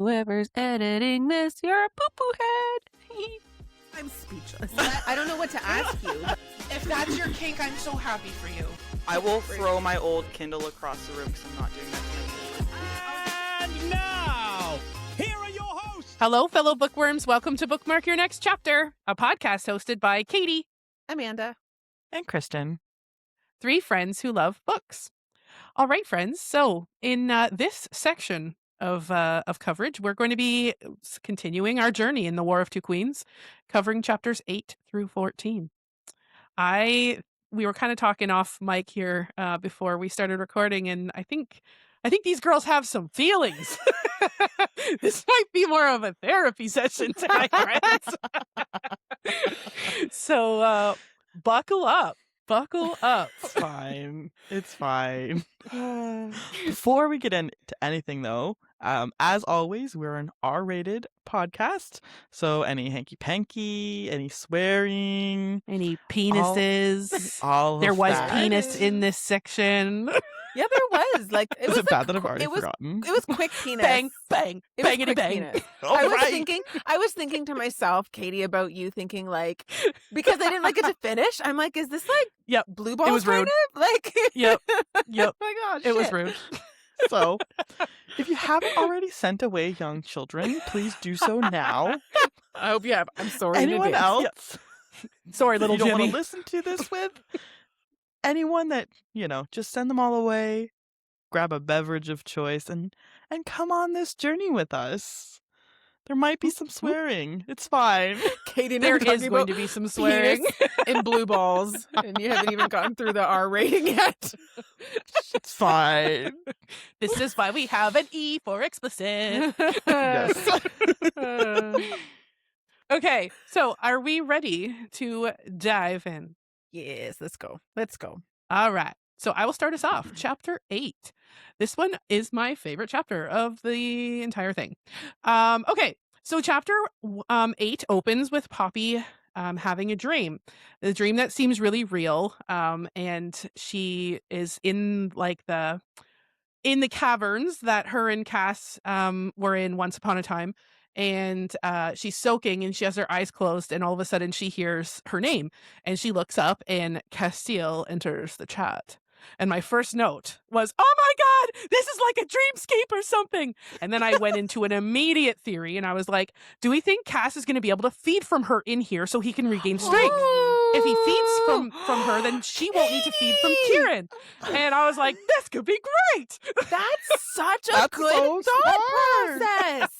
Whoever's editing this, you're a poo-poo head. I'm speechless. I don't know what to ask you. If that's your kink, I'm so happy for you. I will throw my old Kindle across the room because I'm not doing that tonight. And now, here are your hosts. Hello, fellow bookworms. Welcome to Bookmark Your Next Chapter, a podcast hosted by Katie, Amanda, and Kristen. three friends who love books. All right, friends. So in this section of coverage, we're going to be continuing our journey in the War of Two Queens, covering chapters 8 through 14. We were kind of talking off mic here before we started recording, and I think these girls have some feelings. This might be more of a therapy session tonight, friends. So buckle up. Buckle up. It's fine. It's fine. Before we get into anything, though, as always, we're an R-rated podcast. So any hanky-panky, any swearing, Any penises? all There of was that. penis in this section. Yeah, there was. Like, it Is was it bad that I've already it was, forgotten? It was quick penis. Bang, bang, It was bangity quick bang. penis. All I right. was thinking to myself, Katie, about you thinking like, because I didn't like it to finish. I'm like, is this like Yep. blue balls? It was rude. Kind of? Like, Yep. oh my gosh, It was shit. rude. So, if you haven't already sent away young children, please do so now. I hope you have. I'm sorry. in Anyone advance. else? Sorry, that little you don't want Jimmy. to listen to this with? Anyone that, just send them all away, grab a beverage of choice, and come on this journey with us. There might be some swearing. It's fine. Katie and I There were talking is going about to be some swearing. penis and blue balls, and you haven't even gotten through the R rating yet. It's fine. This is why we have an E for explicit. Yes. Okay, so are we ready to dive in? Yes, let's go. Let's go. All right. So I will start us off. Chapter 8. This one is my favorite chapter of the entire thing. Okay. So chapter 8 opens with Poppy having a dream. The dream that seems really real. And she is in in the caverns that her and Cas were in once upon a time. And she's soaking and she has her eyes closed, and all of a sudden she hears her name and she looks up and Castile enters the chat. And my first note was, oh my God, this is like a dreamscape or something. And then I went into an immediate theory and I was like, do we think Cas is going to be able to feed from her in here so he can regain strength? If he feeds from her, then she won't need to feed from Kieran. And I was like, this could be great. That's such a That's good so thought smart. process.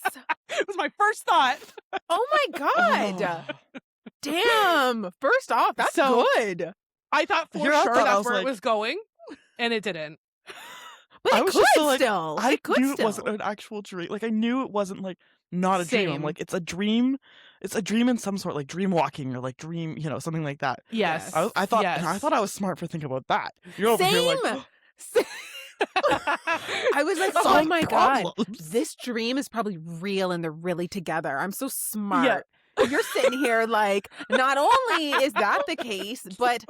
It was my first thought. Oh my God. Damn. First off, that's So- good. I thought for Here I sure thought I that's was where like- it was going, and it didn't. But I it was could just so, like, still. I It could knew still. it wasn't an actual dream. Like, I knew it wasn't, not a dream. Same. I'm like, it's a dream. It's a dream in some sort, like dream walking or like dream, something like that. Yes. I thought Yes. I thought I was smart for thinking about that. You're over here like, Same. I was like, That's oh my my God, problems. this dream is probably real and they're really together. I'm so smart. You're sitting here like, not only is that the case, but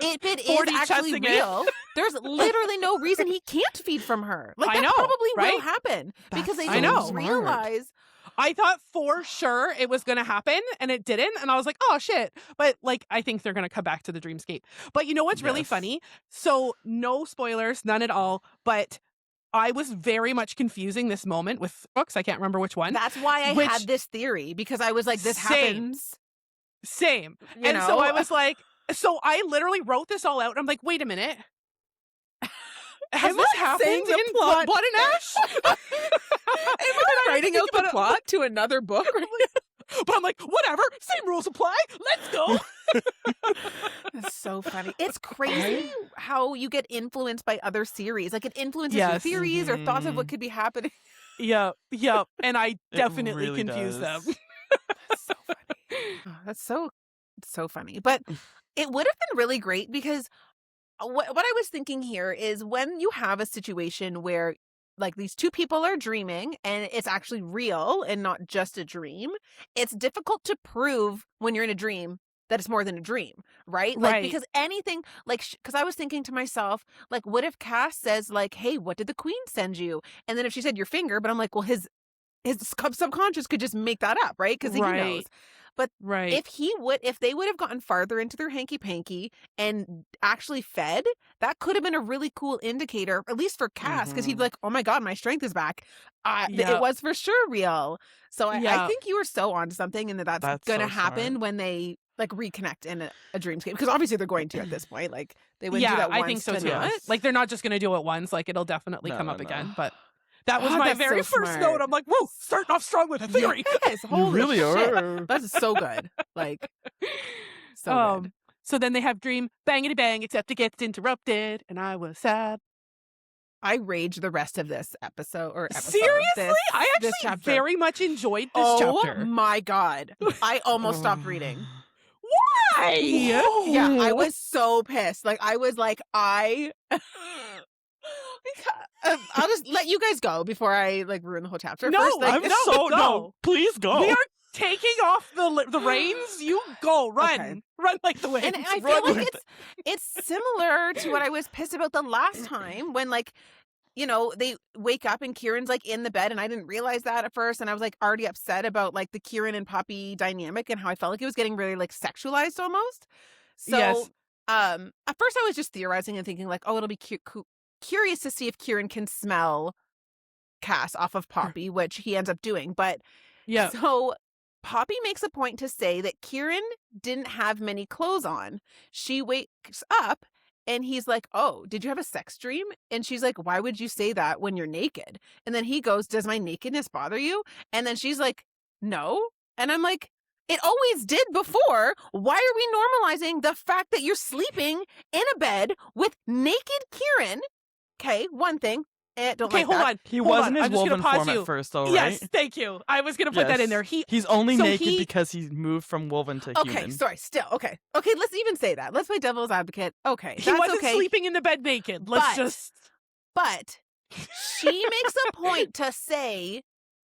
if it is 40 actually chessing it. real, there's literally no reason he can't feed from her. Like, I that know, probably will right? happen because they That's so don't smart. realize. I thought for sure it was going to happen, and it didn't. And I was like, oh, shit. But, I think they're going to come back to the dreamscape. But you know what's really Yes. funny? So, no spoilers, none at all. But I was very much confusing this moment with books. I can't remember which one. That's why I Which- had this theory, because I was like, this Same. happens. Same. You And know? so I was like, so I literally wrote this all out. And I'm like, wait a minute. Has Am this I happened saying the in plot- Blood and Ash? Am I writing out the plot to another book? But I'm like, whatever, same rules apply. Let's go. That's so funny. It's crazy how you get influenced by other series. Like, it influences your Yes. theories or thoughts of what Mhm. could be happening. Yep. And I definitely really confused does. them. That's so funny. Oh, that's so funny. But it would have been really great because what I was thinking here is when you have a situation where like these two people are dreaming and it's actually real and not just a dream, it's difficult to prove when you're in a dream that it's more than a dream, right? Like, Right. because anything, like, because I was thinking to myself, like, what if Cas says, like, hey, what did the queen send you? And then if she said your finger, but I'm like, well, his his subconscious could just make that up, right? Because he knows. But Right. if they would have gotten farther into their hanky-panky and actually fed, that could have been a really cool indicator, at least for Cas, because he'd be like, oh my God, my strength is back. It was for sure real. So I think you were so onto something, and that's going to so happen smart. when they like reconnect in a dreamscape, because obviously they're going to at this point. Like they wouldn't do that once. I think so to too. not. Like they're not just going to do it once. Like it'll definitely come up again. But that was God, my that's very so first smart. note. I'm like, whoa, starting off strong with a theory. Yes, You holy really shit. are. That's so good. Like so good. So then they have dream bangity bang, except it gets interrupted, and I was sad. I rage the rest of this episode. Seriously? I this actually chapter. very much enjoyed this Oh chapter. my God. I almost stopped reading. Why? Yeah, I was so pissed. Like, I was like, I'll just let you guys go before I like ruin the whole chapter. No, First, like, go. Please go. We are taking off the reins. You go, run, Okay. run like the wind. and I feel like it's similar to what I was pissed about the last time when like, you know, they wake up and Kieran's like in the bed, and I didn't realize that at first, and I was like already upset about like the Kieran and Poppy dynamic and how I felt like it was getting really like sexualized almost. So Yes. at first I was just theorizing and thinking like, oh, it'll be curious to see if Kieran can smell Cas off of Poppy, which he ends up doing. But Yeah. so Poppy makes a point to say that Kieran didn't have many clothes on. She wakes up and he's like, oh, did you have a sex dream? And she's like, why would you say that when you're naked? And then he goes, does my nakedness bother you? And then she's like, no. And I'm like, it always did before. Why are we normalizing the fact that you're sleeping in a bed with naked Kieran? Okay, one thing. Don't Okay, like hold that. on. He Hold was on. in his I'm just gonna woven pause form you. at first, though, Yes, right? thank you. I was gonna put that in there. He's only so naked he- because he's moved from woven to Okay, human. sorry, still. Okay, let's even say that. Let's play devil's advocate. Okay, he that's wasn't okay. sleeping in the bed naked. Let's But- just. But she makes a point to say,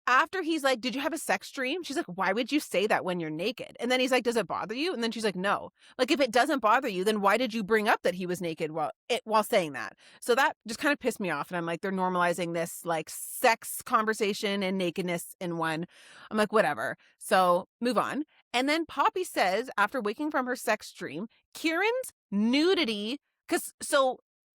after he's like, did you have a sex dream? She's like, why would you say that when you're naked? And then he's like, does it bother you? And then she's like, no. Like, if it doesn't bother you, then why did you bring up that he was naked while saying that? So that just kind of pissed me off. And I'm like, they're normalizing this like sex conversation and nakedness in one. I'm like, whatever. So move on. And then Poppy says, after waking from her sex dream, Kieran's nudity,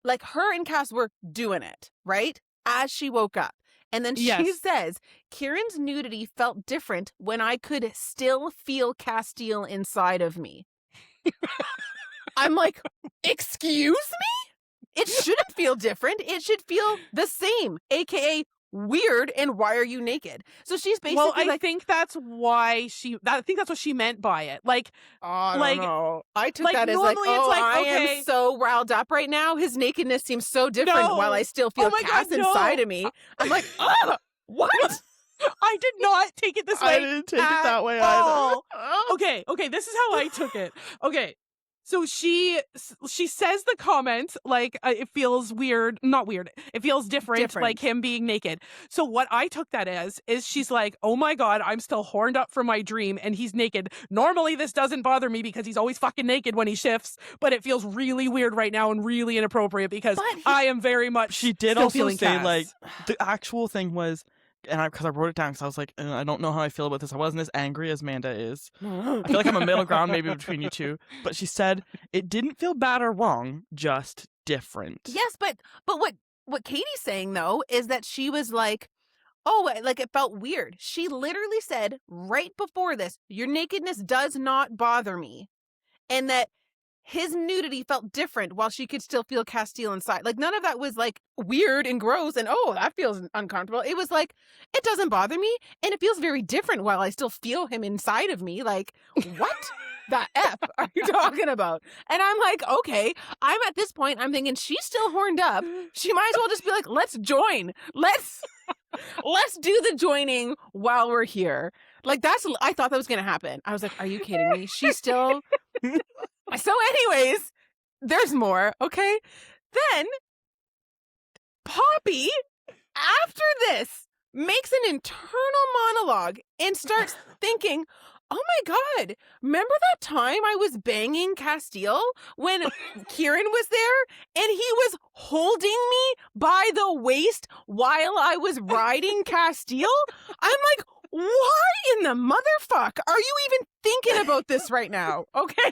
like her and Cas were doing it, right? As she woke up. And then she Yes. says, Kieran's nudity felt different when I could still feel Castile inside of me. I'm like, excuse me? It shouldn't feel different. It should feel the same, aka weird. And why are you naked? So she's basically Well, I like, think that's why I think that's what she meant by it. Like, I like- don't know. I took like, that as like, normally it's oh, like, I okay. am so riled up right now. His nakedness seems so different No. while I still feel Oh my Cas God, no. inside of me. I'm like, oh, what? I did not take it this way. I didn't take it at that way all. either. Okay, this is how I took it. Okay. So she says the comment like it feels weird, not weird. It feels different, like him being naked. So what I took that as is she's like, "Oh my God, I'm still horned up from my dream and he's naked. Normally this doesn't bother me because he's always fucking naked when he shifts, but it feels really weird right now and really inappropriate because I am very much She did still also feeling say Cas. like the actual thing was, and because I wrote it down because I was like, I don't know how I feel about this. I wasn't as angry as Manda is. I feel like I'm a middle ground maybe between you two. But she said it didn't feel bad or wrong, just different. Yes, but what Katie's saying though is that she was like, oh, like it felt weird. She literally said right before this, your nakedness does not bother me. And that his nudity felt different while she could still feel Castile inside. Like none of that was like weird and gross and oh, that feels uncomfortable. It was like, it doesn't bother me and it feels very different while I still feel him inside of me. Like, what the F are you talking about? And I'm like, okay, I'm at this point, I'm thinking she's still horned up. She might as well just be like, let's join. Let's do the joining while we're here. Like I thought that was going to happen. I was like, are you kidding me? She's still... So anyways, there's more, okay? Then, Poppy, after this, makes an internal monologue and starts thinking, oh my God, remember that time I was banging Castile when Kieran was there and he was holding me by the waist while I was riding Castile? I'm like, why in the motherfuck are you even thinking about this right now? Okay?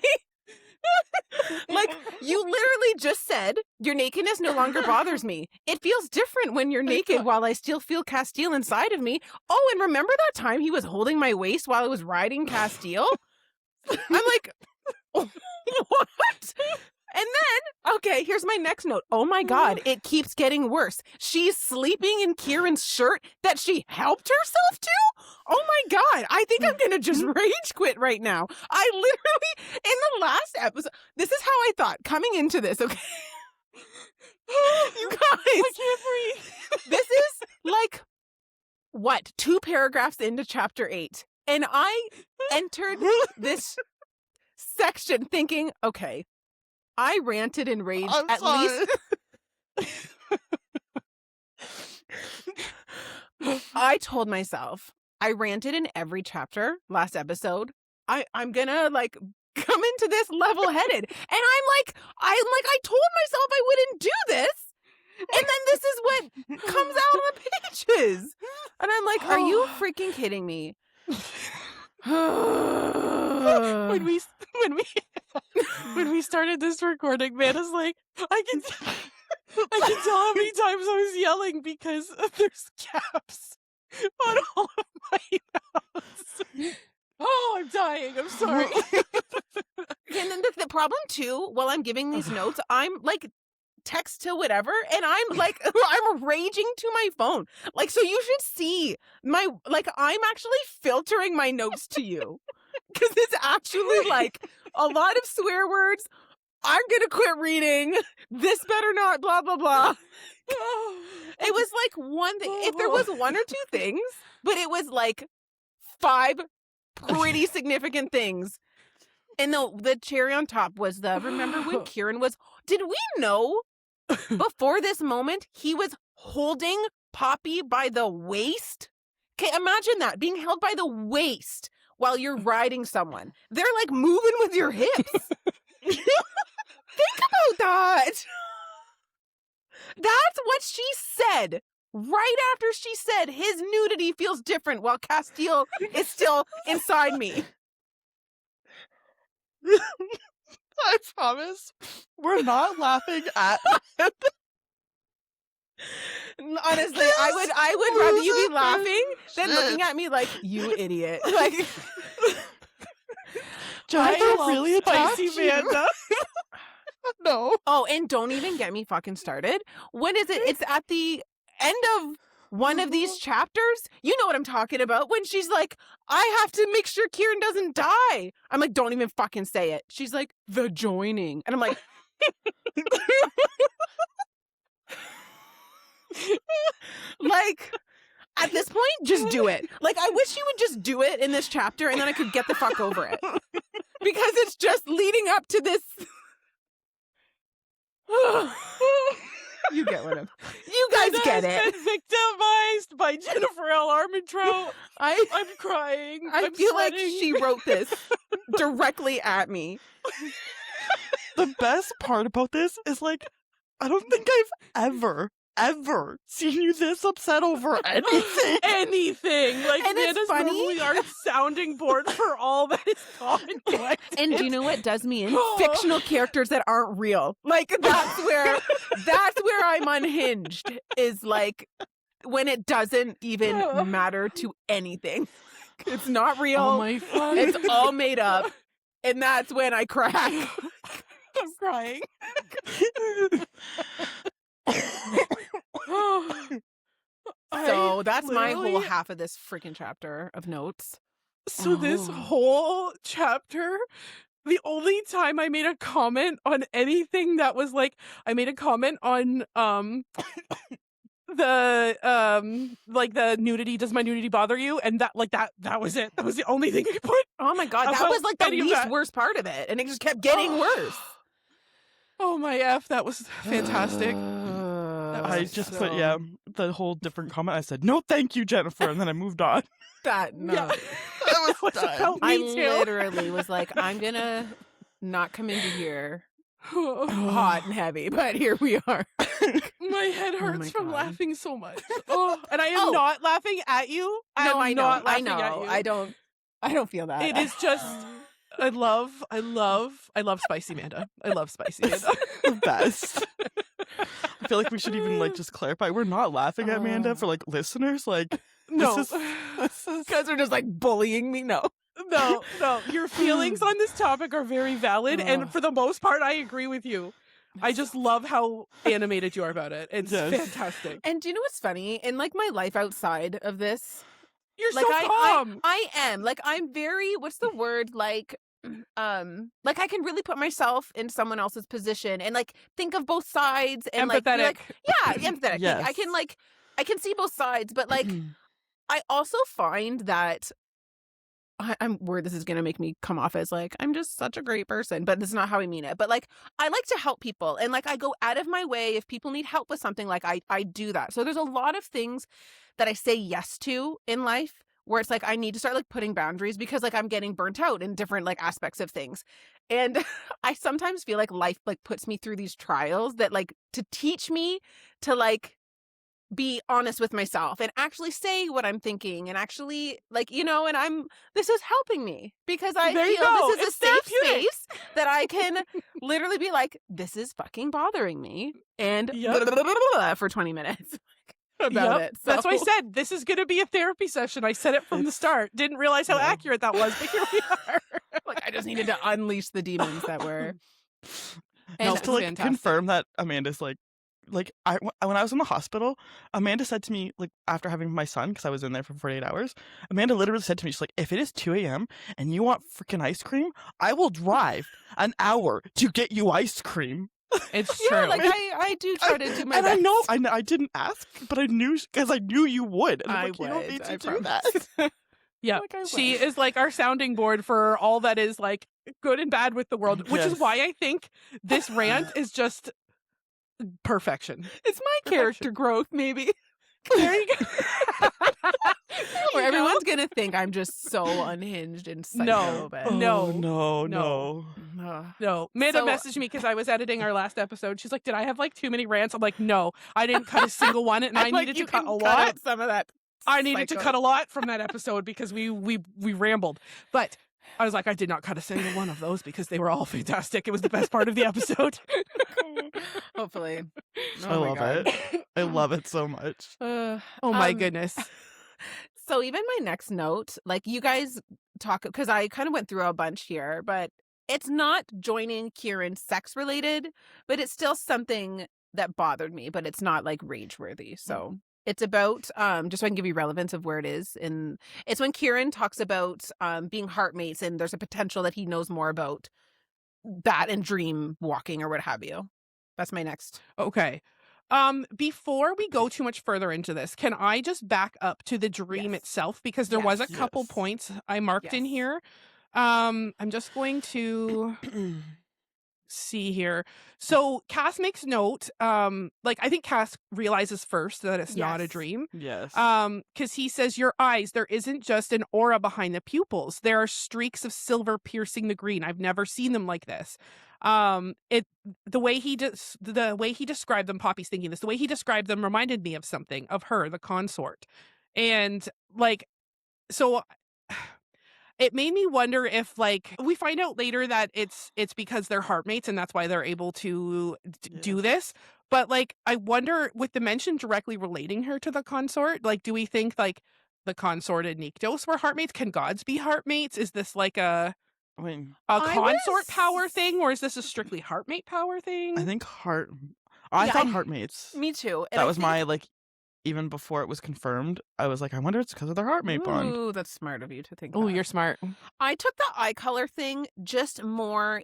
Like, you literally just said, your nakedness no longer bothers me. It feels different when you're naked while I still feel Castile inside of me. Oh, and remember that time he was holding my waist while I was riding Castile? I'm like, what? And then, okay, here's my next note. Oh my God, it keeps getting worse. She's sleeping in Kieran's shirt that she helped herself to? Oh my God, I think I'm going to just rage quit right now. I literally, in the last episode, this is how I thought coming into this, okay? You guys, I can't breathe. this is like, what, 2 paragraphs into chapter 8. And I entered this section thinking, okay, I ranted and raged I'm at sorry. least. I told myself I ranted in every chapter last episode. I'm gonna like come into this level-headed, and I told myself I wouldn't do this, and then this is what comes out on the pages, and I'm like, are you freaking kidding me? when we started this recording, Vanna's like, I can tell how many times I was yelling because there's caps on all of my notes. Oh, I'm dying. I'm sorry. And then the problem too, while I'm giving these notes, I'm like text to whatever, and I'm like, I'm raging to my phone. Like, so you should see my, like, I'm actually filtering my notes to you. Because it's actually like a lot of swear words. I'm going to quit reading. This better not, blah, blah, blah. It was like one thing. If there was 1 or 2 things, but it was like 5 pretty significant things. And the cherry on top was remember when Kieran was, did we know before this moment he was holding Poppy by the waist? Okay, imagine that, being held by the waist while you're riding someone. They're like moving with your hips. Think about that. That's what she said right after she said his nudity feels different while Castile is still inside me. I promise we're not laughing at it. Honestly, I would rather you be laughing than looking at me like, you idiot. Like, Jennifer really attacked spicy you. Vanna. No. oh, and don't even get me fucking started. When is it? It's at the end of one of these chapters. You know what I'm talking about. When she's like, I have to make sure Kieran doesn't die. I'm like, don't even fucking say it. She's like, the joining. And I'm like, like, at this point, just do it. Like, I wish you would just do it in this chapter and then I could get the fuck over it. Because it's just leading up to this. You get what you guys get it. Been victimized by Jennifer L. Armentrout. I'm crying. I I'm feel like sweating. she wrote this directly at me. The best part about this is, like, I don't think I've ever seen you this upset over anything. Anything. Like, And it's Vanna's funny. probably our sounding board for all that is gone and collected. And do you know what does me in? Fictional characters that aren't real. Like, that's where I'm unhinged, is like when it doesn't even matter to anything. It's not real. Oh my fuck. It's all made up. And that's when I crack. I'm crying. So that's my whole literally- half of this freaking chapter of notes. So this Oh. whole chapter, the only time I made a comment on anything that was like, I made a comment on like the nudity, does my nudity bother you? And that was it. That was the only thing I put. Oh my God, that About was like the any of least that. worst part of it. And it just kept getting worse. Oh my F, that was fantastic. I just put the whole different comment. I said, no, thank you, Jennifer, and then I moved on. That no. Yeah. I was done. I Me too. literally was like, I'm gonna not come into here hot and heavy, but here we are. My head hurts my from God. laughing so much. Oh, and I am not laughing at you. No, I know. Not I laughing know. At you. I don't feel that. It is just. I love spicy Manda. I love spicy Manda. The best. I feel like we should even like just clarify. We're not laughing at Amanda for like listeners. Like No, this is Guys are just like bullying me. No. no. Your feelings on this topic are very valid, and for the most part, I agree with you. I just love how animated you are about it. It's fantastic. And do you know what's funny? In like my life outside of this, You're like so calm. I am like I'm very what's the word like I can really put myself in someone else's position and like think of both sides and Empathetic. empathetic. Yes. I can see both sides, but like I also find that I'm worried this is going to make me come off as like, I'm just such a great person, but this is not how I mean it. But like, I like to help people and like, I go out of my way if people need help with something, like I do that. So there's a lot of things that I say yes to in life where it's like, I need to start like putting boundaries because like I'm getting burnt out in different like aspects of things. And I sometimes feel like life like puts me through these trials that like to teach me to like be honest with myself and actually say what I'm thinking and actually like, you know, and this is helping me because I There you feel go. this is It's a safe therapeutic. space that I can literally be like, this is fucking bothering me and Yep. for 20 minutes about Yep. it. That's why I So- said this is going to be a therapy session. I said it from the start. Didn't realize how accurate that was, but here we are. like I just needed to unleash the demons that were. And Now that's to like fantastic. confirm that Amanda's like when I was in the hospital, Amanda said to me, like, after having my son, because I was in there for 48 hours, Amanda literally said to me, she's like, if it is 2 a.m. and you want freaking ice cream, I will drive an hour to get you ice cream. It's Yeah, true. like I do try to do my and best. I know, I didn't ask, but I knew, because I knew you would. And I'm I like, you don't would, need to I do promise. that. Yeah, Like I she would. is like our sounding board for all that is like good and bad with the world, which is Yes. why I think this rant is just perfection. It's my character growth, maybe. There you go. Where everyone's gonna think I'm just so unhinged and psycho. No. but Oh, No. no, No. no. Ugh. No, Amanda So- messaged me because I was editing our last episode. She's like, "Did I have like too many rants?" I'm like, "No, I didn't cut a single one, and I I'm like, needed you to cut can a cut lot. out some of that. I needed to psycho. cut a lot from that episode because we rambled." But I was like, I did not cut a single one of those because they were all fantastic. It was the best part of the episode. Hopefully. I love it. I love it so much. Oh my Um, goodness. So even my next note, like you guys talk, because I kind of went through a bunch here, but it's not joining Kieran sex related, but it's still something that bothered me, but it's not like rage worthy. So it's about, just so I can give you relevance of where it is. And it's when Kieran talks about being heartmates and there's a potential that he knows more about that and dream walking or what have you. That's my next. Okay. Before we go too much further into this, can I just back up to the dream Yes. itself? Because there was a Yes. couple Yes. points I marked in Yes. here. I'm just going to see here. So Cass makes note. Like I think Cass realizes first that it's not a Yes. dream. Yes. Because he says your eyes, there isn't just an aura behind the pupils. There are streaks of silver piercing the green. I've never seen them like this. The way he described them, Poppy's thinking this, the way he described them reminded me of something, of her, the consort. And like, so it made me wonder if like we find out later that it's because they're heartmates and that's why they're able to do this. But like, I wonder with the mention directly relating her to the consort, like, do we think like the consort and Nektas were heartmates? Can gods be heartmates? Is this like a I mean, consort power thing, or is this a strictly heartmate power thing? I think I Yeah, thought heartmates. Me too. And That I was think- my like, even before it was confirmed, I was like, I wonder it's because of their heartmate bond. Ooh, that's smart of you to think. Oh, that. you're smart. I took the eye color thing just more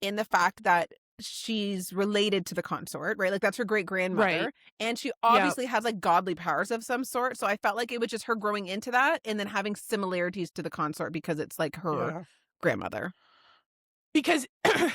in the fact that she's related to the consort, right? Like that's her great grandmother. Right. And she obviously has like godly powers of some sort. So I felt like it was just her growing into that and then having similarities to the consort because it's like her grandmother. Because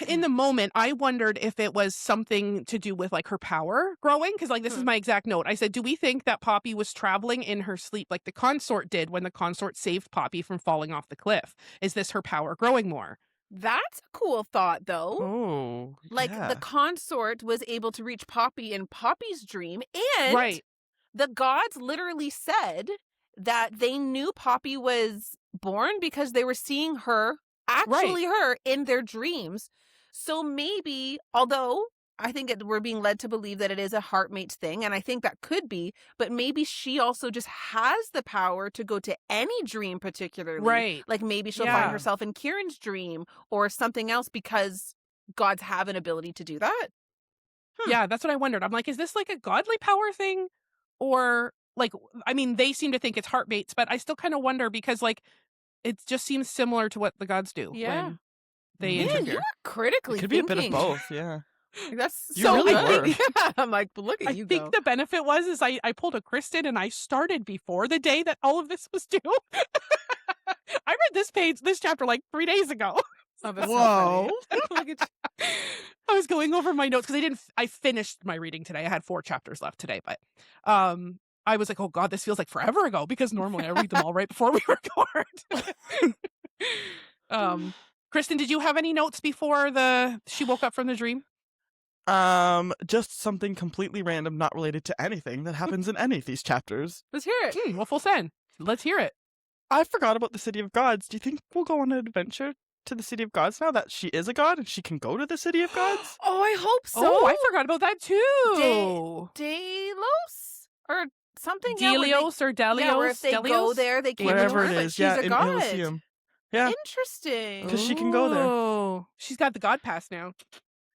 in the moment, I wondered if it was something to do with like her power growing. Because like this is my exact note. I said, do we think that Poppy was traveling in her sleep like the consort did when the consort saved Poppy from falling off the cliff? Is this her power growing more? That's a cool thought, though. Oh, Like yeah. the consort was able to reach Poppy in Poppy's dream, and Right. the gods literally said that they knew Poppy was born because they were seeing her, actually her, in their dreams. So maybe, although I think we're being led to believe that it is a heartmates thing, and I think that could be, but maybe she also just has the power to go to any dream particularly. Right. Like maybe she'll Yeah. find herself in Kieran's dream or something else because gods have an ability to do that. Yeah, that's what I wondered. I'm like, is this like a godly power thing? Or like, I mean, they seem to think it's heartmates, but I still kind of wonder because like it just seems similar to what the gods do Yeah. when they Man, Man, interfere. you're critically It could be a thinking. bit of both, yeah. That's You so really good. were. Yeah, I'm like, but look at I you think go. the benefit was I pulled a Kristen and I started before the day that all of this was due. I read this chapter like 3 days ago. Oh, that's Whoa. so funny. Look at you. I was going over my notes because I finished my reading today. I had 4 chapters left today, but I was like, oh God, this feels like forever ago because normally I read them all right before we record. Kristen, did you have any notes before she woke up from the dream? Just something completely random, not related to anything that happens in any of these chapters. Let's hear it. Well, full send. Let's hear it. I forgot about the City of Gods. Do you think we'll go on an adventure to the City of Gods now that she is a god and she can go to the City of Gods? Oh, I hope so. Oh, I forgot about that too. Delos or something. Yeah, where Delios or Delios? yeah, where if they go Delios? there, they can't Wherever return, it but is, she's yeah, a in god. Elysium. Yeah, Interesting. 'Cause she can go there. Oh, she's got the god pass now.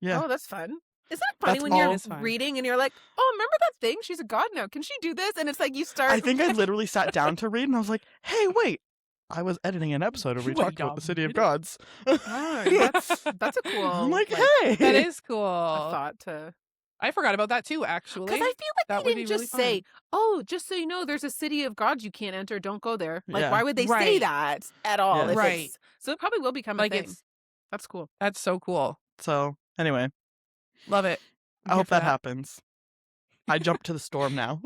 yeah. Oh, that's fun. Isn't it funny That's when all- you're It is fun. reading and you're like, oh, remember that thing? She's a god now. Can she do this? And it's like you start. I think I literally sat down to read and I was like, hey, wait. I was editing an episode where we Wait talked about a the City of minute. Gods. Oh, that's a cool. I'm like, like, hey. That is cool. a thought to. I forgot about that too, actually. Because I feel like That they would be didn't really just say, "Oh, just so you know, there's a city of gods you can't enter. Don't go there." Like, Yeah. why would they say Right. that at all? Yeah. if Right. it's- So it probably will become Like a thing. it's That's cool. that's so cool. So, anyway, Love it. I hope Good for that happens. I jumped to the storm now.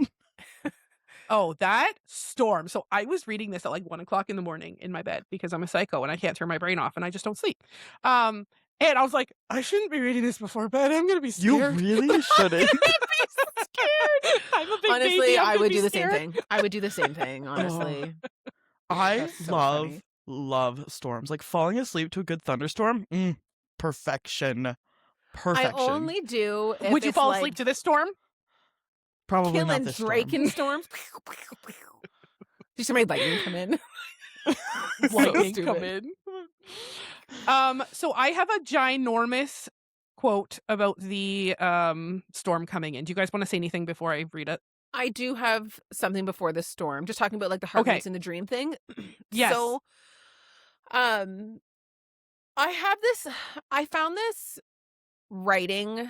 Oh, that storm. So I was reading this at like 1:00 in the morning in my bed because I'm a psycho and I can't turn my brain off and I just don't sleep. And I was like, I shouldn't be reading this before bed. I'm gonna be You scared. really shouldn't. scared. I'm a big Honestly, baby. I'm I gonna would be do the scared. same thing. I would do the same thing. Honestly, I That's so love, funny. love storms. Like falling asleep to a good thunderstorm. Perfection. Perfection. I only do. If Would you it's fall like asleep to this storm? Probably not killing this Draken storms? Do somebody lightning come in? Lightning stupid. come in. So I have a ginormous quote about the storm coming in. Do you guys want to say anything before I read it? I do have something before the storm. Just talking about like the Okay. heartmates in the dream thing. Yes. So, I have this. I found this writing.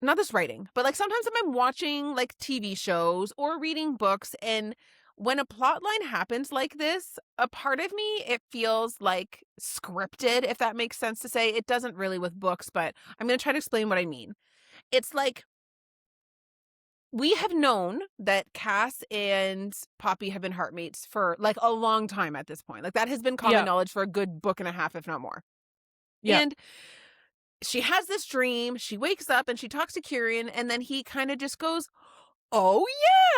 Not this writing, but like sometimes when I'm watching like TV shows or reading books, and when a plot line happens like this, a part of me, it feels like scripted, if that makes sense to say. It doesn't really with books, but I'm going to try to explain what I mean. It's like we have known that Cass and Poppy have been heartmates for like a long time at this point. Like that has been common Yeah. knowledge for a good book and a half, if not more. Yeah. And she has this dream. She wakes up and she talks to Kieran, and then he kind of just goes, "Oh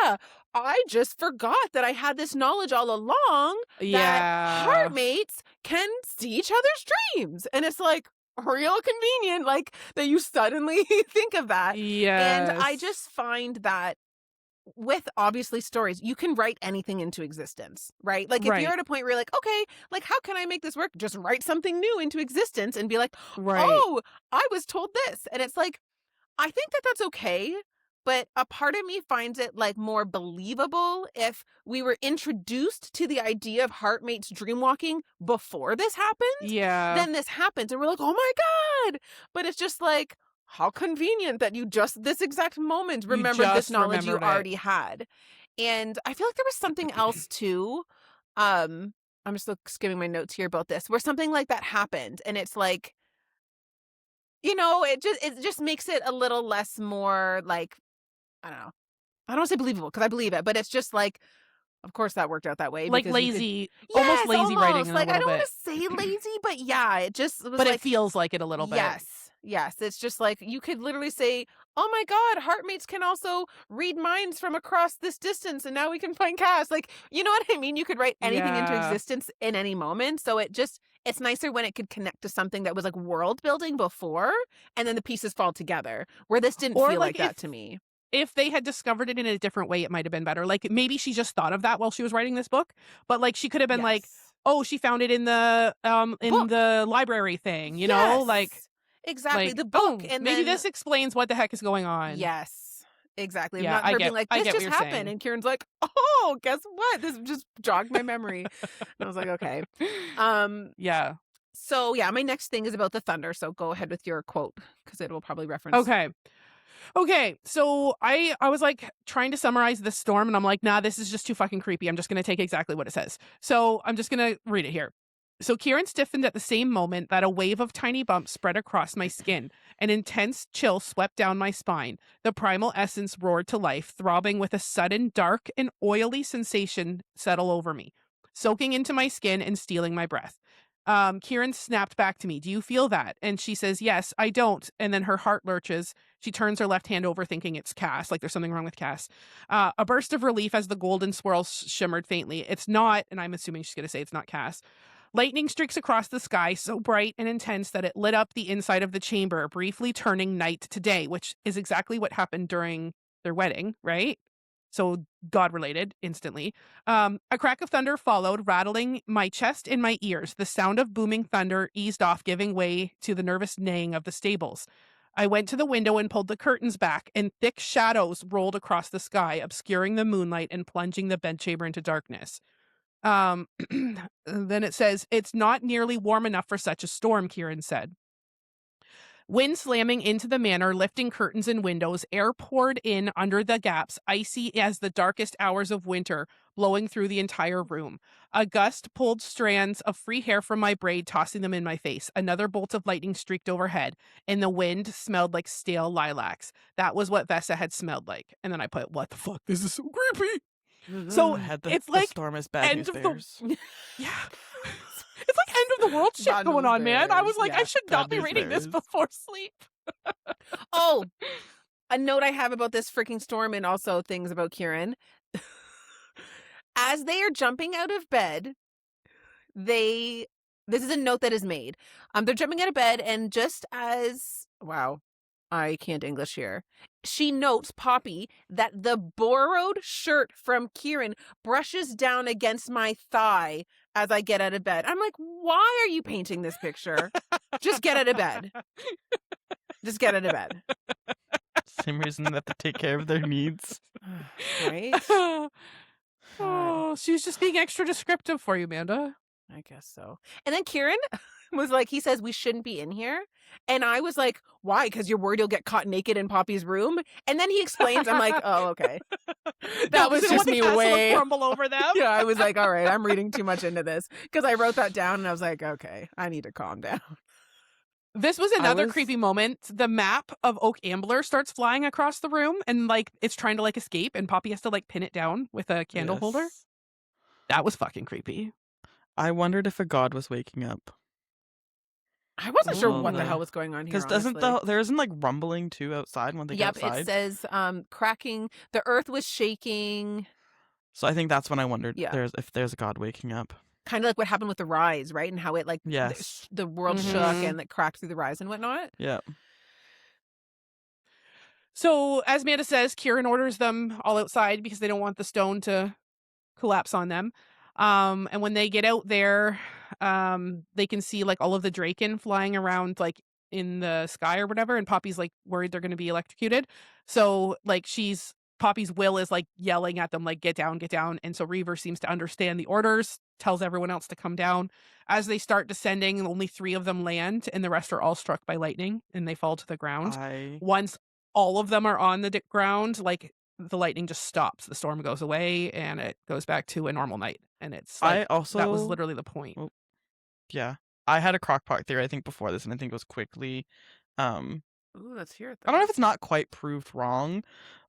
yeah, I just forgot that I had this knowledge all along that Yeah. heartmates can see each other's dreams." And it's like real convenient, like that you suddenly think of that. Yes. And I just find that with obviously stories, you can write anything into existence, right? Like if Right. you're at a point where you're like, okay, like how can I make this work? Just write something new into existence and be like, Right. oh, I was told this. And it's like, I think that that's okay. But a part of me finds it like more believable if we were introduced to the idea of heartmates dreamwalking before this happened. Yeah. Then this happens and we're like, oh my God. But it's just like, how convenient that you just this exact moment remembered this just knowledge you remembered it. already had. And I feel like there was something else too. I'm just skimming my notes here about this, where something like that happened. And it's like, it just makes it a little less more like, I don't know. I don't want to say believable because I believe it, but it's just like, of course that worked out that way. Like because you could- lazy, Yes, almost lazy writing almost. in Like, a I little don't want bit. to say lazy, but yeah, it just was But like, it feels like it a little bit. yes. It's just like you could literally say, "Oh my God, heartmates can also read minds from across this distance, and now we can find Cas." Like, you know what I mean? You could write anything into Yeah. existence in any moment. So it's nicer when it could connect to something that was like world building before, and then the pieces fall together. Where this didn't Or feel like like that to me. if they had discovered it in a different way, it might have been better. Like maybe she just thought of that while she was writing this book, but like she could have been like, Yes. oh, she found it in the Book. library thing, you know, like exactly the book, oh, and maybe then this explains what the heck is going on. Yes, exactly. Yeah, Not I her get- being like, I this get what just you're happened, saying. and Kieran's like, oh, guess what? This just jogged my memory. And I was like, okay. Yeah. So yeah, my next thing is about the thunder. So go ahead with your quote because it will probably reference. Okay, so I was like trying to summarize this storm, and I'm like, nah, this is just too fucking creepy. I'm just gonna take exactly what it says. So I'm just gonna read it here. So Kieran stiffened at the same moment that a wave of tiny bumps spread across my skin. An intense chill swept down my spine. The primal essence roared to life, throbbing with a sudden dark and oily sensation settle over me, soaking into my skin and stealing my breath. Kieran snapped back to me. Do you feel that? And she says, yes, I don't. And then her heart lurches. She turns her left hand over thinking it's Cas, like there's something wrong with Cas. A burst of relief as the golden swirl shimmered faintly. It's not, and I'm assuming she's going to say it's not Cas. Lightning streaks across the sky, so bright and intense that it lit up the inside of the chamber, briefly turning night to day, which is exactly what happened during their wedding, right? So God-related instantly. A crack of thunder followed, rattling my chest and my ears. The sound of booming thunder eased off, giving way to the nervous neighing of the stables. I went to the window and pulled the curtains back, and thick shadows rolled across the sky, obscuring the moonlight and plunging the bedchamber into darkness. Then it says, it's not nearly warm enough for such a storm, Kieran said. Wind slamming into the manor, lifting curtains and windows, air poured in under the gaps, icy as the darkest hours of winter, blowing through the entire room. A gust pulled strands of free hair from my braid, tossing them in my face. Another bolt of lightning streaked overhead, and the wind smelled like stale lilacs. That was what Vesa had smelled like. And then I put, what the fuck? This is so creepy. So it's the like storm is bad end news of the- bears. Yeah. It's like end of the world shit Bad going news on, man. I was bears, like, I yeah. should Bad not be news reading this bears. before sleep. Oh, a note I have about this freaking storm and also things about Kieran. As they are jumping out of bed, this is a note that is made. They're jumping out of bed, and just as I can't English here. She notes, Poppy, that the borrowed shirt from Kieran brushes down against my thigh as I get out of bed. I'm like, why are you painting this picture? Just get out of bed. Just get out of bed. Same reason they have to take care of their needs. Right? Oh, she was just being extra descriptive for you, Amanda. I guess so. And then Kieran was like, he says we shouldn't be in here. And I was like, why? Because you're worried you'll get caught naked in Poppy's room? And then he explains, I'm like, oh, okay. That was just me way. Crumble over them. Yeah, I was like, all right, I'm reading too much into this. Because I wrote that down and I was like, okay, I need to calm down. This was another was- creepy moment. The map of Oak Ambler starts flying across the room, and like it's trying to like escape, and Poppy has to like pin it down with a candle holder. Yes. That was fucking creepy. I wondered if a god was waking up. I wasn't sure Oh, what the no. hell was going on here. Because doesn't honestly. there isn't like rumbling too outside when they get Yep, outside? it says cracking. The earth was shaking. So I think that's when I wondered Yeah. if there's a god waking up. Kind of like what happened with the rise, right? And how it like Yes. the world shook Mhm. and it cracked through the rise and whatnot. Yeah. So as Amanda says, Kieran orders them all outside because they don't want the stone to collapse on them. And when they get out there, they can see like all of the Draken flying around like in the sky or whatever. And Poppy's like worried they're going to be electrocuted. So like Poppy's will is like yelling at them, like, get down, get down. And so Reaver seems to understand the orders, tells everyone else to come down. As they start descending, only 3 of them land and the rest are all struck by lightning and they fall to the ground. Once all of them are on the ground, like the lightning just stops. The storm goes away and it goes back to a normal night. And it's like, that was literally the point. Yeah. I had a crockpot theory, I think, before this, and I think it was quickly Ooh, let's hear it. I don't know if it's not quite proved wrong,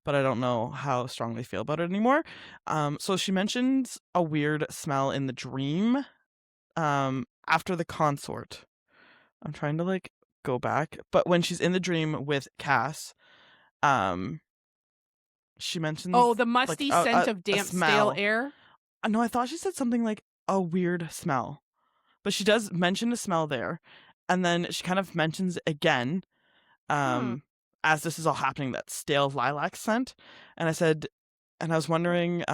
but I don't know how strongly I feel about it anymore. So she mentions a weird smell in the dream after the consort. I'm trying to like go back, but when she's in the dream with Cas, she mentions Oh, the like musty scent of damp, stale smell. air. No, I thought she said something like a weird smell, but she does mention a smell there, and then she kind of mentions it again, as this is all happening, that stale lilac scent, and I was wondering,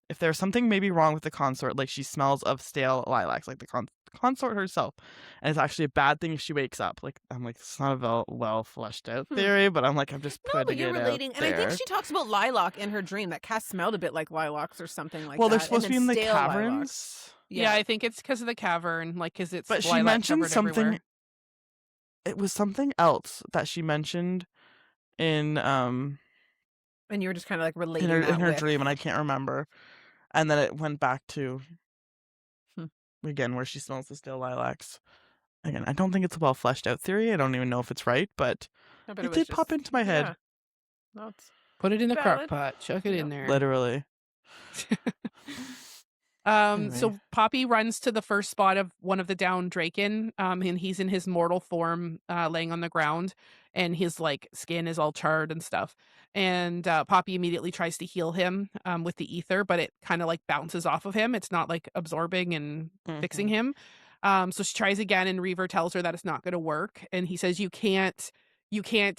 if there's something maybe wrong with the consort, like she smells of stale lilacs, like the consort herself, and it's actually a bad thing if she wakes up. Like I'm like, it's not a well fleshed out theory, but I'm like, I'm just No, putting but you're it out relating, and I think there. she talks about lilac in her dream. That Cass smelled a bit like lilacs or something like Well, that. they're supposed to be in the stale lilacs. caverns. Yeah, I think it's because of the cavern, like because it's But she lilac mentioned covered something. everywhere. It was something else that she mentioned in and you were just kind of like relating in that her with... dream, and I can't remember. And then it went back to again where she smells the stale lilacs. Again, I don't think it's a well fleshed out theory. I don't even know if it's right, but, No, but it did pop into my head. Yeah. No, it's Put it in the crock valid. pot. Chuck it in Yep. there. Literally. Anyway. So Poppy runs to the first spot of one of the downed Draken, and he's in his mortal form, laying on the ground, and his like skin is all charred and stuff. And Poppy immediately tries to heal him with the ether, but it kind of like bounces off of him. It's not like absorbing and fixing him. So she tries again, and Reaver tells her that it's not going to work, and he says you can't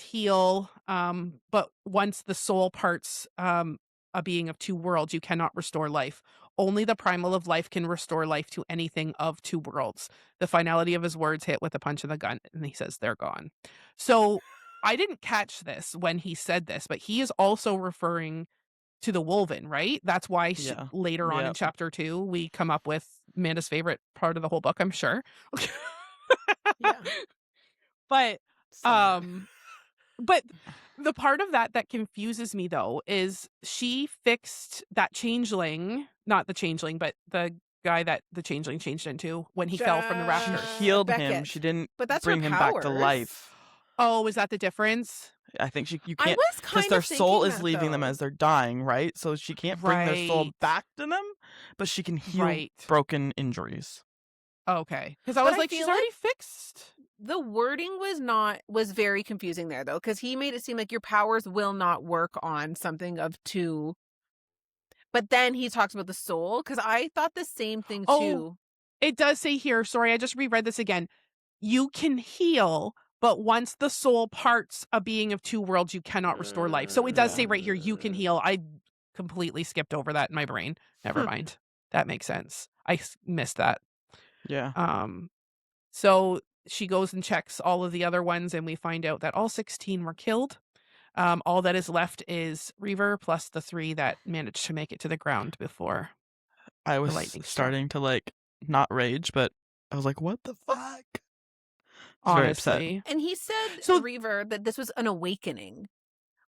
heal, but once the soul parts a being of two worlds, you cannot restore life. Only the primal of life can restore life to anything of two worlds. The finality of his words hit with a punch of the gun, and he says they're gone. So I didn't catch this when he said this, but he is also referring to the Wolven, right? That's why later on in chapter 2, we come up with Amanda's favorite part of the whole book, I'm sure. Yeah. But Somewhere. but the part of that confuses me though is she fixed that changeling, not the changeling, but the guy that the changeling changed into when he fell from the rafters. She healed him. Beckett. She didn't But that's bring her him back to powers. life. Oh, is that the difference? I think you I can't, was because kind their of soul thinking is that, leaving them though. as they're dying, right? So she can't bring their soul Right. back to them, but she can heal Right. broken injuries. Okay. Because I But was I like, she's feel already like fixed. the wording was very confusing there, though, because he made it seem like your powers will not work on something of two. But then he talks about the soul, because I thought the same thing too. It does say here, sorry, I just reread this again. You can heal, but once the soul parts a being of two worlds, you cannot restore life. So it does say right here, you can heal. I completely skipped over that in my brain. Never mind. That makes sense. I missed that. Yeah. So she goes and checks all of the other ones, and we find out that all 16 were killed. All that is left is Reaver plus the 3 that managed to make it to the ground before I the was lightning struck. starting to like not rage, but I was like, what the fuck? I was very upset. Honestly. And he said, So- Reaver, that this was an awakening.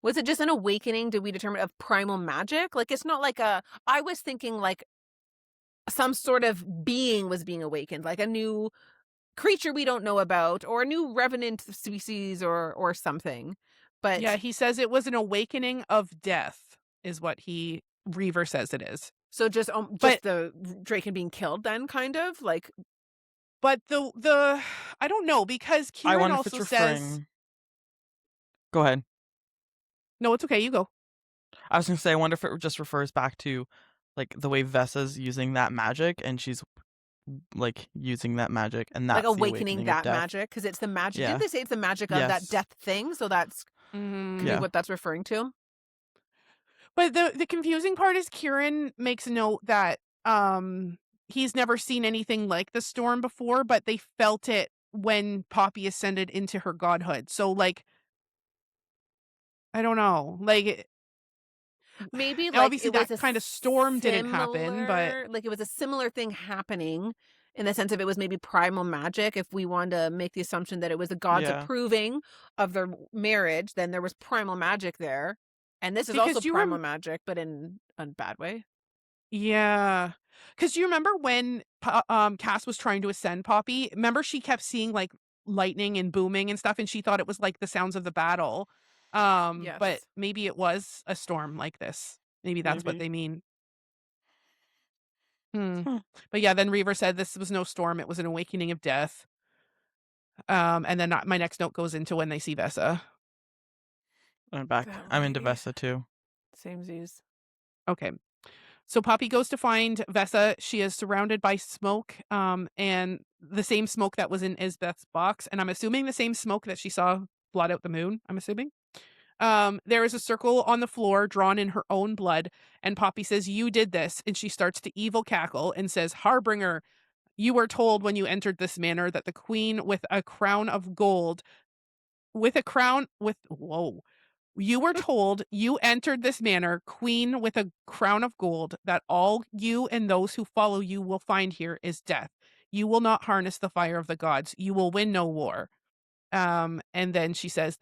Was it just an awakening, did we determine, of primal magic? Like, it's not like I was thinking like some sort of being was being awakened, like a new creature we don't know about, or a new revenant species or something. But Yeah, he says it was an awakening of death, is what Reaver says it is. so just But- the Draken being killed then, kind of? Like, But the I don't know, because I Kieran wonder if also it's says referring. Go ahead. no, it's okay, you go. I was gonna say, I wonder if it just refers back to like the way Vesa's using that magic, and she's like using that magic, and that's like the awakening of that death. magic, because it's the magic. Yeah. Didn't they say it's the magic of that Yes. death thing? So that's Mhm. could be Yeah. what that's referring to. But the confusing part is Kieran makes a note that he's never seen anything like the storm before, but they felt it when Poppy ascended into her godhood. So like I don't know. Like Maybe and like obviously it was that a kind of storm didn't happen, but similar- like it was a similar thing happening in the sense of it was maybe primal magic. If we wanted to make the assumption that it was the gods Yeah. approving of their marriage, then there was primal magic there. And this is Because also you primal magic, but in a bad way. yeah. Because you remember when Cass was trying to ascend Poppy? Remember she kept seeing like lightning and booming and stuff, and she thought it was like the sounds of the battle. But Yes. maybe it was a storm like this. Maybe that's what Maybe. they mean. Hmm. Huh. But yeah, then Reaver said this was no storm, it was an awakening of death. And then my next note goes into when they see Vesa. I'm back. That I'm into way. Vesa too. Samesies. Okay. So Poppy goes to find Vesa. She is surrounded by smoke, and the same smoke that was in Isbeth's box. And I'm assuming the same smoke that she saw blot out the moon, I'm assuming. There is a circle on the floor drawn in her own blood, and Poppy says, "You did this." And she starts to evil cackle and says, "Harbinger, you were told when you entered this manor that the queen with a crown of gold, you were told you entered this manor, queen with a crown of gold, that all you and those who follow you will find here is death. You will not harness the fire of the gods. You will win no war." And then she says,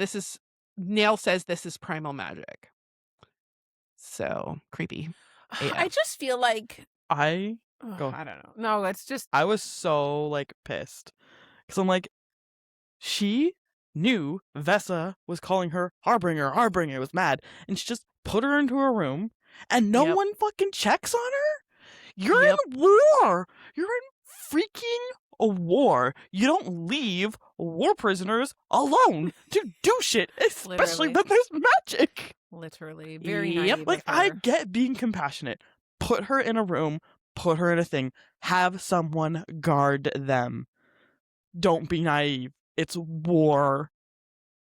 Nail says this is primal magic. So creepy. I AF. just feel like I Go. I don't know. No, it's just I was so like pissed because I'm like, she knew Vesa was calling her Harbinger, Harbinger, was mad, and she just put her into a room, and no Yep. one fucking checks on her. You're Yep. in war. You're in freaking a war. You don't leave war prisoners alone to do shit, especially Literally. when there's magic. literally very Yep. naive. Like, of I her. get being compassionate. Put her in a room, put her in a thing, have someone guard them. Don't be naive. It's war.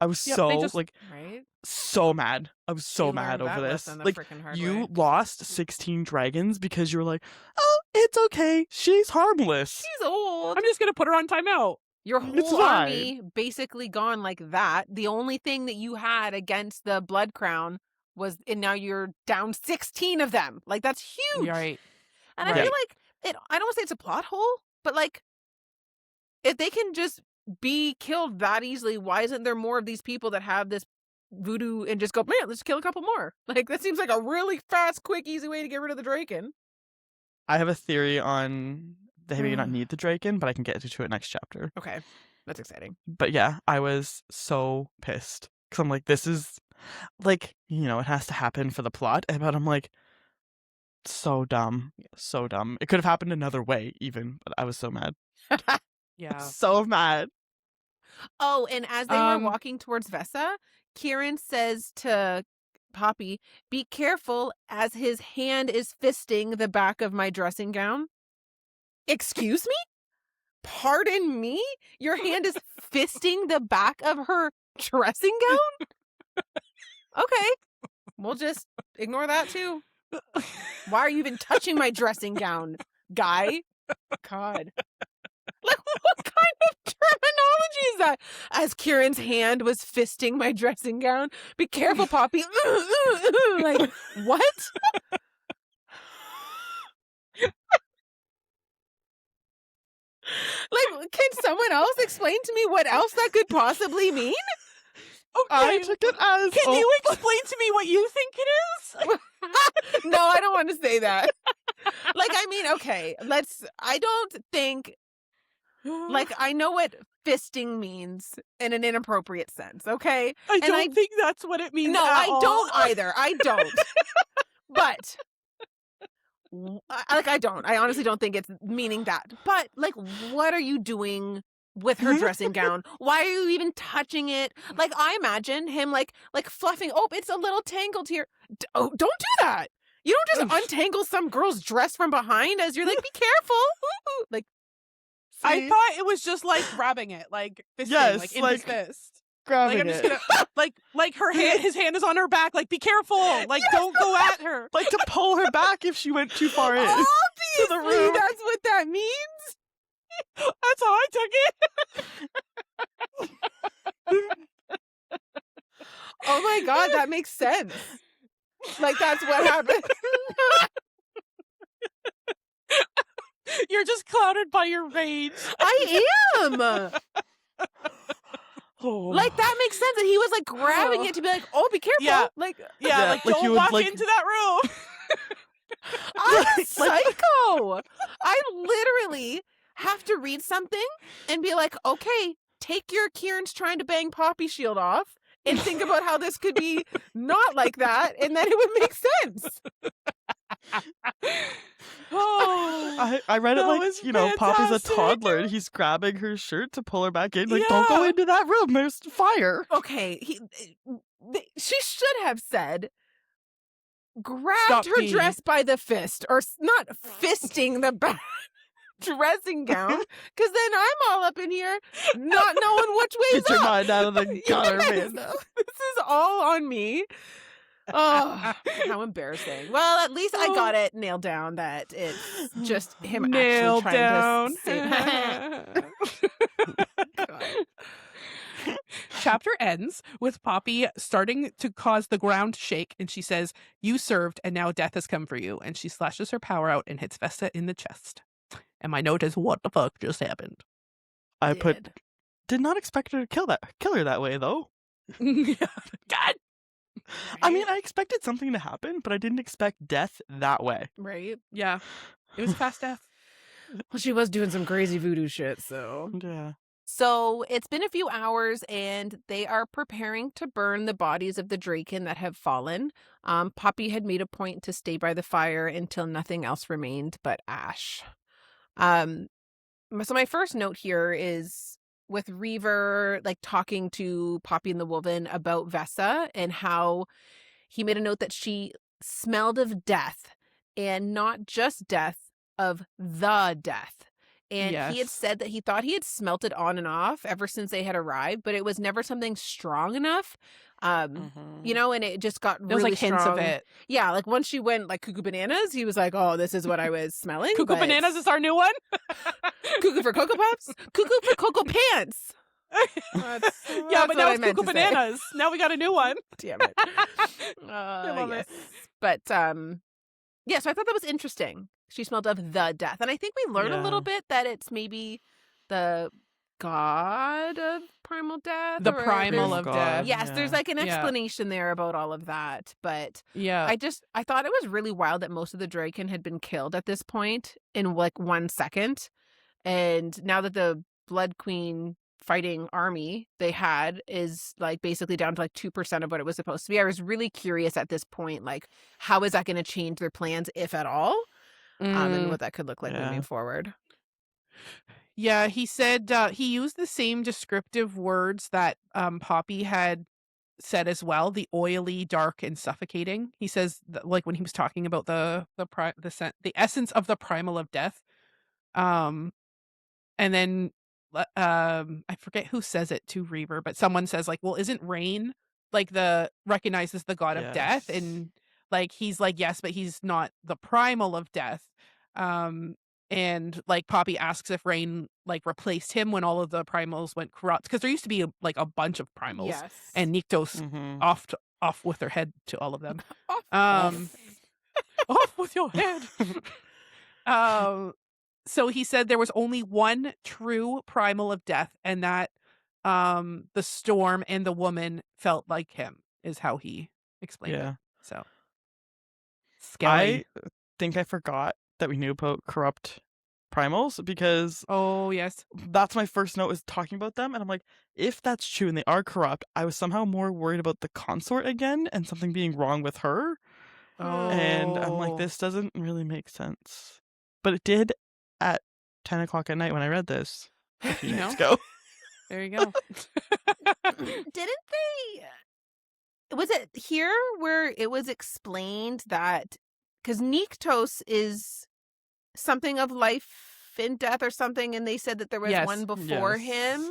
I was Yep, so they just- right. so mad. I was so She mad learned over that this. lesson the Like, frickin' hard you way. lost 16 dragons because you were like, oh, it's okay. She's harmless. She's old. I'm just gonna put her on timeout. Your It's whole fine. army basically gone like that. The only thing that you had against the Blood Crown was, and now you're down 16 of them. Like, that's huge. Right. And I Right. feel like I don't want to say it's a plot hole, but like, if they can just be killed that easily, why isn't there more of these people that have this voodoo and just go, man, let's kill a couple more? Like, that seems like a really fast, quick, easy way to get rid of the Draken. I have a theory on the maybe not need the Draken, but I can get to it next chapter. Okay, that's exciting. But yeah, I was so pissed because I'm like, this is like, you know, it has to happen for the plot, but I'm like, so dumb, so dumb. It could have happened another way, even, but I was so mad, Yeah. so mad. Oh, and as they were Um, walking towards Vesa, Kieran says to Poppy, "Be careful," as his hand is fisting the back of my dressing gown. Excuse me? Pardon me? Your hand is fisting the back of her dressing gown? Okay. We'll just ignore that too. Why are you even touching my dressing gown, guy? God. Like, what kind of terminology is that? As Kieran's hand was fisting my dressing gown. Be careful, Poppy. Like, what? Like, can someone else explain to me what else that could possibly mean? I took it as Can you explain to me what you think it is? No, I don't want to say that. Like, I mean, okay, I don't think, like, I know what fisting means in an inappropriate sense, okay? I and don't I- think that's what it means. No, at I all. don't either. I don't. But, I don't. I honestly don't think it's meaning that. But, like, what are you doing with her dressing gown? Why are you even touching it? Like, I imagine him, like fluffing, oh, it's a little tangled here. Oh, don't do that. You don't just untangle some girl's dress from behind as you're like, be careful. Like, I thought it was just like grabbing it, like fisting, Yes, like in like, his fist. grabbing Like I'm just it. gonna like her hand, his hand is on her back. Like, be careful. Like, don't go at her. Like to pull her back if she went too far in. obviously, room. that's what that means. That's how I took it. Oh my God, that makes sense. Like, that's what happened. You're just clouded by your rage. I am. Oh. Like, that makes sense. And he was like grabbing it to be like, oh, be careful. Yeah. Like, Yeah, Yeah, like like don't you would, walk like- into that room. I'm a psycho. I literally have to read something and be like, okay, take your Kieran's trying to bang Poppy shield off and think about how this could be not like that, and then it would make sense. Oh, I read it that like, was Poppy's a fantastic. toddler and he's grabbing her shirt to pull her back in. Like, don't go Yeah. into that room. There's fire. Okay, she should have said, grabbed Stop her me. dress by the fist, or not fisting the back dressing gown, because then I'm all up in here not knowing which way's Get your up. mind out of the gutter, Yes, man. this is all on me. Oh, how embarrassing. Well, at least I got it nailed down that it's just him Nailed actually down. trying to God. Chapter ends with Poppy starting to cause the ground to shake, and she says, "You served, and now death has come for you." And she slashes her power out and hits Vesa in the chest. And my note is, "What the fuck just happened?" I did not expect her to kill her that way, though. God. I mean, I expected something to happen, but I didn't expect death that way. Right? Yeah, it was fast death. Well, she was doing some crazy voodoo shit, so. Yeah. So it's been a few hours, and they are preparing to burn the bodies of the Draken that have fallen. Poppy had made a point to stay by the fire until nothing else remained but ash. So my first note here is with Reaver, like, talking to Poppy and the Woven about Vesa, and how he made a note that she smelled of death, and not just death, of the death. And he had Yes. said that he thought he had smelt it on and off ever since they had arrived, but it was never something strong enough. And it just got There was really like hints strong. of it. Yeah, like once she went like cuckoo bananas, he was like, "Oh, this is what I was smelling." Cuckoo but- bananas is our new one. Cuckoo for Cocoa Puffs, cuckoo for Cocoa Pants. Yeah, That's but what now I it's meant cuckoo to say. bananas. Now we got a new one. Damn it. I love it. But yeah, so I thought that was interesting. She smelled of the death. And I think we learn a little Yeah. bit that it's maybe the god of primal death. The or primal there's- of God. death. Yes, Yeah. there's like an Yeah. explanation there about all of that. But Yeah. I thought it was really wild that most of the Draken had been killed at this point in like 1 second. And now that the Blood Queen fighting army they had is like basically down to like 2% of what it was supposed to be. I was really curious at this point, like, how is that going to change their plans, if at all? And what that could look like Yeah. moving forward. Yeah, he said he used the same descriptive words that Poppy had said as well, the oily, dark, and suffocating. He says like when he was talking about the essence of the primal of death. And then I forget who says it to Reaver, but someone says like, "Well, isn't rain like recognizes the god of death?" Yes. And like he's like, "Yes, but he's not the primal of death." And like Poppy asks if rain like replaced him when all of the primals went corrupt, because there used to be like a bunch of primals, Yes. and Nektas Mhm. off with their head to all of them. Off. Off with your head. So he said there was only one true primal of death, and that the storm and the woman felt like him, is how he explained Yeah. it. So scary. I think I forgot that we knew about corrupt primals, because Oh yes. that's my first note, is talking about them, and I'm like, if that's true and they are corrupt, I was somehow more worried about the consort again and something being wrong with her. And I'm like, Oh. this doesn't really make sense. But it did at 10 o'clock at night when I read this a few You nights know? ago. There you go. Didn't they? Was it here where it was explained that because Nektas is something of life and death or something, and they said that there was Yes. one before Yes. him?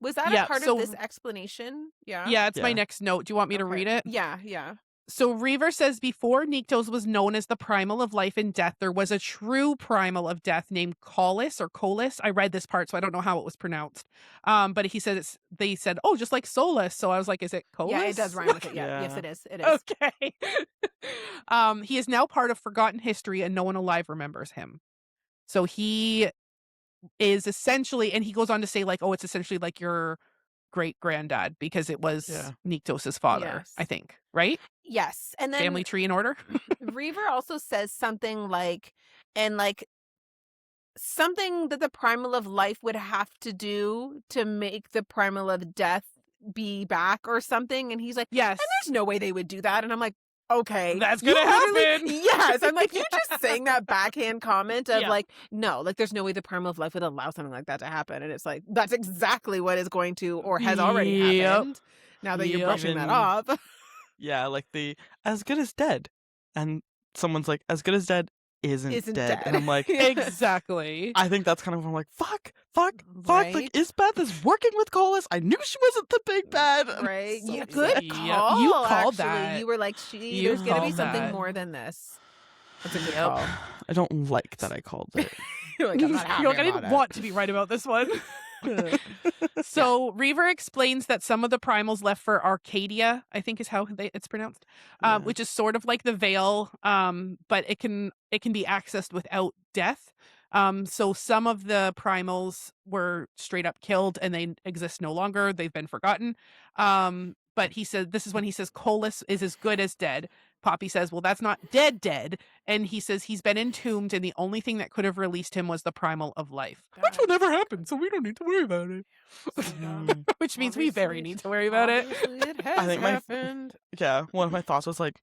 Was that Yeah, a part so- of this explanation? Yeah. Yeah, it's my Yeah. next note. Do you want me to Okay. read it? Yeah. So Reaver says before Nektas was known as the primal of life and death, there was a true primal of death named Colis or Colis. I read this part, so I don't know how it was pronounced. But he said they said, "Oh, just like Solis." So I was like, "Is it Colis?" Yeah, it does rhyme with it. Yeah. Yeah. Yes, it is. It is. Okay. He is now part of forgotten history, and no one alive remembers him. So he is essentially, and he goes on to say like, "Oh, it's essentially like your great granddad because it was Yeah. Nektas' father." Yes. I think, right? Yes. And then Family tree in order. Reaver also says something like, and like something that the primal of life would have to do to make the primal of death be back or something. And he's like, Yes. and there's no way they would do that. And I'm like, okay. That's you gonna literally- happen. Yes. I'm like, you just saying that backhand comment of Yeah. like, no, like there's no way the primal of life would allow something like that to happen. And it's like, that's exactly what is going to or has already Yep. happened. Now that you're Yep. brushing that Even- off. Yeah, like the as good as dead. And someone's like, as good as dead isn't Isn't dead. dead. And I'm like, Exactly. I think that's kind of when I'm like, fuck. Right? Like, Isbeth is working with Colas. I knew she wasn't the big bad. I'm Right. so You, upset. good Yep. call. You called actually. that. You were like, You there's going to be called something that. more than this. That's a good Yep. call. I don't like that I called it. You're like, I'm not happy You're like, I about didn't it. want to be right about this one. So Reaver explains that some of the primals left for Arcadia, I think is how it's pronounced, Yeah. which is sort of like the Veil, but it can be accessed without death. So some of the primals were straight up killed and they exist no longer. They've been forgotten. But he said, this is when he says Colas is as good as dead. Poppy says, well, that's not dead. And he says he's been entombed and the only thing that could have released him was the primal of life. Which will never happen, so we don't need to worry about it. Mm. Which means we very need to worry about it. Obviously it has I think my- happened. Yeah, one of my thoughts was like,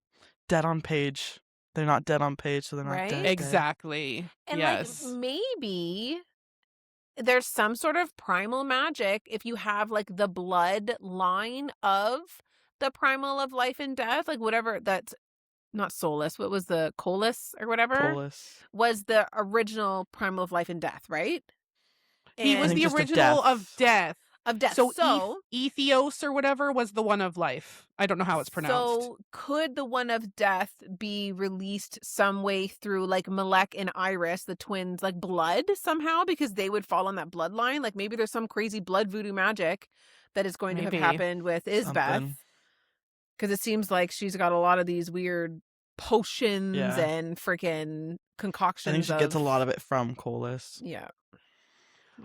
dead on page. They're not dead on page, so they're not Right? dead. Exactly. And Yes. like maybe there's some sort of primal magic if you have like the blood line of the primal of life and death, like whatever that's not Solis, what was the Colas or whatever Colas. was the original primal of life and death, right? He was think the just of original death. of death. of death. So, Eythos or whatever was the one of life. I don't know how it's pronounced. So could the one of death be released some way through like Malek and Iris, the twins, like blood somehow? Because they would fall on that bloodline. Like maybe there's some crazy blood voodoo magic that is going to Maybe. have happened with Isbeth. Something. Because it seems like she's got a lot of these weird potions Yeah. and freaking concoctions. I think she gets a lot of it from Colas. Yeah.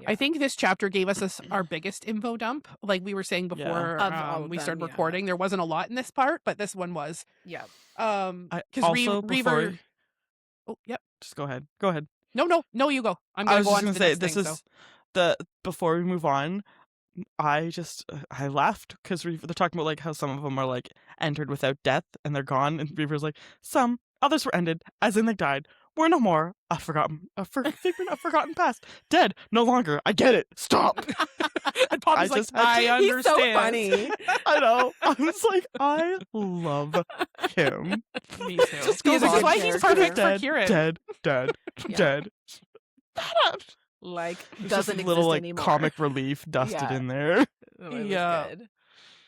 I think this chapter gave us our biggest info dump. Like we were saying before Of all of we them, started yeah. recording, there wasn't a lot in this part, but this one was. Yeah. I Because also Reaver. before Oh, yep. just go ahead. Go ahead. No, you go. I'm I gonna was go just on gonna to the say next this thing, is so. the before we move on. I laughed because they're talking about like how some of them are like entered without death and they're gone, and Reaver's like some others were ended as in they died. We're no more a forgotten figment of forgotten past, dead no longer. I get it. Stop. And Poppy's like, just had I to- understand. He's so funny. I know. I was like, I love him. Me too. Just He's goes a This on. is why good he's character. perfect for dead, Kieran. dead, Yeah. dead. Like There's doesn't just exist a little like anymore. comic relief dusted Yeah. in there. Oh, it was Yeah. good.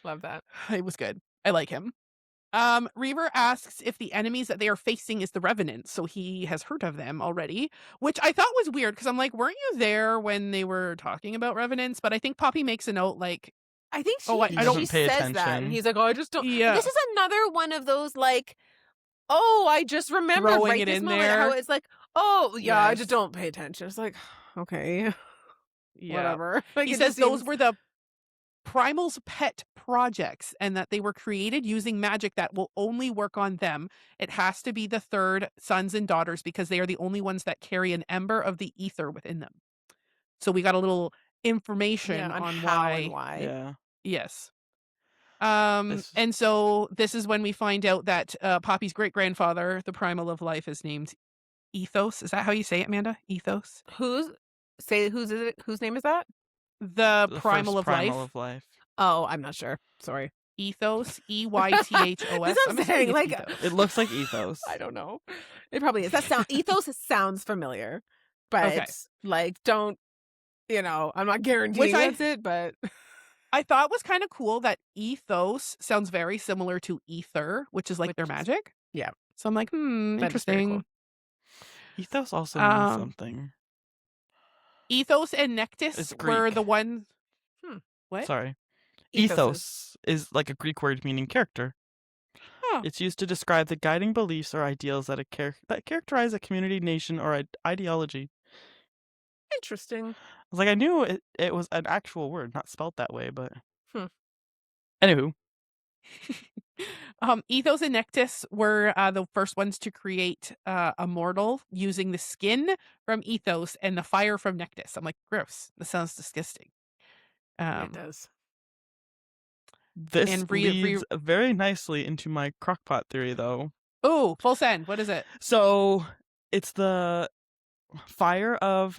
Love that. It was good. I like him. Reaver asks if the enemies that they are facing is the Revenants, so he has heard of them already, which I thought was weird because I'm like, weren't you there when they were talking about Revenants? But I think Poppy makes a note like, I think she, Oh, I she don't pay says that, and attention. he's like, "Oh, I just don't." Yeah. This is another one of those like, "Oh, I just remembered Throwing right it this in moment." there. How it's like, "Oh, yeah, I Yes. just don't pay attention." It's like, okay, yeah. whatever. Like, He it says just those seems- were the Primal's pet projects and that they were created using magic that will only work on them. It has to be the third sons and daughters because they are the only ones that carry an ember of the ether within them. So we got a little information yeah, on how why. and why. Yeah. Yes. This- And so this is when we find out that Poppy's great grandfather, the primal of life, is named Eythos. Is that how you say it, Amanda? Eythos? Whose is it? Whose name is that? The The primal first of primal life. of life. Oh, I'm not sure. Sorry. Ethos. Eythos. That's what I'm saying, like- It looks like ethos. I don't know. It probably is. That sound ethos sounds familiar, but Okay. like don't. I'm not guaranteeing I- that's it, but I thought was kind of cool that ethos sounds very similar to ether, which is like their Which is- magic. yeah. So I'm like, That is very interesting. cool. Ethos also means Um, something. Eythos and Nektas It's were Greek. the one. What? Sorry. Ethos Ethos is like a Greek word meaning character. Huh. It's used to describe the guiding beliefs or ideals that that characterize a community, nation, or ideology. Interesting. I was like, I knew it was an actual word, not spelled that way, but Hmm. anywho, Eythos and Nektas were the first ones to create a mortal using the skin from Eythos and the fire from Nektas. I'm like, gross. This sounds disgusting. It does. This And leads very nicely into my crockpot theory, though. Oh, full send. What is it? So it's the fire of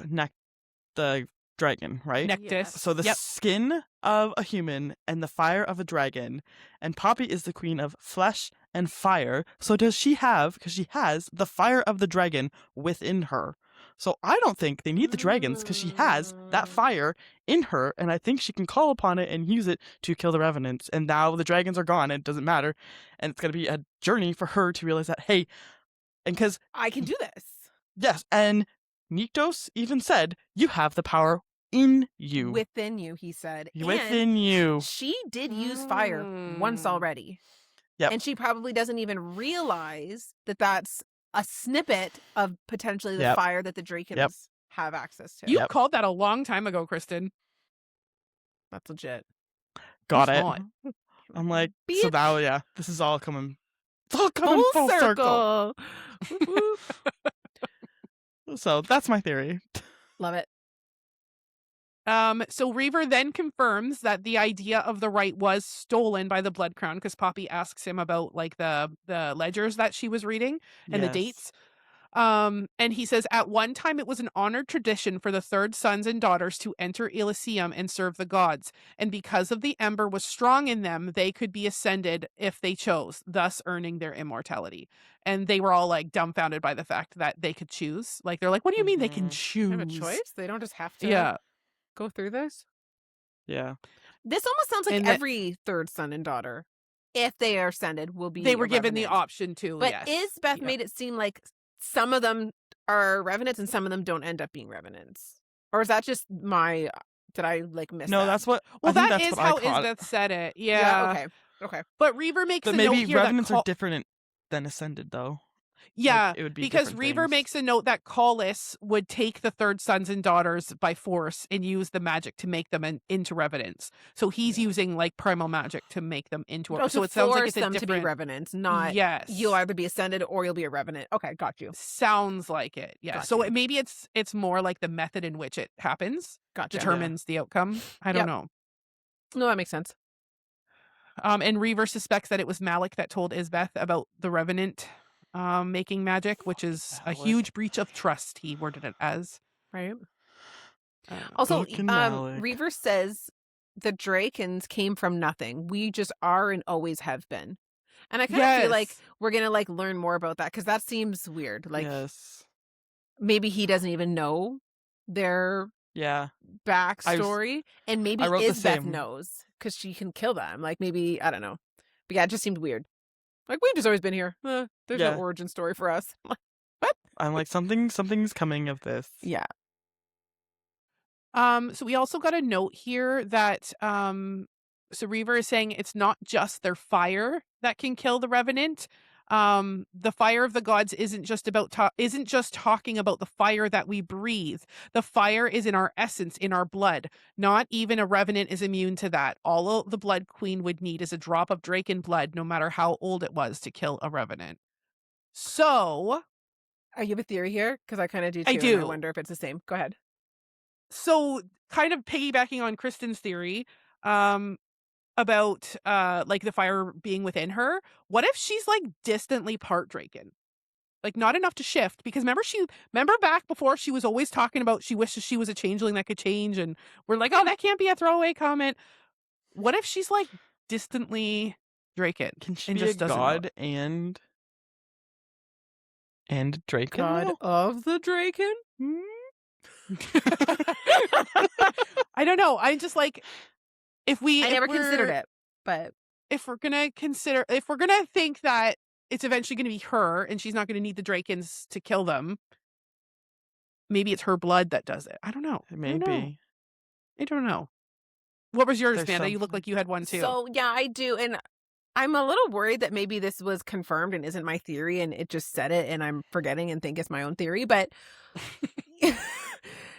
the dragon, right? Nektas. So the Yep. skin of a human and the fire of a dragon, and Poppy is the queen of flesh and fire. So does she have, because she has the fire of the dragon within her. So I don't think they need the dragons because she has that fire in her, and I think she can call upon it and use it to kill the Revenants. And now the dragons are gone, and it doesn't matter. And it's going to be a journey for her to realize that, hey, and because I can do this. yes, and Nektas even said, you have the power in you. Within you, he said. Within And you. she did use fire once already. Yep. And she probably doesn't even realize that that's a snippet of potentially the Yep. fire that the Drakens have access to. You Yep. called that a long time ago, Kristen. That's legit. Got It's it. not. I'm like, Bitch. so now, yeah, this is all coming. It's all coming full circle. Whoop, whoop. So that's my theory. Love it. So Reaver then confirms that the idea of the right was stolen by the Blood Crown because Poppy asks him about like the ledgers that she was reading and the Yes. dates. And he says at one time it was an honored tradition for the third sons and daughters to enter Elysium and serve the gods, and because of the ember was strong in them, they could be ascended if they chose, thus earning their immortality. And they were all like dumbfounded by the fact that they could choose. Like they're like, what do you mean they can Mhm. choose? They have a choice? They don't just have to Yeah. go through this? Yeah. This almost sounds like And that- every third son and daughter, if they are ascended, will be They were a given the revenant. option to, But yes. Isbeth Yep. made it seem like some of them are revenants and some of them don't end up being revenants. Or is that just my, did I like miss No, that? that's what. Well, I think that that's is what how I caught. Isbeth said it. Yeah. Okay. Okay. But Reaver makes But a note maybe here revenants that are different than ascended, though. yeah, it would be because different Reaver things. makes a note that Solis would take the third sons and daughters by force and use the magic to make them into revenants. So he's using like primal magic to make them into Oh, so to it sounds like force it's a them different. to be revenants, not yes, you'll either be ascended or you'll be a revenant. Okay, got you. sounds like it. Yeah. Got So you. maybe it's more like the method in which it happens Gotcha. determines the outcome. I don't Yep. know. No, that makes sense. And Reaver suspects that it was Malik that told Isbeth about the Revenant making magic, which is a Malik. huge breach of trust, he worded it as. Right. Also, Fucking Malik. Reaver says the Drakens came from nothing. We just are and always have been. And I kind of feel like Yes. we're going to like learn more about that because that seems weird. Like yes. maybe he doesn't even know their Yeah. backstory. And maybe I wrote the Isbeth same. knows because she can kill them. Like maybe, I don't know. But yeah, it just seemed weird. Like we've just always been here. There's Yeah. no origin story for us. I'm like something's coming of this. Yeah. So we also got a note here that so Reaver is saying it's not just their fire that can kill the Revenant. The fire of the gods isn't just about isn't just talking about the fire that we breathe. The fire is in our essence, in our blood. Not even a Revenant is immune to that. All the Blood Queen would need is a drop of Draken blood, no matter how old it was, to kill a Revenant. So You have a theory here? Because I kind of do too. I and do. I wonder if it's the same. Go ahead. So kind of piggybacking on Kristen's theory, about like the fire being within her. What if she's like distantly part Draken? Like not enough to shift, because remember back before she was always talking about she wishes she was a changeling that could change, and we're like, oh, that can't be a throwaway comment. What if she's like distantly Draken? Can she and be a just doesn't know god and Draken? God though? of the Draken? I don't know. I just like I never considered it, but If we're gonna think that it's eventually gonna be her and she's not gonna need the Drakens to kill them, maybe it's her blood that does it. I don't know. Maybe. I don't know. What was yours, There's Amanda? You look something. like you had one too. so yeah, I do, and I'm a little worried that maybe this was confirmed and isn't my theory, and it just said it, and I'm forgetting and think it's my own theory. But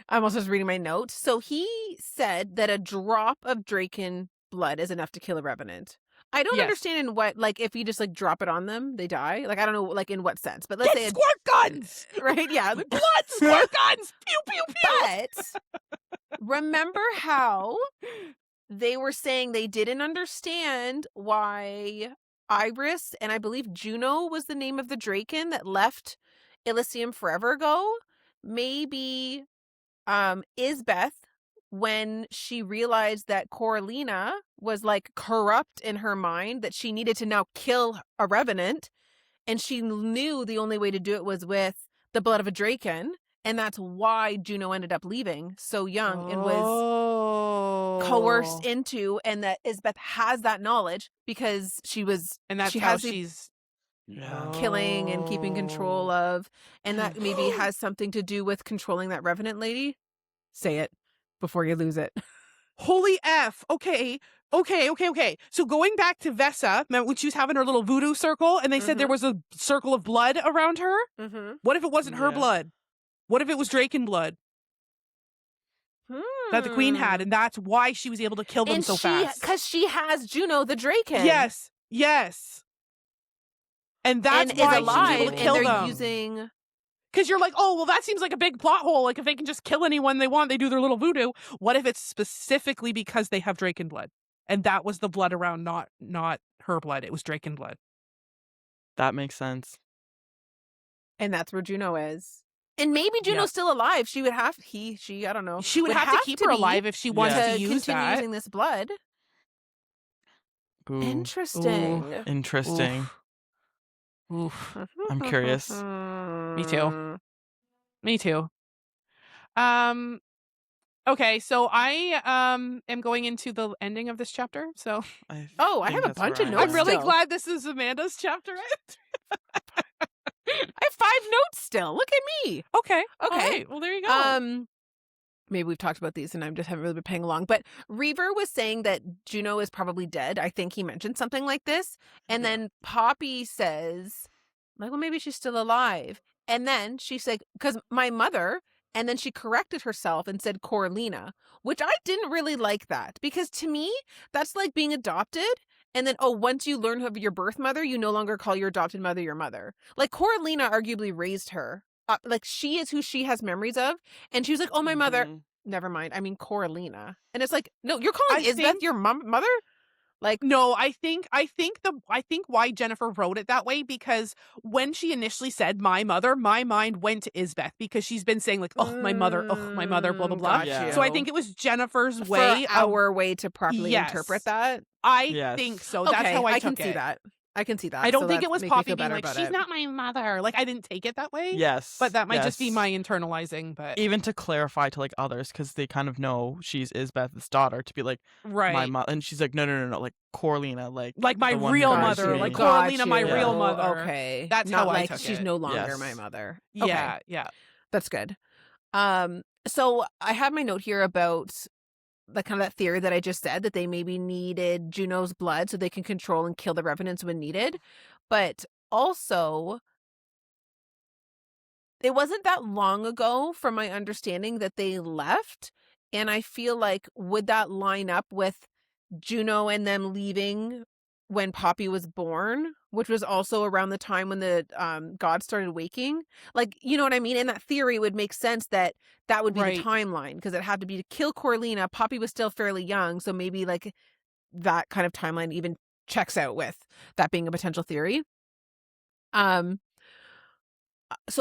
I'm also just reading my notes. So he said that a drop of Draken blood is enough to kill a Revenant. I don't Yes. understand in what, like, if you just, like, drop it on them, they die. Like, I don't know, like, in what sense. But let's Get say, squirt guns! right? Yeah. Blood squirt guns! Pew, pew, pew! But remember how they were saying they didn't understand why Iris and I believe Juno was the name of the Draken that left Elysium forever ago? Maybe Isbeth, when she realized that Coralina was like corrupt in her mind, that she needed to now kill a Revenant, and she knew the only way to do it was with the blood of a Draken, and that's why Juno ended up leaving so young and was coerced into, and that Isbeth has that knowledge because she was, And that's she how has the she's killing and keeping control of, and that maybe has something to do with controlling that Revenant lady. Say it before you lose it. Holy F. Okay. So going back to Vesa, when she was having her little voodoo circle and they said there was a circle of blood around her, what if it wasn't her blood? What if it was Draken blood that the queen had, and that's why she was able to kill them And so fast? Because she has Juno the Draken. Yes. And that's and why is alive, she was able to kill and they're them. using. Because you're like, oh, well, that seems like a big plot hole. Like, if they can just kill anyone they want, they do their little voodoo. What if it's specifically because they have Draken blood? And that was the blood around, not her blood. It was Draken blood. That makes sense. And that's where Juno is. And maybe Juno's still alive. She would have, she, I don't know. She would have to keep her be alive if she wanted to use continue that. using this blood. Ooh. Interesting. Interesting. Oof. I'm curious. Me too. Me too. Okay, so I am going into the ending of this chapter. So I have a bunch of notes. I'm really still. glad this is Amanda's chapter. I have 5 notes still. Look at me. Okay. Okay. All right. Well, there you go. Maybe we've talked about these and I just haven't really been paying along. But Reaver was saying that Juno is probably dead. I think he mentioned something like this. And then Poppy says, like, well, maybe she's still alive. And then she's like, because my mother, and then she corrected herself and said Coralina, which I didn't really like that. Because to me, that's like being adopted. And then, once you learn of your birth mother, you no longer call your adopted mother your mother. Like, Coralina arguably raised her. Like, she is who she has memories of. And she was like, oh, my mother. Never mind. I mean, Coralina. And it's like, no, you're calling Isbeth your mother? Like, no, I think why Jennifer wrote it that way, because when she initially said my mother, my mind went to Isbeth, because she's been saying like, oh, my mother, blah, blah, blah. Yeah. So I think it was Jennifer's way, our way to properly interpret that. I think so. That's how I took can see that. I can see that. I don't So think that it was makes me Poppy feel being better like, about she's it. not my mother. Like, I didn't take it that way. Yes. But that might just be yes. my internalizing. But even to clarify to like others, because they kind of know she's Isbeth's daughter, to be like, my mom, and she's like, no, like Coralina, like my the one real who mother, raised like me. Coralina, my Yeah. real mother. Okay, That's not how I like took she's it. no longer Yes. my mother. Yeah, Okay. yeah. That's good. So I have my note here about the kind of that theory that I just said, that they maybe needed Juno's blood so they can control and kill the Revenants when needed. But also, it wasn't that long ago, from my understanding, that they left. And I feel like, would that line up with Juno and them leaving when Poppy was born, which was also around the time when the gods started waking? Like, you know what I mean? And that theory would make sense that would be the timeline, because it had to be to kill Coralina. Poppy was still fairly young, so maybe like that kind of timeline even checks out with that being a potential theory. So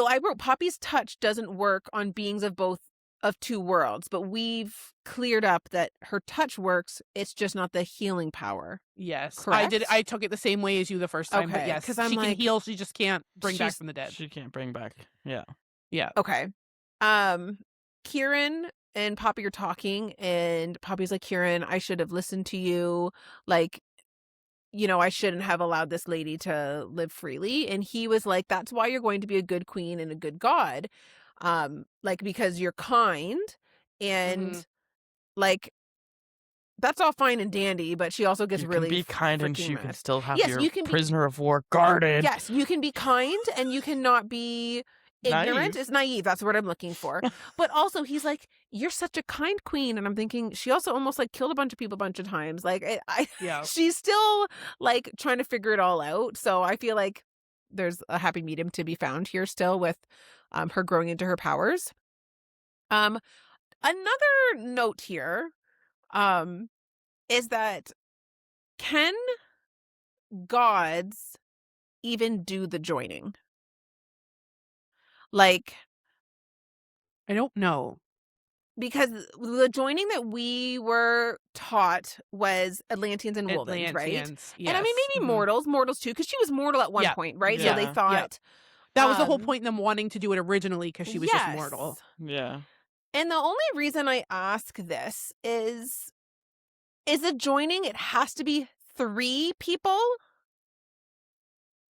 I wrote, Poppy's touch doesn't work on beings of 2 worlds, but we've cleared up that her touch works. It's just not the healing power. Yes, correct? I took it the same way as you the first time. Okay, But yes, 'cause I'm she can like, heal. She just can't bring back from the dead. She can't bring back. Yeah. Yeah. Okay. Kieran and Poppy are talking, and Poppy's like, Kieran, I should have listened to you. Like, you know, I shouldn't have allowed this lady to live freely. And he was like, that's why you're going to be a good queen and a good god. Like, because you're kind, and like, that's all fine and dandy, but she also gets you really can be kind, and freaking you mad. can still have Yes, your you can be- prisoner of war guarded. Yes, you can be kind, and you cannot be ignorant. Naive. It's naive. That's what I'm looking for. But also, he's like, "You're such a kind queen," and I'm thinking she also almost like killed a bunch of people a bunch of times. Like, Yeah. she's still like trying to figure it all out. So I feel like there's a happy medium to be found here still with her growing into her powers. Another note here is that can gods even do the joining? Like, I don't know. because the joining that we were taught was Atlanteans and Wolvens, right? Atlanteans, And I mean, yes. maybe Mhm. mortals too, because she was mortal at one Yeah. point, right? So Yeah. they thought That was the whole um, point in them wanting to do it originally because she was just mortal. yes. Yeah. And the only reason I ask this is the joining, it has to be 3 people?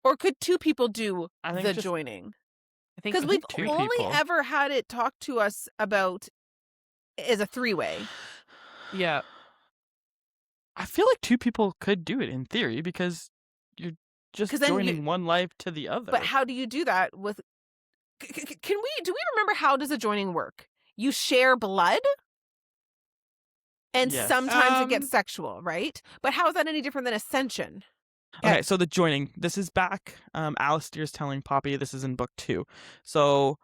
Or could 2 people do I think the just- joining? I think Because I we've think 2 only people. ever had it talked to us about as a 3-way. yeah. I feel like 2 people could do it in theory because you're just 'Cause then joining one life to the other. But how do you do that with do we remember how does a joining work? You share blood? And Yes. sometimes it gets sexual, right? But how is that any different than ascension? Okay, so the joining. This is back. Alistair's telling Poppy this is in book 2. So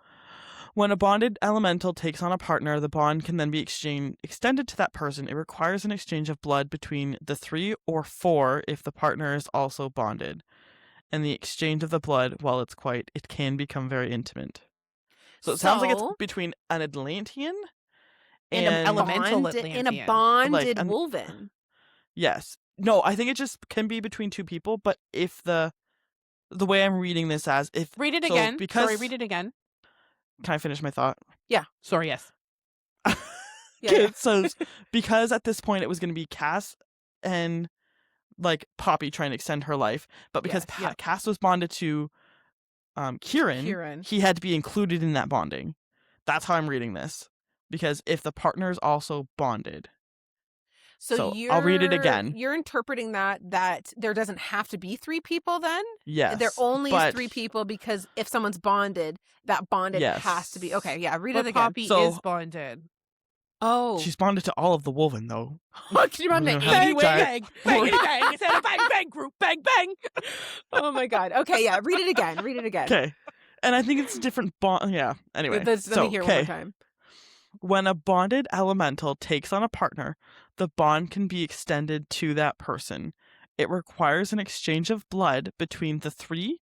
when a bonded elemental takes on a partner, the bond can then be extended to that person. It requires an exchange of blood between the 3 or 4 if the partner is also bonded. And the exchange of the blood, while it can become very intimate. So it sounds like it's So- between an Atlantean And an elemental In a Atlantean. bonded Like, Wolven. Yes. No, I think it just can be between 2 people, but if the way I'm reading this as if Read it so again. because Sorry, read it again. Can I finish my thought? Sorry, yes. Yeah, Okay, yeah. so because at this point it was going to be Cas and like Poppy trying to extend her life, but because Yes, yeah. Cas was bonded to Kieran, he had to be included in that bonding. That's how I'm reading this. Because if the partner is also bonded. So I'll read it again. You're interpreting that there doesn't have to be 3 people then? Yes. There only but, is 3 people because if someone's bonded, that bonded Yes. has to be. Okay, yeah, read But it again. Poppy So- is bonded. Oh. She's bonded to all of the Wolven though. Can you imagine We that don't have anyway? giant- Bang, bang, bang. It's a bang, bang group. Bang, bang. Oh my god. Okay, yeah, read it again. Read it again. Okay. And I think it's a different bond. Yeah. Anyway. Let me hear it one more time. When a bonded elemental takes on a partner, the bond can be extended to that person. It requires an exchange of blood between the 3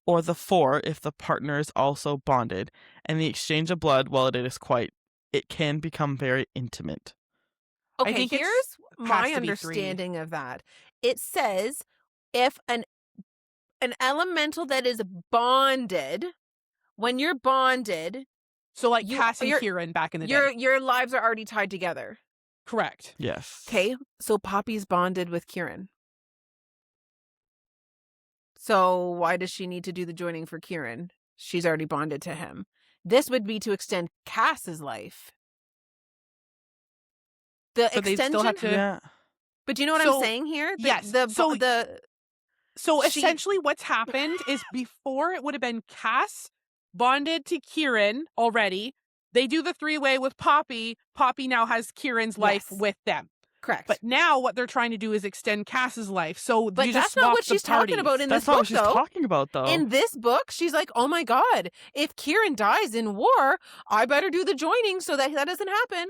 or the 4 if the partner is also bonded. And the exchange of blood, while it can become very intimate. Okay, think here's has my to be 3. understanding of that. It says if an elemental that is bonded, when you're bonded, So like You- Cass and you're- Kieran back in the day. your lives are already tied together. Correct. Yes. Okay, so Poppy's bonded with Kieran. So why does she need to do the joining for Kieran? She's already bonded to him. This would be to extend Cass's life. The So they'd extension, still have to- Yeah. but do you know what So- I'm saying here? yes, The So She- essentially what's happened is before it would have been Cass bonded to Kieran already. They do the 3-way with Poppy. Poppy now has Kieran's life Yes. with them. correct. But now what they're trying to do is extend Cass's life. So But you that's just not swap what the she's talking about parties. in That's this not book, what she's though. talking about though. In this book, she's like, oh my God, if Kieran dies in war, I better do the joining so that doesn't happen.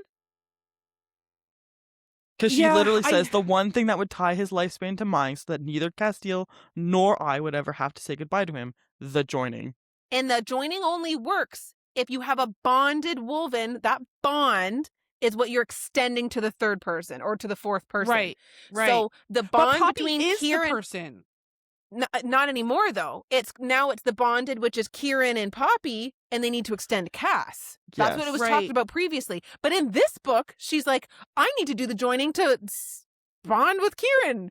Because she Yeah, literally I- says the one thing that would tie his lifespan to mine so that neither Castile nor I would ever have to say goodbye to him, the joining. And the joining only works if you have a bonded Wolven. That bond is what you're extending to the 3rd person or to the 4th person. Right. Right. So the but bond Poppy between is Kieran... the person. Not anymore, though. It's the bonded, which is Kieran and Poppy, and they need to extend Cass. That's what it was Yes. talked Right. about previously. But in this book, she's like, I need to do the joining to bond with Kieran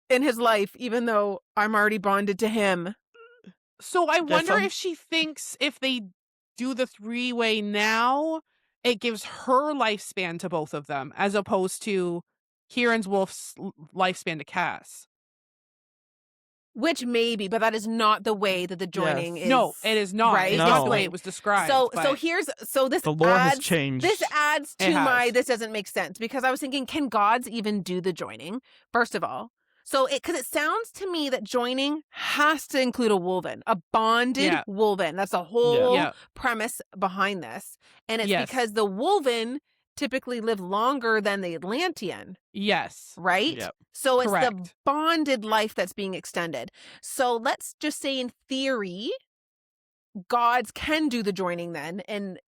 in his life, even though I'm already bonded to him. So I wonder some- if she thinks if they do the 3-way now, it gives her lifespan to both of them, as opposed to Kieran's wolf's lifespan to Cass. Which maybe, but that is not the way that the joining is. No, it is not. Right? It's No. not the way it was described. So but this The lore has adds, changed. This adds It to has. this doesn't make sense, because I was thinking, can gods even do the joining? First of all. So because it sounds to me that joining has to include a wolven, a bonded Yeah. wolven. That's the whole Yeah. premise behind this. And it's Yes. because the wolven typically live longer than the Atlantean, Yes. right? Yep. So it's the Correct. bonded life that's being extended. So let's just say in theory, gods can do the joining then, and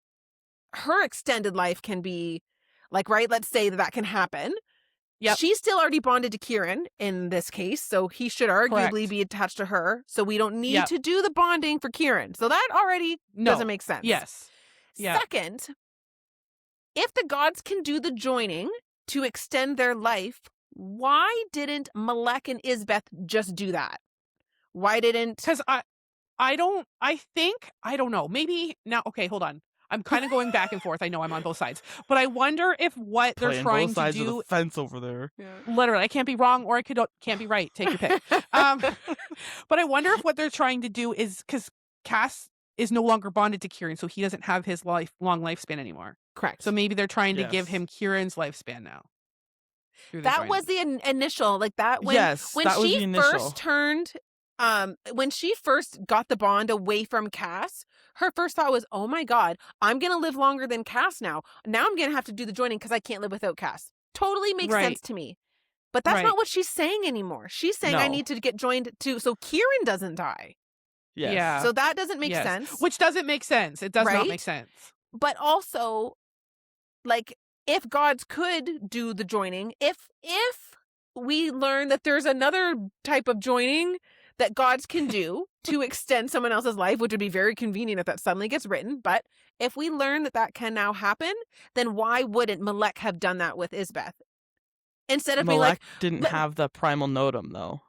her extended life can be like, right? Let's say that can happen. Yep. She's still already bonded to Kieran in this case, so he should arguably Correct. be attached to her. So we don't need Yep. to do the bonding for Kieran. So that already No. doesn't make sense. Yes. Yeah. Second, if the gods can do the joining to extend their life, why didn't Malek and Isbeth just do that? Why didn't... Because I don't know. Maybe now. Okay, hold on. I'm kind of going back and forth. I know I'm on both sides, but I wonder if what they're Playing trying both sides to of do. the fence over there. Literally, I can't be wrong or I can't be right. Take your pick. But I wonder if what they're trying to do is because Cas is no longer bonded to Kieran, so he doesn't have his long lifespan anymore. Correct. So maybe they're trying to give Yes. him Kieran's lifespan now. through the That joining. was the initial, like that when Yes, when that was she the initial. first turned, when she first got the bond away from Cas, her first thought was, "Oh my God, I'm gonna live longer than Cas now. Now I'm gonna have to do the joining because I can't live without Cas." Totally makes Right. sense to me, but that's Right. not what she's saying anymore. She's saying, "I No. need to get joined too, so Kieran doesn't die." Yes. Yeah. So that doesn't make Yes. sense. Which doesn't make sense. It does not Right? make sense. But also, like, if gods could do the joining, if we learn that there's another type of joining that gods can do to extend someone else's life, which would be very convenient if that suddenly gets written, but if we learn that that can now happen, then why wouldn't Malek have done that with Isbeth? Instead of being Malek like, didn't let- have the primal notum though.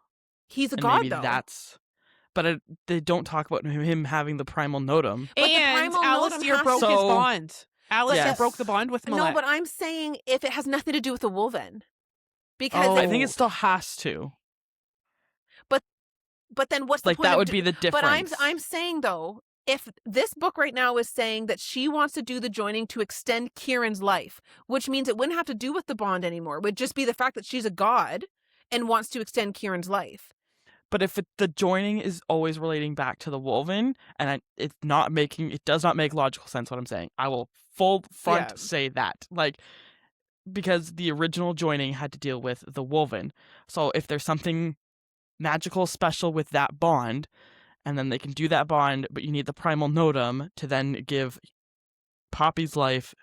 he's a And god maybe though. that's. But they don't talk about him having the primal notum. But the And primal notum Alistair has broke to- his So- bond. Alistair Yes. broke the bond with Malek. No, but I'm saying if it has nothing to do with the Wolven. Because Oh. I think it still has to. but then what's the Like point that of would be the difference. But I'm saying though, if this book right now is saying that she wants to do the joining to extend Kieran's life, which means it wouldn't have to do with the bond anymore. It would just be the fact that she's a god and wants to extend Kieran's life. But if the joining is always relating back to the Wolven, and it does not make logical sense what I'm saying. I will full front Yeah. say that. Like, because the original joining had to deal with the Wolven. So if there's something magical special with that bond, and then they can do that bond, but you need the primal notum to then give Poppy's life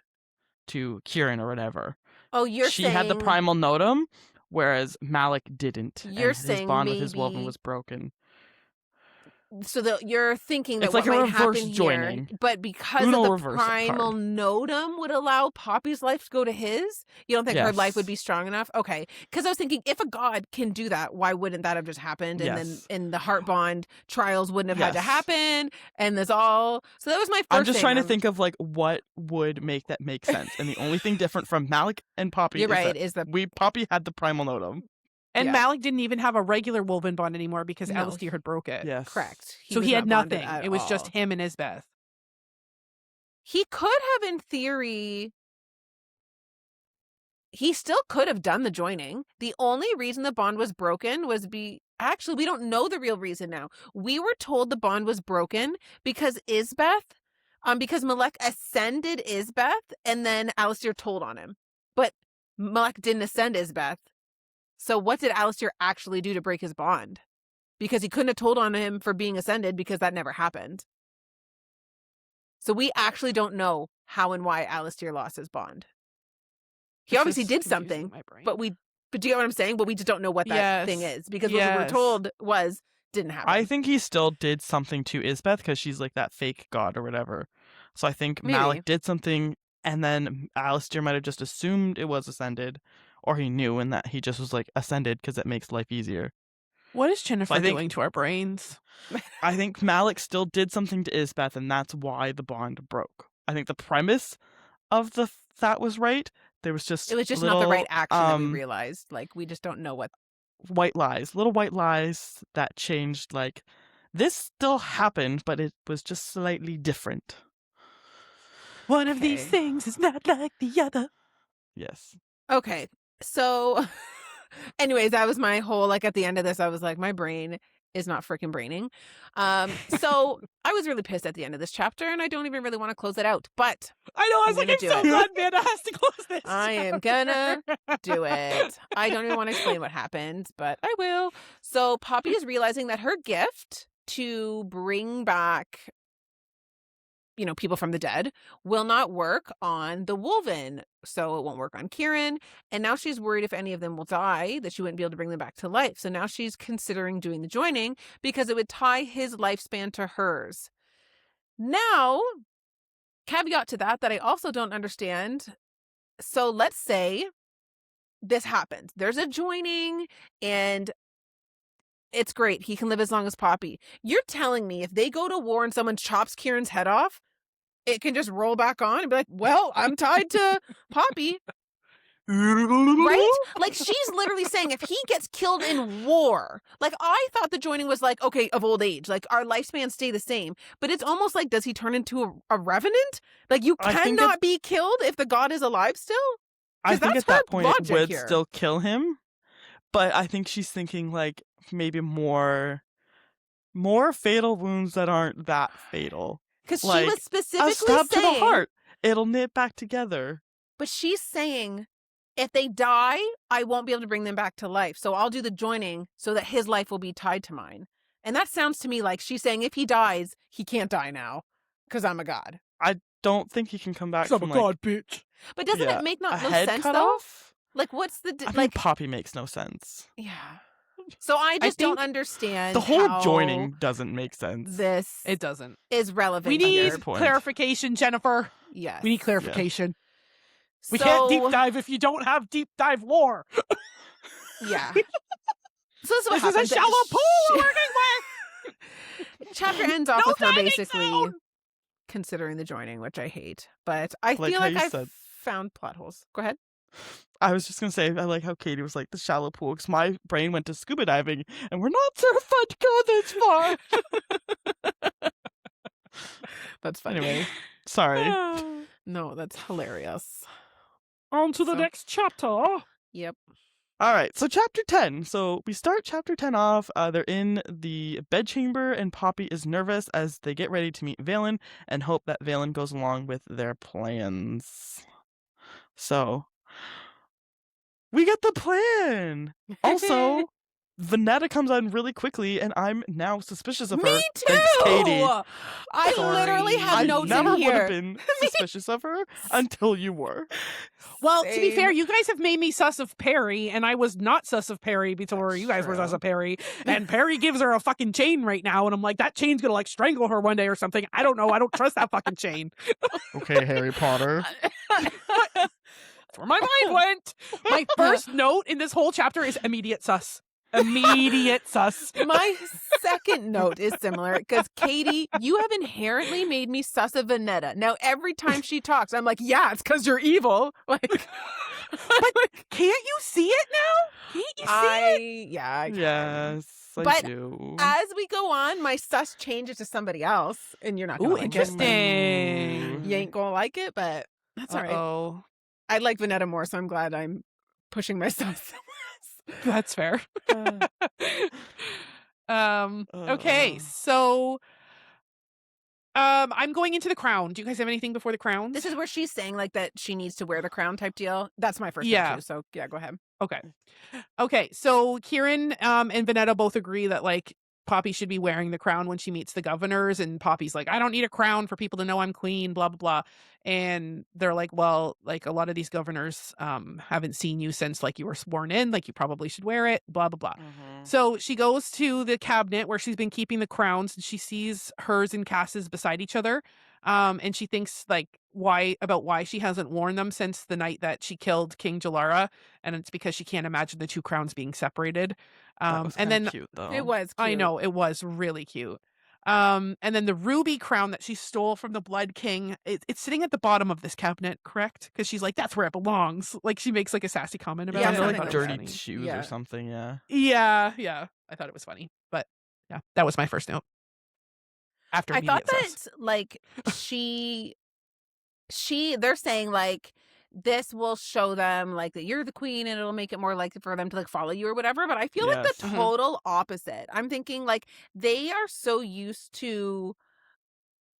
to Kieran or whatever. Oh, you're she saying had the primal notum, whereas Malik didn't. You're and his saying bond with his Wolven maybe- was broken. so that you're thinking that It's what like a might happen reverse here, joining. but because Uno of the reverse primal card. notum would allow Poppy's life to go to his, you don't think her life would Yes. be strong enough? Okay, because I was thinking if a god can do that, why wouldn't that have just happened? And Yes. then in the heart bond trials wouldn't have had to Yes. happen, and this all. So that was my first. I'm just trying to thing. think of like what would make that make sense. And the only thing different from Malik and Poppy You're is right. that Is the Poppy had the primal notum. And Yeah. Malik didn't even have a regular Wolven bond anymore because No. Alistair had broke it. Yes. correct? So was he had not bonded nothing. at It was just all. him and Isbeth. He could have, in theory. He still could have done the joining. The only reason the bond was broken was actually, we don't know the real reason now. We were told the bond was broken because because Malek ascended Isbeth and then Alistair told on him. But Malek didn't ascend Isbeth. So what did Alistair actually do to break his bond? Because he couldn't have told on him for being ascended because that never happened. So we actually don't know how and why Alistair lost his bond. He This obviously is did confusing something, my brain. but do you get what I'm saying? But we just don't know what that thing Yes. is because what we were Yes. told didn't happen. I think he still did something to Isbeth because she's like that fake god or whatever. So I think Maybe. Malik did something, and then Alistair might have just assumed it was ascended, or he knew and that he just was like ascended because it makes life easier. What is Jennifer I think- doing to our brains? I think Malik still did something to Isbeth, and that's why the bond broke. I think the premise of that was right. There was just It was just little, not the right action that we um, realized. Like we just don't know what white lies, little white lies that changed, like, this still happened, but it was just slightly different. One of these Okay. things is not like the other. Yes. Okay. So anyways, that was my whole, like, at the end of this, I was like, my brain is not freaking braining. So I was really pissed at the end of this chapter, and I don't even really want to close it out. But I know, I I'm was like, gonna I'm do so it. glad Amanda has to close this. I am gonna do it. I don't even want to explain what happened, but I will. So Poppy is realizing that her gift to bring back, people from the dead will not work on the Wolven. So it won't work on Kieran. And now she's worried if any of them will die, that she wouldn't be able to bring them back to life. So now she's considering doing the joining because it would tie his lifespan to hers. Now, caveat to that I also don't understand. So let's say this happens. There's a joining and it's great. He can live as long as Poppy. You're telling me if they go to war and someone chops Kieran's head off, it can just roll back on and be like, well, I'm tied to Poppy. Right? Like, she's literally saying if he gets killed in war, like, I thought the joining was like, okay, of old age, like our lifespans stay the same, but it's almost like, does he turn into a revenant? Like, you I think cannot be killed if the god is alive still? I think that's at that her point it logic would here. still kill him, but I think she's thinking, like, maybe more fatal wounds that aren't that fatal. Because she Like, was a specifically stab to the saying, heart. It'll knit back together. but she's saying, if they die, I won't be able to bring them back to life. So I'll do the joining so that his life will be tied to mine. And that sounds to me like she's saying if he dies, he can't die now because I'm a god. I don't think he can come back I'm from, a like, god, bitch. But doesn't yeah, it make a no head sense, cut though? off? Like, what's the... I mean, like, Poppy makes no sense. yeah. So I just don't think understand The whole how joining doesn't make sense. this It doesn't. is relevant We need here. point. clarification, Jennifer. Yes. We need clarification. We So, can't deep dive if you don't have deep dive lore. Yeah. So this is what This is a happens. shallow pool we're working with. Chapter ends off No with her diving basically zone! considering the joining, which I hate. But I Like feel how like you I've said. found plot holes. Go ahead. I was just gonna say, I like how Katie was like, the shallow pool, because my brain went to scuba diving, and we're not certified to go this far. That's funny. Anyway, sorry. No, that's hilarious. On to the So- next chapter. Yep. All right, so chapter 10. So we start chapter 10 off. They're in the bedchamber, and Poppy is nervous as they get ready to meet Valen and hope that Valen goes along with their plans. So we get the plan. Also, Venetta comes on really quickly, and I'm now suspicious of her. Me too. Thanks, Katie. I Sorry. literally have I notes never in would have here. been suspicious of her until you were. Well, to be Same. fair, you guys have made me sus of Perry, and I was not sus of Perry before you guys were sus of Perry. And Perry gives her a fucking chain right now, and I'm like, that chain's gonna like strangle her one day or something. I don't know. I don't trust that fucking chain. Okay, Harry Potter. That's where my mind went. My first note in this whole chapter is immediate sus. Immediate sus. My second note is similar because Katie, you have inherently made me sus of Venetta. Now, every time she talks, I'm like, yeah, it's because you're evil. Like, But can't you see it now? Can't you see it? I can. Yes, I But do. As we go on, my sus changes to somebody else, and you're not going Ooh, to like interesting. it. You ain't going to like it, but that's all right. Uh-oh. I like Venetta more, so I'm glad I'm pushing my sus. That's fair. Okay, Uh. so I'm going into the crown. Do you guys have anything before the crown? This is where she's saying like that she needs to wear the crown type deal. That's my first Yeah. note too, so yeah, go ahead. Okay, so Kieran and Venetta both agree that like Poppy should be wearing the crown when she meets the governors, and Poppy's like, I don't need a crown for people to know I'm queen, blah blah blah. And they're like, well, like a lot of these governors haven't seen you since like you were sworn in, like you probably should wear it, blah blah blah. So she goes to the cabinet where she's been keeping the crowns, and she sees hers and Cass's beside each other. And she thinks like why she hasn't worn them since the night that she killed King Jalara, and it's because she can't imagine the two crowns being separated. That was And kinda then cute though. It was cute. I know it was really cute. And then the ruby crown that she stole from the Blood King, it's sitting at the bottom of this cabinet, correct? Because she's like, that's where it belongs. Like, she makes like a sassy comment about Yeah, it. Kind of I something thought like it was dirty funny. shoes Yeah. or something. Yeah. Yeah. I thought it was funny. But yeah, that was my first note. After I thought immediate that sus. like they're saying like this will show them like that you're the queen and it'll make it more likely for them to like follow you or whatever. But I feel like Yes. the Mhm. total opposite. I'm thinking like they are so used to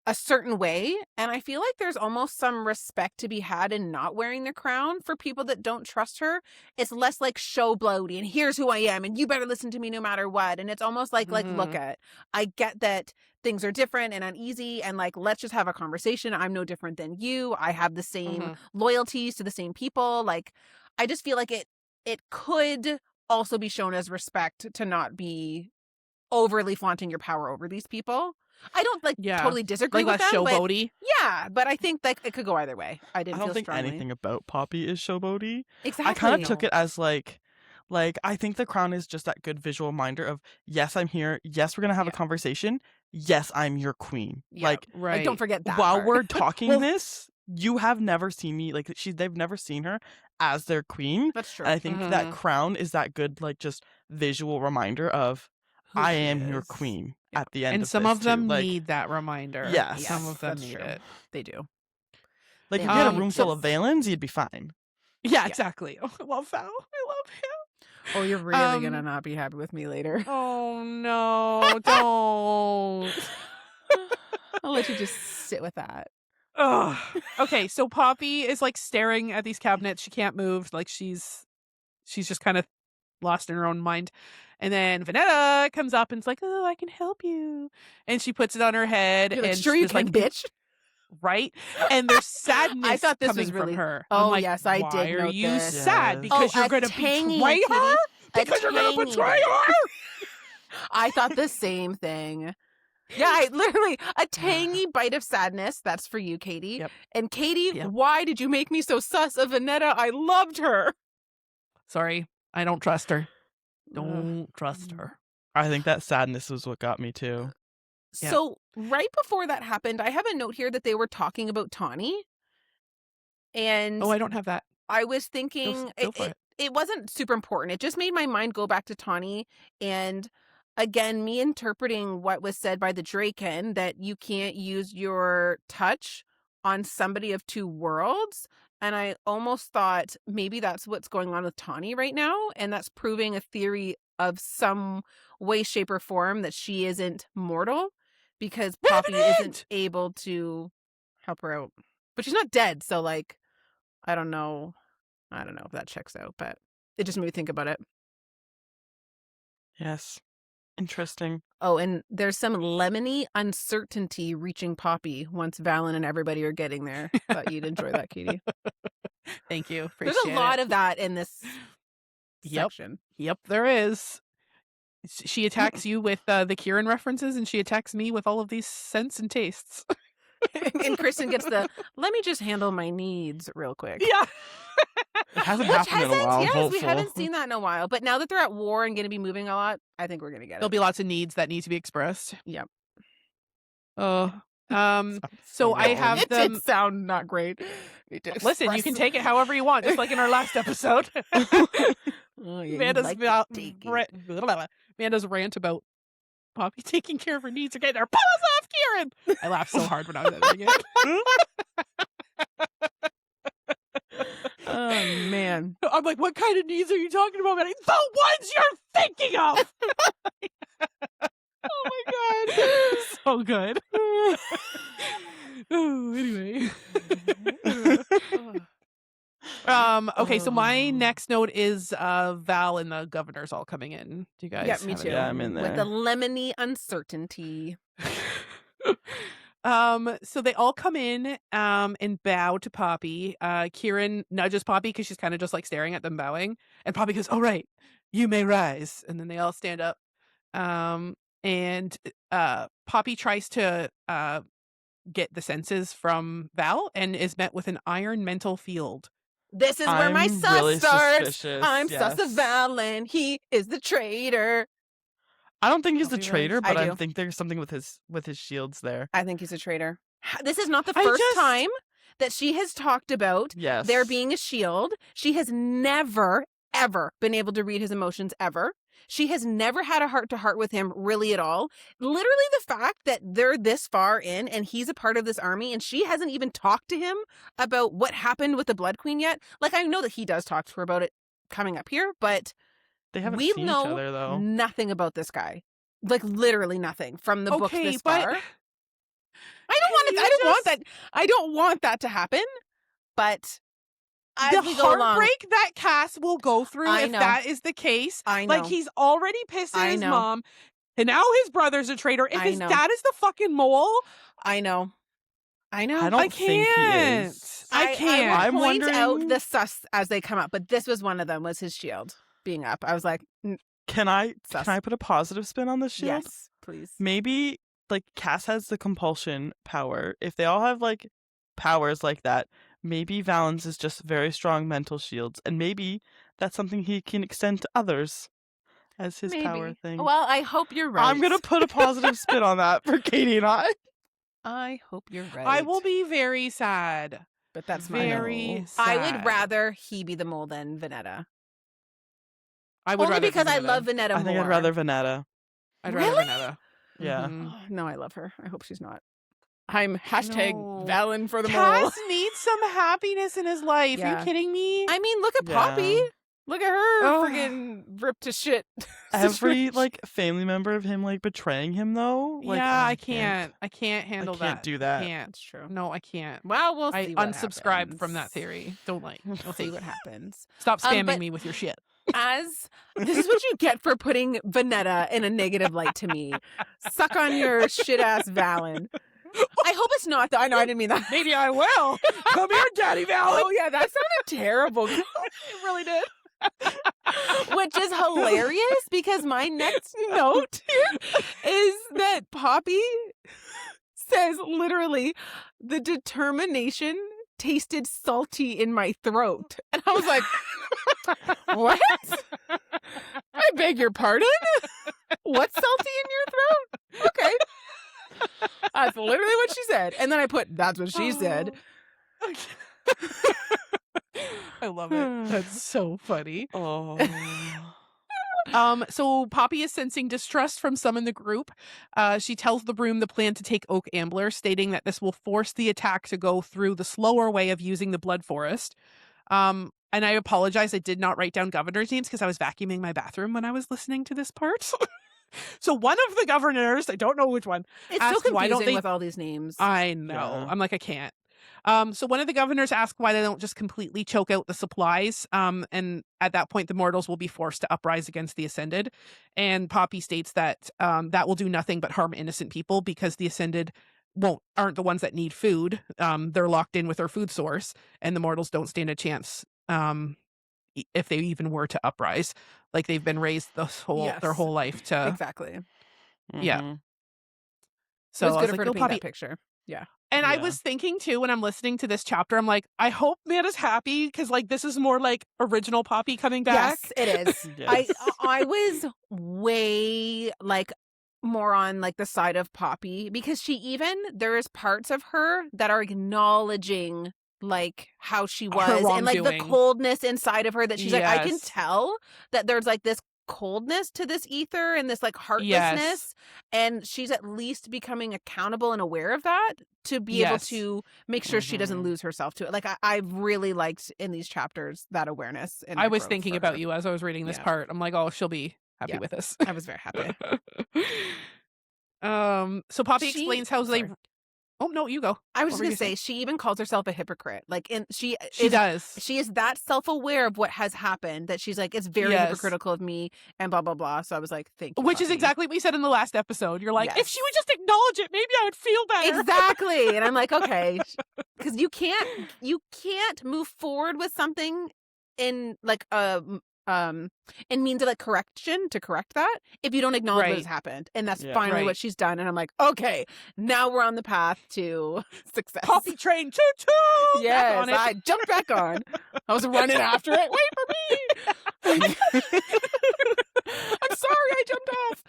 a certain way, and I feel like there's almost some respect to be had in not wearing the crown for people that don't trust her. It's less like show bloaty and here's who I am and you better listen to me no matter what. And it's almost like look at, I get that things are different and uneasy and like let's just have a conversation. I'm no different than you. I have the same loyalties to the same people. Like I just feel like it could also be shown as respect to not be overly flaunting your power over these people. I don't like Yeah. totally disagree Like with less them, but showboaty. yeah, but I think like it could go either way. I didn't I don't feel think strongly. anything about Poppy is showboaty. Exactly. I kind of took it as like I think the crown is just that good visual reminder of yes, I'm here. Yes, we're gonna have a Yeah. conversation. Yes, I'm your queen. Yeah, Like Right. don't forget that while part. we're talking Well- this, you have never seen me like they've never seen her as their queen. That's true. And I think that Mhm. crown is that good like just visual reminder of Who I she am your is. queen Yeah. at the end And of some this of them too. Like, need that reminder. Yes. Some of them that's need true. it. They do. like They if you had a have- room full of Valens, you'd be fine. Yeah, Yeah. exactly. Oh, I love Val. I love him. Oh, you're really gonna Um, not be happy with me later. Oh no, don't. I'll let you just sit with that. Ugh. Okay, so Poppy is like staring at these cabinets. She can't move. Like she's just kind of lost in her own mind. And then Vanetta comes up and is like, "Oh, I can help you." And she puts it on her head. You're like, and sure you she's can, like, bitch. Right? And there's sadness thought this coming was really- from her. Oh, I'm like, yes, I did why are note you this. sad? Yes. Because Oh, you're a going to tangy betray her? kitty. A Because you're going to tangy betray bitch. her? I thought the same thing. Yeah, I literally a tangy bite of sadness. That's for you, Katie. Yep. And Katie, Yep. why did you make me so sus of Vanetta? I loved her. Sorry, I don't trust her. Don't trust her. I think that sadness was what got me too. Yeah. So right before that happened, I have a note here that they were talking about Tawny. And Oh, I don't have that. I was thinking go for it. it wasn't super important. It just made my mind go back to Tawny. And again, me interpreting what was said by the Draken, that you can't use your touch on somebody of two worlds. And I almost thought maybe that's what's going on with Tawny right now. And that's proving a theory of some way, shape, or form that she isn't mortal because Poppy isn't Revenant! able to help her out. But she's not dead. So, like, I don't know if that checks out, but it just made me think about it. Yes. Interesting. Oh, and there's some lemony uncertainty reaching Poppy once Valen and everybody are getting there. Thought you'd enjoy that, Katie. Thank you. There's Appreciate a lot it. of that in this Yep. section. Yep, there is. She attacks you with the Kieran references, and she attacks me with all of these scents and tastes. And Kristen gets the, let me just handle my needs real quick. Yeah. It hasn't Which happened in a while. I'm yes, we hopeful. haven't seen that in a while. But now that they're at war and going to be moving a lot, I think we're going to get There'll it. be lots of needs that need to be expressed. Yep. Oh. Sounds So I wrong. have It them. did sound not great. Listen, you can take it however you want, just like in our last episode. Oh, yeah, Amanda's Amanda's Amanda's rant about Poppy taking care of her needs or getting her paws off Kieran. I laughed so hard when I was editing it. Oh, man. I'm like, what kind of needs are you talking about? Manny? The ones you're thinking of. Oh my god, so good. Oh, anyway. Okay, so my next note is Val and the governors all coming in. Do you guys? Yeah, me have too. it? Yeah, I'm in With there. the lemony uncertainty. So they all come in and bow to Poppy. Kieran nudges Poppy because she's kind of just like staring at them bowing, and Poppy goes, "Oh right, you may rise." And then they all stand up. And Poppy tries to get the senses from Val and is met with an iron mental field. This is where my I'm sus really starts. suspicious, I'm sus of yes. Valen. He is the traitor. I don't think he's a Poppy traitor, Rose. but I I do. think there's something with his shields there. I think he's a traitor. This is not the I first just- time that she has talked about Yes. there being a shield. She has never, ever been able to read his emotions ever. She has never had a heart-to-heart with him really at all. Literally the fact that they're this far in and he's a part of this army and she hasn't even talked to him about what happened with the Blood Queen yet. Like, I know that he does talk to her about it coming up here, but They haven't we seen know each other though. nothing about this guy. Like, literally nothing from the book Okay, this but far. I don't want that to happen, but as the we go along, heartbreak that Cass will go through I if know. that is the case. I know. Like, he's already pissed at I his know. mom, and now his brother's a traitor. If I his know. dad is the fucking mole, I know. I don't I think can't. he is. I can't. I I'm will point out wondering- the sus as they come up, but this was one of them, was his shield being up. I was like, Can I Sus. put a positive spin on this shield? yes, please. Maybe like Cass has the compulsion power. If they all have like powers like that, maybe Valens is just very strong mental shields, and maybe that's something he can extend to others as his power Maybe. thing. Well, I hope you're right. I'm gonna put a positive spin on that for Katie and I. I hope you're right. I will be very sad. but that's my Very I sad. would rather he be the mole than Venetta. I would Only rather because I Venetta. love Venetta I think more. I'd rather Venetta. I'd rather Really? Venetta. Yeah. Mhm. Oh, no, I love her. I hope she's not. I'm hashtag No. Valen for the mole. Cass needs some happiness in his life. Are Yeah. you kidding me? I mean, look at Yeah. Poppy. Look at her Oh. friggin' ripped to shit. Every situation. like family member of him like betraying him though. Like, yeah, oh, I can't. I can't handle I can't that. do that. Can't. That's true. No, I can't. Well, we'll I see what unsubscribe from that happens. theory. Don't like. We'll see what happens. Stop spamming but- me with your shit. As this is what you get for putting Venetta in a negative light to me. Suck on your shit ass Valen. I hope it's not. I know I didn't mean that. Maybe I will. Come here, Daddy Val. Oh yeah, that sounded terrible. It really did. Which is hilarious because my next note is that Poppy says literally, the determination tasted salty in my throat. And I was like, what? I beg your pardon? What's salty in your throat? Okay. That's literally what she said. And then I put, that's what she said. I love it. That's so funny. Oh. So Poppy is sensing distrust from some in the group. She tells the broom the plan to take Oak Ambler, stating that this will force the attack to go through the slower way of using the Blood Forest. And I apologize, I did not write down governors' names because I was vacuuming my bathroom when I was listening to this part. So one of the governors, I don't know which one. It's Ask, so why don't confusing they- with all these names. I know. Yeah. I'm like, I can't. So one of the governors asked why they don't just completely choke out the supplies. And at that point, the mortals will be forced to uprise against the Ascended. And Poppy states that that will do nothing but harm innocent people because the Ascended aren't the ones that need food. They're locked in with their food source, and the mortals don't stand a chance if they even were to uprise. Like, they've been raised their Yes. whole life to. Exactly. Yeah. Mhm. So it was I good was of her like, to "Oh, paint Poppy." that picture. And I Yeah. was thinking too, when I'm listening to this chapter, I'm like, I hope Matt is happy because like this is more like original Poppy coming back. Yes, it is. Yes. I was way like more on like the side of Poppy because there is parts of her that are acknowledging like how she was and like the wrongdoing. coldness inside of her that she's like, I can Yes. tell that there's like this coldness to this ether and this like heartlessness, and she's at least becoming accountable and aware of that to be able Yes. to make sure she doesn't Mhm. lose herself to it. Like I really liked in these chapters that awareness. And I was growth thinking for about her. you as I was reading this Yeah. part. I'm like, oh, she'll be happy Yeah. with this. I was very happy. So Poppy She- explains how they. sorry. Oh no, you go. I was What just were gonna you say saying? she even calls herself a hypocrite. Like, and she She is, does. She is that self-aware of what has happened that she's like, it's very Yes. hypocritical of me and blah blah blah. So I was like, thank you. Which is Poppy. exactly what we said in the last episode. You're like, if Yes. she would just acknowledge it, maybe I would feel better. Exactly. And I'm like, okay, because you can't move forward with something in like in means of like correction to correct that if you don't acknowledge what Right. has happened. And that's Yeah. finally Right. what she's done. And I'm like, okay, now we're on the path to success. Poppy train, choo choo. Yes, on it. I jumped back on. I was running after it. Wait for me. I'm sorry, I jumped off.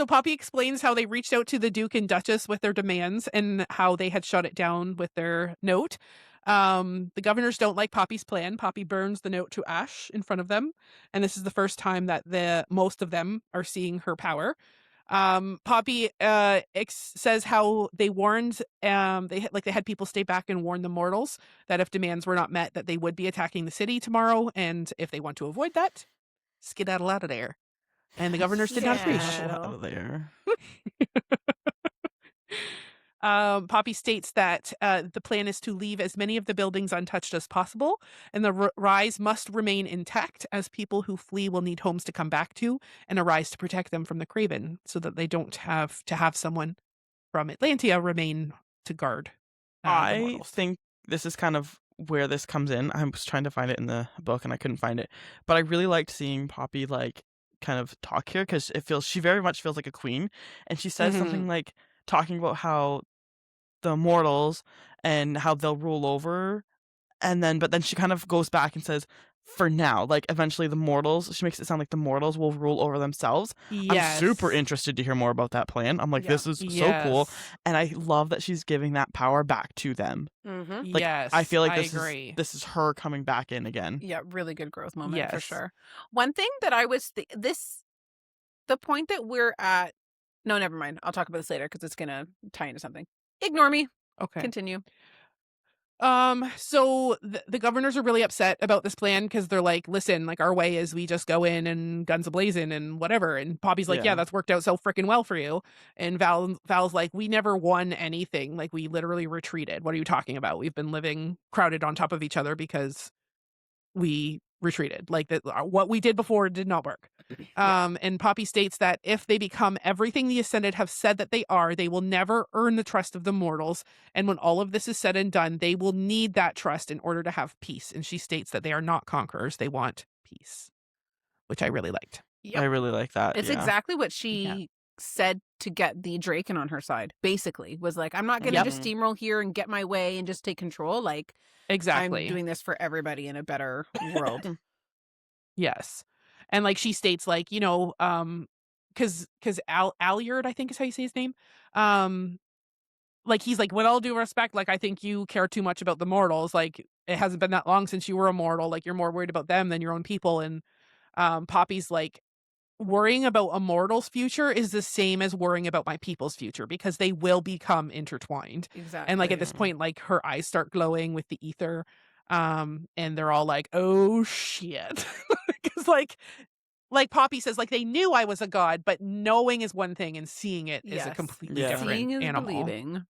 So Poppy explains how they reached out to the Duke and Duchess with their demands and how they had shut it down with their note. The governors don't like Poppy's plan. Poppy burns the note to ash in front of them, and this is the first time that most of them are seeing her power. Poppy says how they warned they had people stay back and warn the mortals that if demands were not met, that they would be attacking the city tomorrow, and if they want to avoid that, skedaddle out of there. And the governors did not appreciate. Skedaddle. Out of there. Poppy states that the plan is to leave as many of the buildings untouched as possible, and the rise must remain intact, as people who flee will need homes to come back to, and a rise to protect them from the Craven, so that they don't have to have someone from Atlantia remain to guard. The I mortals. think this is kind of where this comes in. I was trying to find it in the book and I couldn't find it, but I really liked seeing Poppy like kind of talk here, because she very much feels like a queen, and she says something like talking about how the mortals and how they'll rule over, but then she kind of goes back and says, for now, like eventually the mortals, she makes it sound like the mortals will rule over themselves. Yes. I'm super interested to hear more about that plan. I'm like, this is so cool, and I love that she's giving that power back to them. Mm-hmm. Like, yes, I feel like agree. this is her coming back in again. Yeah, really good growth moment for Yes. sure. One thing that I was the point that we're at. No, never mind. I'll talk about this later because it's gonna tie into something. Ignore me. Okay. Continue. So the governors are really upset about this plan because they're like, listen, like our way is we just go in and guns a-blazing and whatever. And Poppy's like, yeah, that's worked out so freaking well for you. And Val's like, we never won anything. Like we literally retreated. What are you talking about? We've been living crowded on top of each other because we retreated. Like that, what we did before did not work. And Poppy states that if they become everything the Ascended have said that they are, they will never earn the trust of the mortals. And when all of this is said and done, they will need that trust in order to have peace. And she states that they are not conquerors. They want peace, which I really liked. I really like that. It's exactly what she said to get the Draken on her side, basically. Was like, I'm not going to just steamroll here and get my way and just take control. Like, exactly. I'm doing this for everybody in a better world. Yes. And like she states, like, you know, because Alyard, I think is how you say his name. Like he's like, with all due respect, like I think you care too much about the mortals. Like it hasn't been that long since you were a mortal. Like you're more worried about them than your own people. And Poppy's like, worrying about a mortal's future is the same as worrying about my people's future because they will become intertwined. Exactly. And like at this point, like her eyes start glowing with the ether. And they're all like, oh shit. Because like Poppy says, like they knew I was a god, but knowing is one thing and seeing it is a completely different seeing is animal. believing.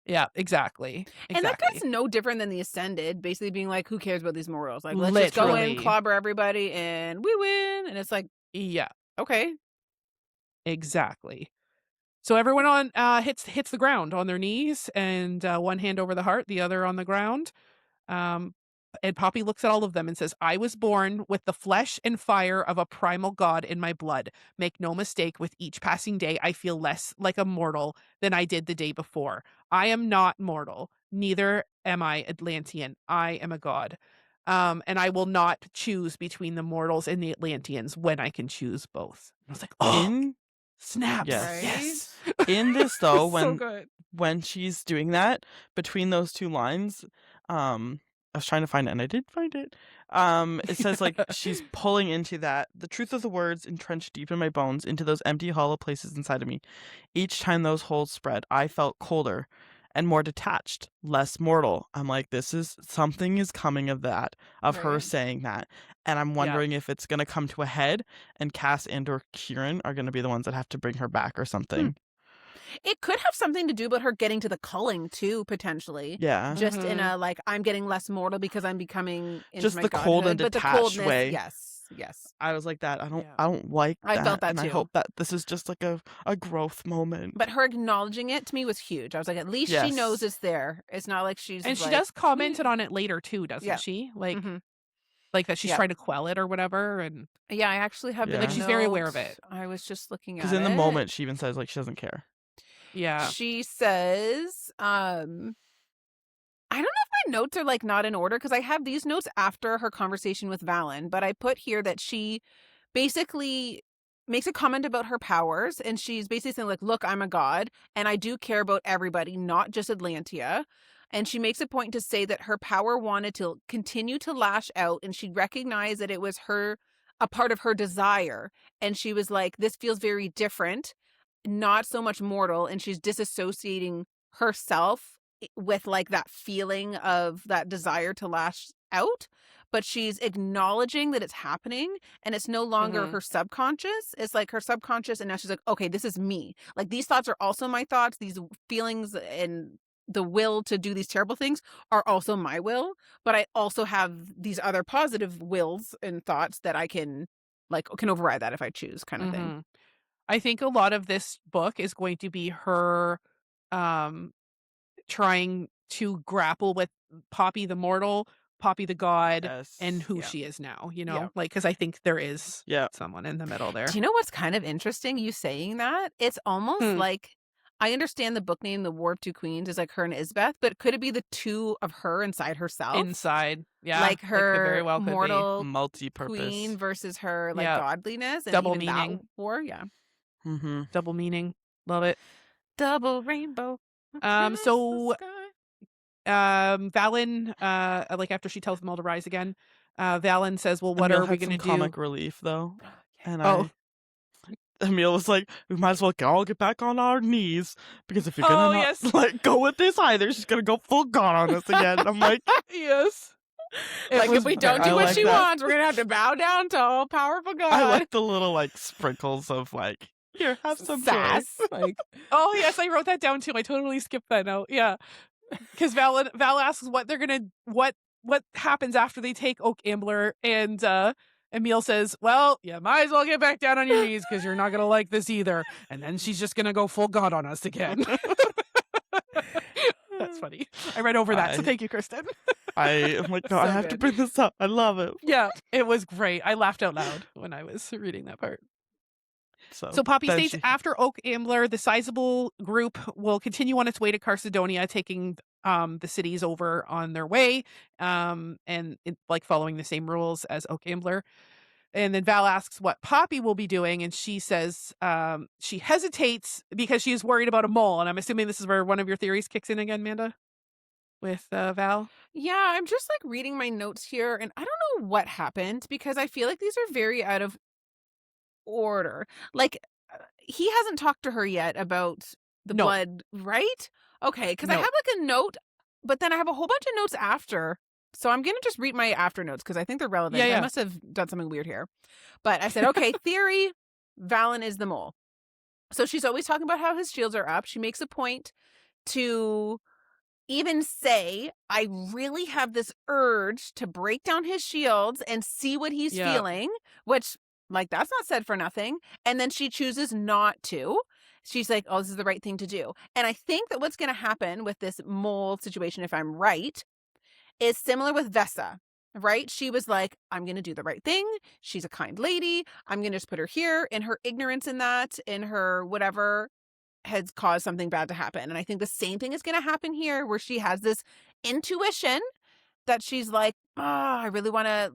Yeah, exactly. And that guy's no different than the Ascended, basically being like, who cares about these mortals? Like, let's just go in, clobber everybody, and we win. And it's like, yeah, okay. Exactly. So everyone on hits the ground on their knees, and one hand over the heart, the other on the ground. And Poppy looks at all of them and says, I was born with the flesh and fire of a primal god in my blood. Make no mistake, with each passing day, I feel less like a mortal than I did the day before. I am not mortal. Neither am I Atlantean. I am a god. And I will not choose between the mortals and the Atlanteans when I can choose both. I was like, oh, snaps. Yes. In this, though, So when she's doing that, between those two lines, I was trying to find it and I did find it. It says like she's pulling into that. The truth of the words entrenched deep in my bones, into those empty, hollow places inside of me. Each time those holes spread, I felt colder and more detached, less mortal. I'm like, something is coming of that, of her saying that. And I'm wondering if it's going to come to a head and Cas and or Kieran are going to be the ones that have to bring her back or something. It could have something to do about her getting to the culling too, potentially. Yeah. Just in a like, I'm getting less mortal because I'm becoming into just my the cold and godhood, detached way. Yes. I was like that. I don't like that. I felt that and too. I hope that this is just like a growth moment. But her acknowledging it to me was huge. I was like, at least she knows it's there. It's not like she's and she does comment on it later too, doesn't she? Like. Like that she's trying to quell it or whatever. And I actually have been like she's very aware of it. I was just looking at it. Because in the moment she even says like she doesn't care. Yeah. She says, I don't know if my notes are like not in order because I have these notes after her conversation with Valen, but I put here that she basically makes a comment about her powers, and she's basically saying, like, look, I'm a god, and I do care about everybody, not just Atlantia. And she makes a point to say that her power wanted to continue to lash out, and she recognized that it was a part of her desire. And she was like, this feels very different, not so much mortal, and she's disassociating herself with like that feeling of that desire to lash out, but she's acknowledging that it's happening, and it's no longer her subconscious. It's like her subconscious, and now she's like, okay, this is me. Like, these thoughts are also my thoughts. These feelings and the will to do these terrible things are also my will, but I also have these other positive wills and thoughts that I can override that if I choose, kind of thing. I think a lot of this book is going to be her trying to grapple with Poppy the mortal, Poppy the god, Yes. and who Yeah. she is now, Yeah. like, because I think there is Yeah. someone in the middle there. Do you know what's kind of interesting, you saying that? It's almost like, I understand the book name, The War of Two Queens, is like her and Isbeth, but could it be the two of her inside herself? Inside. Yeah. Like that her could very well mortal Multi-purpose. queen versus her like Yeah. godliness, and Double even meaning. that war. Yeah. Mm-hmm. Double meaning. Love it. Double rainbow. So Valen, like after she tells them all to rise again, Valen says, well, what Emil are we had going some to do? comic relief though, and Oh. Emil was like, we might as well all get back on our knees, because if you're gonna not like go with this either, she's gonna go full god on us again. And I'm like, yes. Like, if we don't do I what like she that. wants, we're gonna have to bow down to all powerful God. I like the little like sprinkles of like, here, have some sass. Like, Oh yes, I wrote that down too. I totally skipped that note. Yeah, because Val asks what they're gonna what happens after they take Oak Ambler, and Emil says, "Well, you might as well get back down on your knees because you're not gonna like this either." And then she's just gonna go full god on us again. That's funny. I read over that, so thank you, Kristen. I'm like, no, So I have to good. bring this up. I love it. Yeah, it was great. I laughed out loud when I was reading that part. So Poppy then states after Oak Ambler, the sizable group will continue on its way to Carcedonia, taking the cities over on their way, and like following the same rules as Oak Ambler. And then Val asks what Poppy will be doing, and she says she hesitates because she is worried about a mole. And I'm assuming this is where one of your theories kicks in again, Amanda, with Val. Yeah, I'm just like reading my notes here, and I don't know what happened, because I feel like these are very out of order. Like, he hasn't talked to her yet about the No. blood, right? Okay, because I No. have like a note, but then I have a whole bunch of notes after. So I'm going to just read my after notes because I think they're relevant. Yeah. I must have done something weird here. But I said, okay, theory, Valen is the mole. So she's always talking about how his shields are up. She makes a point to even say, I really have this urge to break down his shields and see what he's feeling, which, like, that's not said for nothing. And then she chooses not to. She's like, oh, this is the right thing to do. And I think that what's going to happen with this mole situation, if I'm right, is similar with Vesa, right? She was like, I'm going to do the right thing. She's a kind lady. I'm going to just put her here. And her ignorance in that, in her whatever, has caused something bad to happen. And I think the same thing is going to happen here, where she has this intuition that she's like, oh, I really want to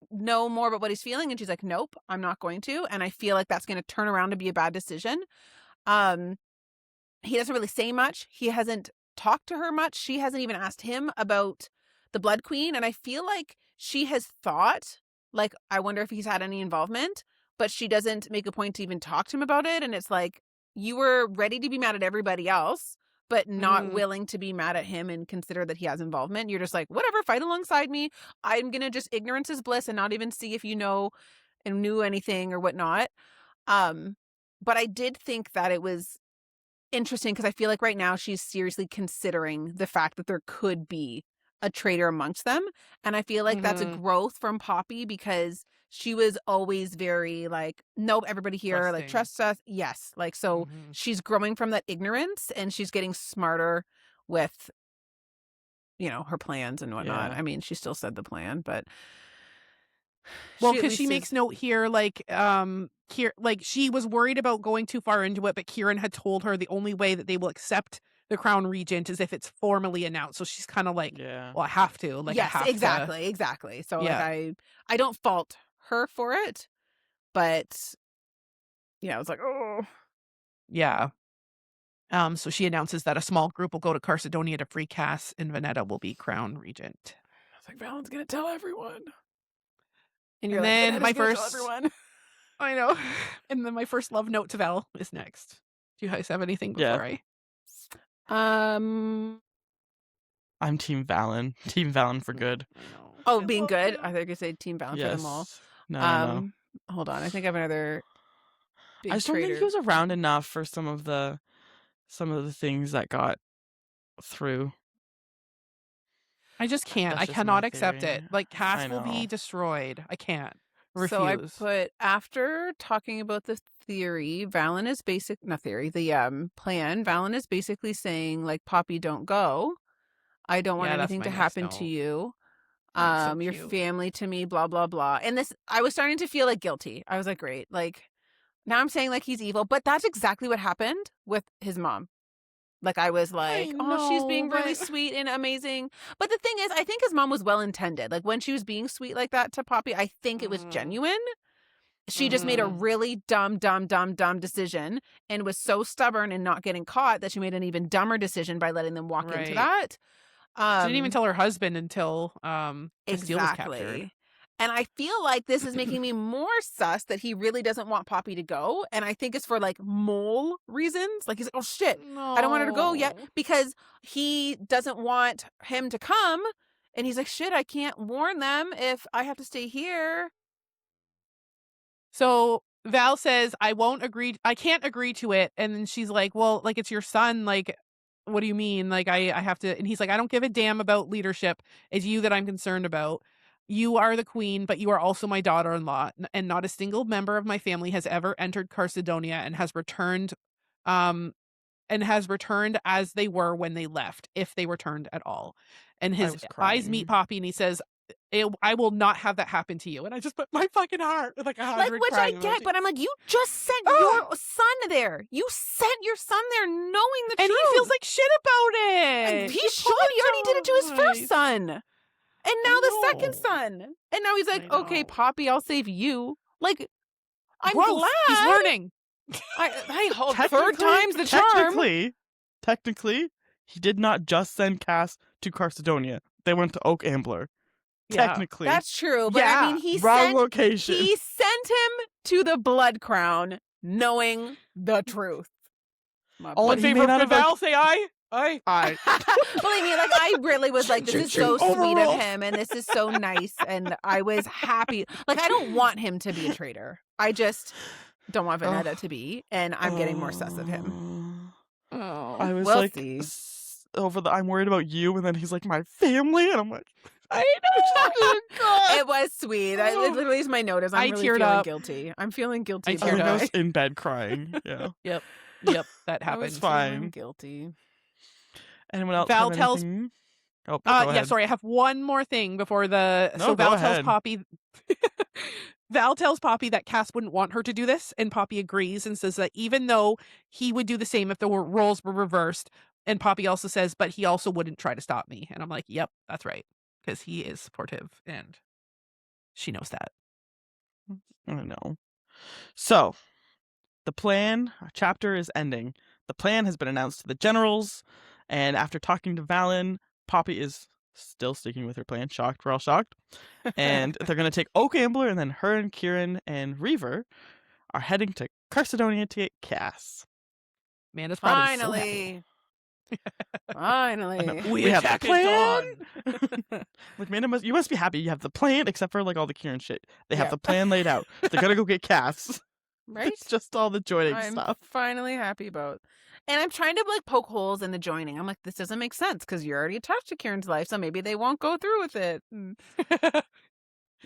know more about what he's feeling. And she's like, nope, I'm not going to. And I feel like that's going to turn around to be a bad decision. He doesn't really say much. He hasn't talked to her much. She hasn't even asked him about the Blood Queen. And I feel like she has thought, like, I wonder if he's had any involvement, but she doesn't make a point to even talk to him about it. And it's like, you were ready to be mad at everybody else, but not willing to be mad at him and consider that he has involvement. You're just like, whatever, fight alongside me. I'm going to just ignorance is bliss and not even see if you know and knew anything or whatnot. But I did think that it was interesting because I feel like right now she's seriously considering the fact that there could be a traitor amongst them. And I feel like that's a growth from Poppy, because she was always very like, nope, everybody here, like, trust us. Yes. Like, so she's growing from that ignorance and she's getting smarter with, you know, her plans and whatnot. Yeah. I mean, she still said the plan, but well, because she makes note here, like, like, she was worried about going too far into it, but Kieran had told her the only way that they will accept the crown regent is if it's formally announced. So she's kind of like, well, I have to. Like, yes, I have exactly. So like, I don't fault her for it, but Yeah, I was like, oh. Yeah. So she announces that a small group will go to Carcedonia to free Cas, and Venetta will be crowned regent. I was like, Valen's gonna tell everyone. And And you're like, then Venetta's my gonna tell first, everyone. I know. And then my first love note to Val is next. Do you guys have anything before I? I'm Team Valen. Team Valen for good. I know. Oh, I being love good. Val. I think I could say Team Valen for them all. Yes. No. Hold on. I think I have another big I just don't think traitor. he was around enough for some of the things that got through. I just can't. That's I just cannot my accept theory. it. Like, Cas I will be know. destroyed. I can't. Refuse. So I put, after talking about the theory, Valen is not theory, the plan. Valen is basically saying, like, Poppy, don't go. I don't want Yeah, that's anything my to next happen to note. you. That's so Your cute. family to me, blah, blah, blah. And this, I was starting to feel like guilty. I was like, great. Like, now I'm saying like he's evil, but that's exactly what happened with his mom. Like, I was like, oh, she's being really sweet and amazing. But the thing is, I think his mom was well intended. Like, when she was being sweet like that to Poppy, I think it was genuine. She just made a really dumb decision and was so stubborn and not getting caught that she made an even dumber decision by letting them walk into that. She didn't even tell her husband until Castile was captured. And I feel like this is making me more sus that he really doesn't want Poppy to go. And I think it's for like mole reasons. Like, he's like, oh shit, I don't want her to go yet, because he doesn't want him to come. And he's like, shit, I can't warn them if I have to stay here. So Val says, I can't agree to it. And then she's like, well, like, it's your son. Like, what do you mean? Like, I have to. And he's like, I don't give a damn about leadership. It's you that I'm concerned about. You are the queen, but you are also my daughter-in-law, and not a single member of my family has ever entered Carcedonia and has returned as they were when they left, if they returned at all. And his eyes meet Poppy, and he says, I will not have that happen to you. And I just put my fucking heart with like 100 like, which I get, but I'm like, you just sent your son there. You sent your son there knowing the truth. And he feels like shit about it. And he should. He already did it to his first son. And now the second son. And now he's like, okay, Poppy, I'll save you. Like, I'm glad. He's learning. I hope third time's the charm. Technically, he did not just send Cas to Carcedonia. They went to Oak Ambler. Yeah, technically. That's true. But I mean, he location. He sent him to the Blood Crown knowing the truth. Oh, in favor of Val, say aye. Aye. Aye. Well, I mean, like, I really was like, this is so sweet of him, and this is so nice, and I was happy. Like, I don't want him to be a traitor. I just don't want Venetta to be, and I'm getting more sus of him. Oh, I was we'll like, see. I'm worried about you, and then he's like, my family, and I'm like, I know. God. It was sweet. It literally is my notice. I'm really teared feeling up. guilty. I'm feeling guilty. I about teared it. up. I was in bed crying. Yeah. Yep, that I happened. was fine. feeling guilty. Anyone else? Val have tells- anything? Oh, go Yeah, ahead. sorry, I have one more thing before the. No, so go Val ahead. tells Poppy. Val tells Poppy that Cas wouldn't want her to do this, and Poppy agrees and says that even though he would do the same if the roles were reversed, and Poppy also says, but he also wouldn't try to stop me. And I'm like, yep, that's right, because he is supportive, and she knows that. I know. So, the plan chapter is ending. The plan has been announced to the generals, and after talking to Valen, Poppy is still sticking with her plan. Shocked, we're all shocked. And they're going to take Oak Ambler, and then her and Kieran and Reaver are heading to Carcedonia to get Cas. Amanda's probably so happy. Finally. Finally. We have the attack plan. is done. Like, Amanda, you must be happy. You have the plan, except for like all the Kieran shit. They have Yeah. the plan laid out. They're going to go get Cas. Right? It's just all the joining I'm stuff. finally happy about. And I'm trying to like poke holes in the joining. I'm like, this doesn't make sense because you're already attached to Kieran's life, so maybe they won't go through with it.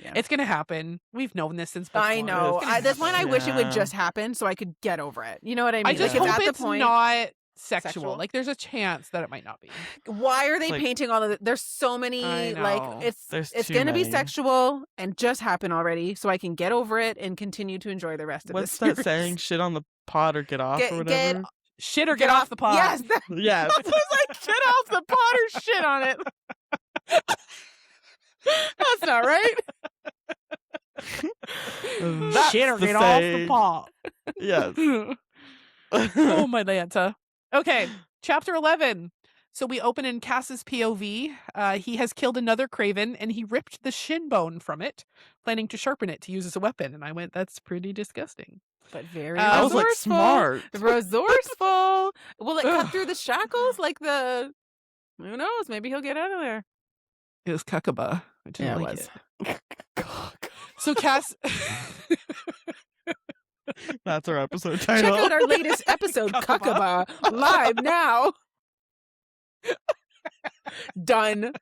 Yeah. It's gonna happen. We've known this since before. I know. It's gonna That's when I wish it would Yeah. just happen so I could get over it. You know what I mean? I just like, hope it's at it's the point. not sexual. Sexual? Like, there's a chance that it might not be. Why are they Like- painting all of it? There's so many. I know. Like, There's it's too gonna be many. sexual and just happen already, so I can get over it and continue to enjoy the rest of What's this. that series. saying? Shit on the pot or get off Get- or whatever? Shit or get off the pot. Yes, that Yes. was like get off the pot or shit on it. That's not right. That's Shit or the get off the saying. pot. Yes. Oh, my Lanta. Okay, chapter 11. So we open in Cass's POV. He has killed another craven, and he ripped the shin bone from it, planning to sharpen it to use as a weapon. And I went, that's pretty disgusting. But very I was resourceful. like, smart. Resourceful. Will it cut through the shackles like the... Who knows? Maybe he'll get out of there. It was Kuckabah. I didn't Yeah, it like was. it. So Cass... That's our episode Check title. out our latest episode, Kuckabah, live now. Done.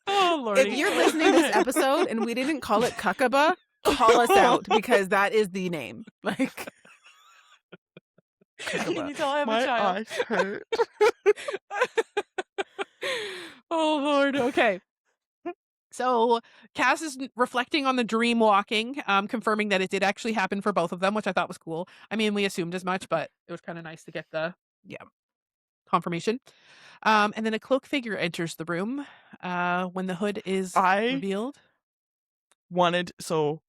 Oh, Lordy. If you're listening to this episode and we didn't call it Kuckabah, call us out because that is the name. Like, Can you tell I have My a child? eyes hurt. Oh, Lord. Okay. So Cass is reflecting on the dream walking, confirming that it did actually happen for both of them, which I thought was cool. I mean, we assumed as much, but it was kind of nice to get the confirmation. And then a cloaked figure enters the room when the hood is revealed. So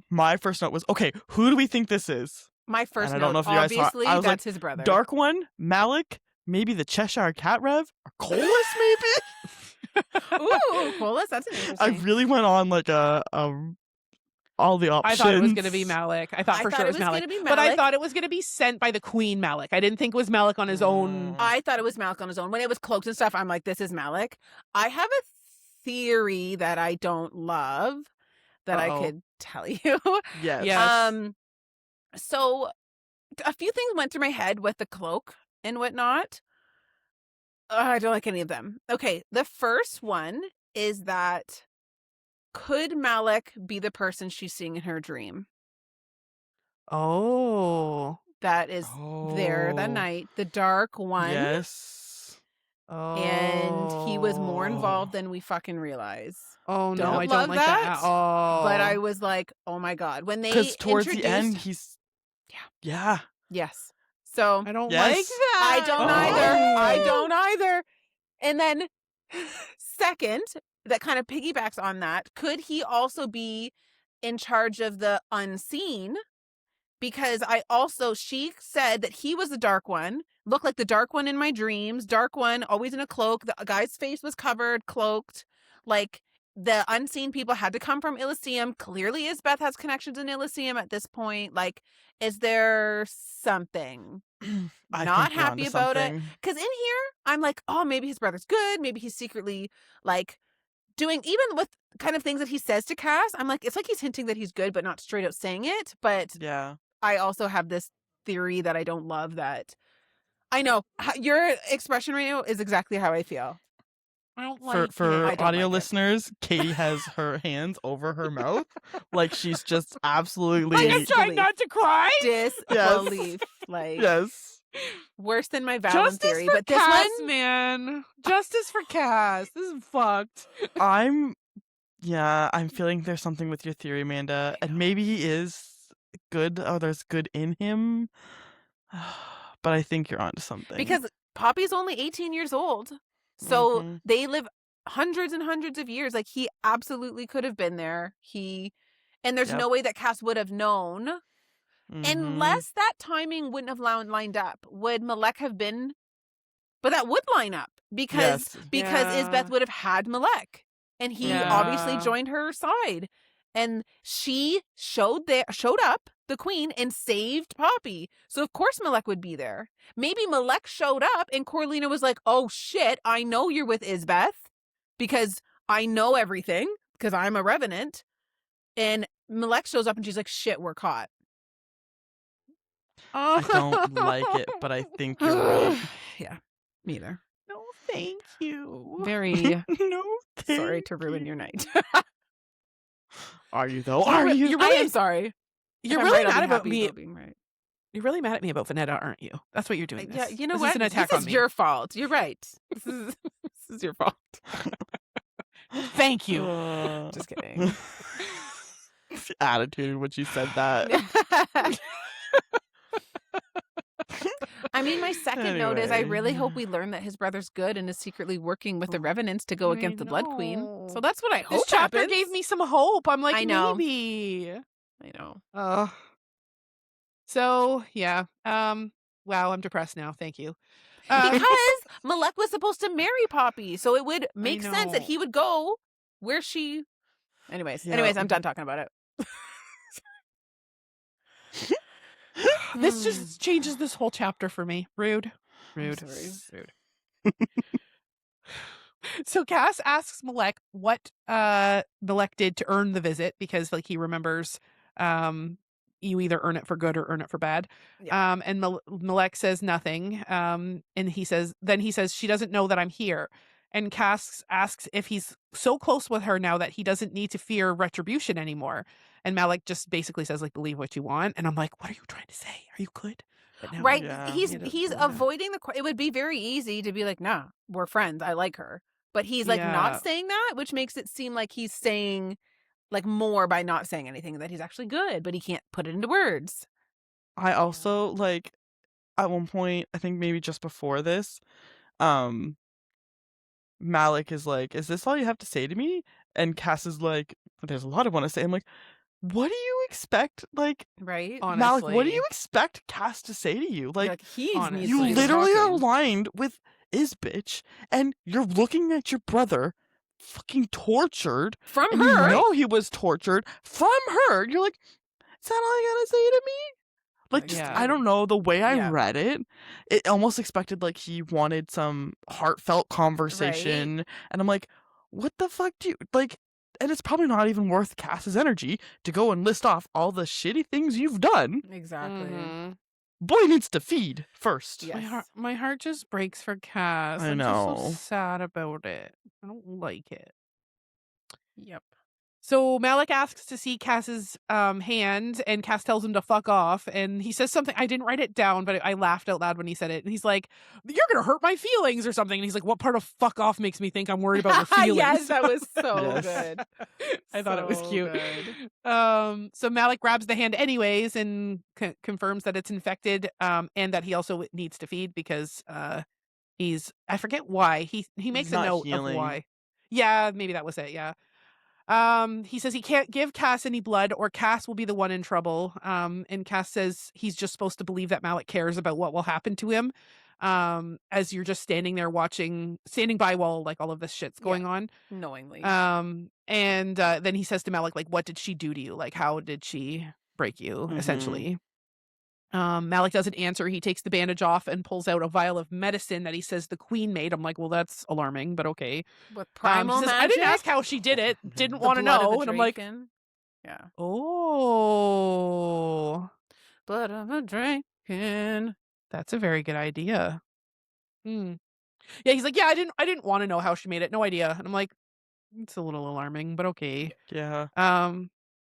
my first note was, okay, who do we think this is? my first And I note, don't know if you guys saw it. obviously, I was that's like, his brother. Dark One, Malik, maybe the Cheshire Cat Rev, or Colas maybe? Ooh, Colas, that's an I interesting. really went on like all the options. I thought it was going to be Malik. I thought I for thought sure it it was was Malik. gonna be But I Malik. thought it was going to be sent by the Queen Malik. I didn't think it was Malik on his own. I thought it was Malik on his own. When it was cloaked and stuff, I'm like, this is Malik. I have a theory that I don't love that I Uh-oh. could tell you. Yes. Yes. So a few things went through my head with the cloak and whatnot. I don't like any of them. Okay, the first one is that could Malik be the person she's seeing in her dream? Oh. That is there that Oh. night, the dark one. Yes. Oh. And he was more involved than we fucking realize. Oh, no. Don't I love don't like that that, at all. But I was like, oh my God. When they Because towards introduced... the end, he's. Yeah. Yes. So I don't Yes. like that. I don't Oh. either. I don't either. And then second, that kind of piggybacks on that, could he also be in charge of the unseen? Because she said that he was the dark one, looked like the dark one in my dreams, dark one, always in a cloak. The guy's face was covered, cloaked. Like, the unseen people had to come from Elysium. Clearly, Isbeth has connections in Elysium at this point. Like, is there something? I Not think we're happy onto about it. something. Because in here, I'm like, oh, maybe his brother's good. Maybe he's secretly, like, doing, even with kind of things that he says to Cass, I'm like, it's like he's hinting that he's good, but not straight out saying it. But Yeah. I also have this theory that I don't love that. I know. Your expression right now is exactly how I feel. I don't For like for I don't audio like it. listeners, Katie has her hands over her mouth, like she's just absolutely Like I'm trying Disbelief. not to cry. Disbelief. Like, yes. worse than my Valen Justice theory. for But this Cass, one, man. Justice for Cass. This is fucked. I'm feeling there's something with your theory, Amanda, and maybe he is good. Oh, there's good in him, but I think you're onto something. because Poppy's only 18 years old. So Mhm. they live hundreds and hundreds of years. Like, he absolutely could have been there. And there's Yep. no way that Cass would have known. Mhm. Unless that timing wouldn't have lined up. Would Malek have been? But that would line up because Yes. Yeah. Isbeth would have had Malek, and he Yeah. obviously joined her side, and she showed up, the queen, and saved Poppy. So of course Malek would be there. Maybe Malek showed up, and Corlina was like, "Oh shit, I know you're with Isbeth because I know everything because I'm a revenant." And Malek shows up, and she's like, "Shit, we're caught." I don't like it, but I think you're right. Yeah, me either. No, thank you. Very No, sorry thank to ruin you. your night. Are you though? Are you? You're I really- am sorry. You're If I'm really right, I'll mad be about happy me. about being right. You're really mad at me about Vanetta, aren't you? That's what you're doing. Yeah, This. you know This what? is an attack this on is me. your fault. You're right. This is your fault. Thank you. Just kidding. Attitude when she said that. I mean, my second note is I Anyway. really hope we learn that his brother's good and is secretly working with the Revenants to go I against the Blood Queen. know. So that's what I This hope chapter happens. gave me some hope. I'm like, I know. maybe. I know. So yeah. Wow, I'm depressed now. Thank you. Because Malek was supposed to marry Poppy, so it would make sense that know. he would go where she. Anyways, Yeah. I'm done talking about it. This just changes this whole chapter for me. Rude. sorry. Rude. So Cass asks Malek what Malek did to earn the visit because like he remembers you either earn it for good or earn it for bad. Yeah. And Malek says nothing. And he says she doesn't know that I'm here. And Cass asks if he's so close with her now that he doesn't need to fear retribution anymore. And Malek just basically says like believe what you want. And I'm like, what are you trying to say? Are you good? But now Right. Yeah. He's He doesn't he's know that. avoiding it would be very easy to be like, nah, we're friends. I like her. But he's like Yeah. not saying that, which makes it seem like he's saying like more by not saying anything, that he's actually good, but he can't put it into words. I also like at one point, I think maybe just before this, Malik is like, "Is this all you have to say to me?" And Cass is like, "There's a lot I want to say." I'm like, "What do you expect?" Like, Right? Malik, what do Honestly. you expect Cass to say to you? Like, he honestly. needs you to be literally are talking. aligned with Isbitch, and you're looking at your brother fucking tortured, From and her. you know he was tortured from her. You're like, is that all you gotta say to me? Like, just, Yeah. I don't know, the way I Yeah. read it, it almost expected, like, he wanted some heartfelt conversation, and I'm like, what the fuck do you, like, and it's probably not even worth Cass's energy to go and list off all the shitty things you've done. Exactly. Mhm. Boy needs to feed first. Yeah. My heart just breaks for Cass. I I'm just so know. sad about it. I don't like it. Yep. So Malik asks to see Cass's hand, and Cass tells him to fuck off. And he says something. I didn't write it down, but I laughed out loud when he said it. And he's like, "You're gonna hurt my feelings or something." And he's like, "What part of fuck off makes me think I'm worried about your feelings?" Yes, that was so Yes. good. I thought it was So cute. good. So Malik grabs the hand anyways and confirms that it's infected, and that he also needs to feed because I forget why he makes a not note healing. of why. Yeah, maybe that was it. Yeah. He says he can't give Cass any blood or Cass will be the one in trouble. And Cass says he's just supposed to believe that Malik cares about what will happen to him. As you're just standing by while like all of this shit's going on. Knowingly. And then he says to Malik, like, what did she do to you? Like, how did she break you, Mhm. essentially? Malik doesn't answer. He takes the bandage off and pulls out a vial of medicine that he says the queen made. I'm like, well, that's alarming, but okay. With He primal says, magic. I didn't ask how she did it. Didn't The want to blood of know. the And I'm like, Draken. Yeah. oh, Blood of a Draken. that's a very good idea. Yeah, he's like, yeah, I didn't want to know how she made it. No idea. And I'm like, it's a little alarming, but okay. Yeah.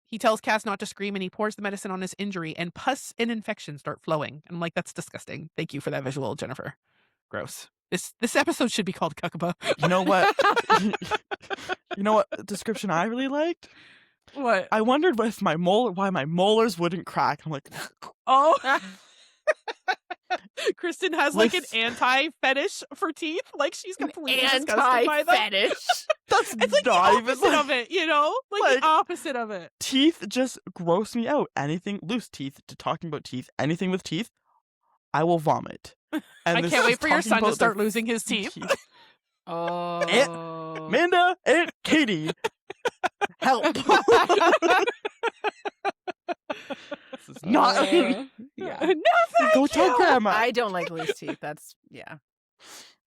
He tells Cass not to scream and he pours the medicine on his injury and pus and infection start flowing. And I'm like, that's disgusting. Thank you for that visual, Jennifer. Gross. This episode should be called Kuckabah. You know what? You know what description I really liked? What? I wondered why my molars wouldn't crack. I'm like, Oh. Kristen has like an Listen. anti-fetish for teeth. Like she's completely disgusted by them. Anti-fetish. that's It's like not the even opposite like, of it, you know? Like the opposite of it. teeth just gross me out. Anything loose teeth to talking about teeth, anything with teeth, I will vomit. And I this can't is wait for your talking son to about start their losing his teeth. Oh. Amanda and Katie, help! This is not. Yeah. No, thank Go tell you. Grandma. I don't like loose teeth. That's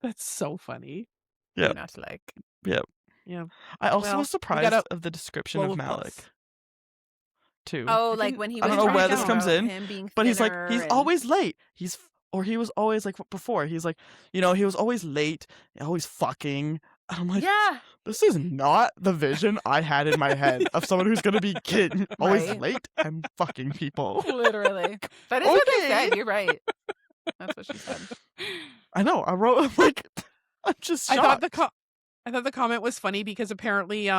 That's so funny. Yeah. do not like. Yeah. I also Well, was we surprised gotta of the description blow of with Malik pus. too. Oh, I like didn't- when he I was don't know where talking this comes about in, him being But he's like, thinner he's and- always late. He was always like before. He's like, he was always late, always fucking. And I'm like, Yeah. this is not the vision I had in my head of someone who's gonna be always Right. late and fucking people. Literally. That is what they Okay. said. You're right. That's what she said. I know. I wrote I'm like, I'm just I shocked. thought the comment was funny because apparently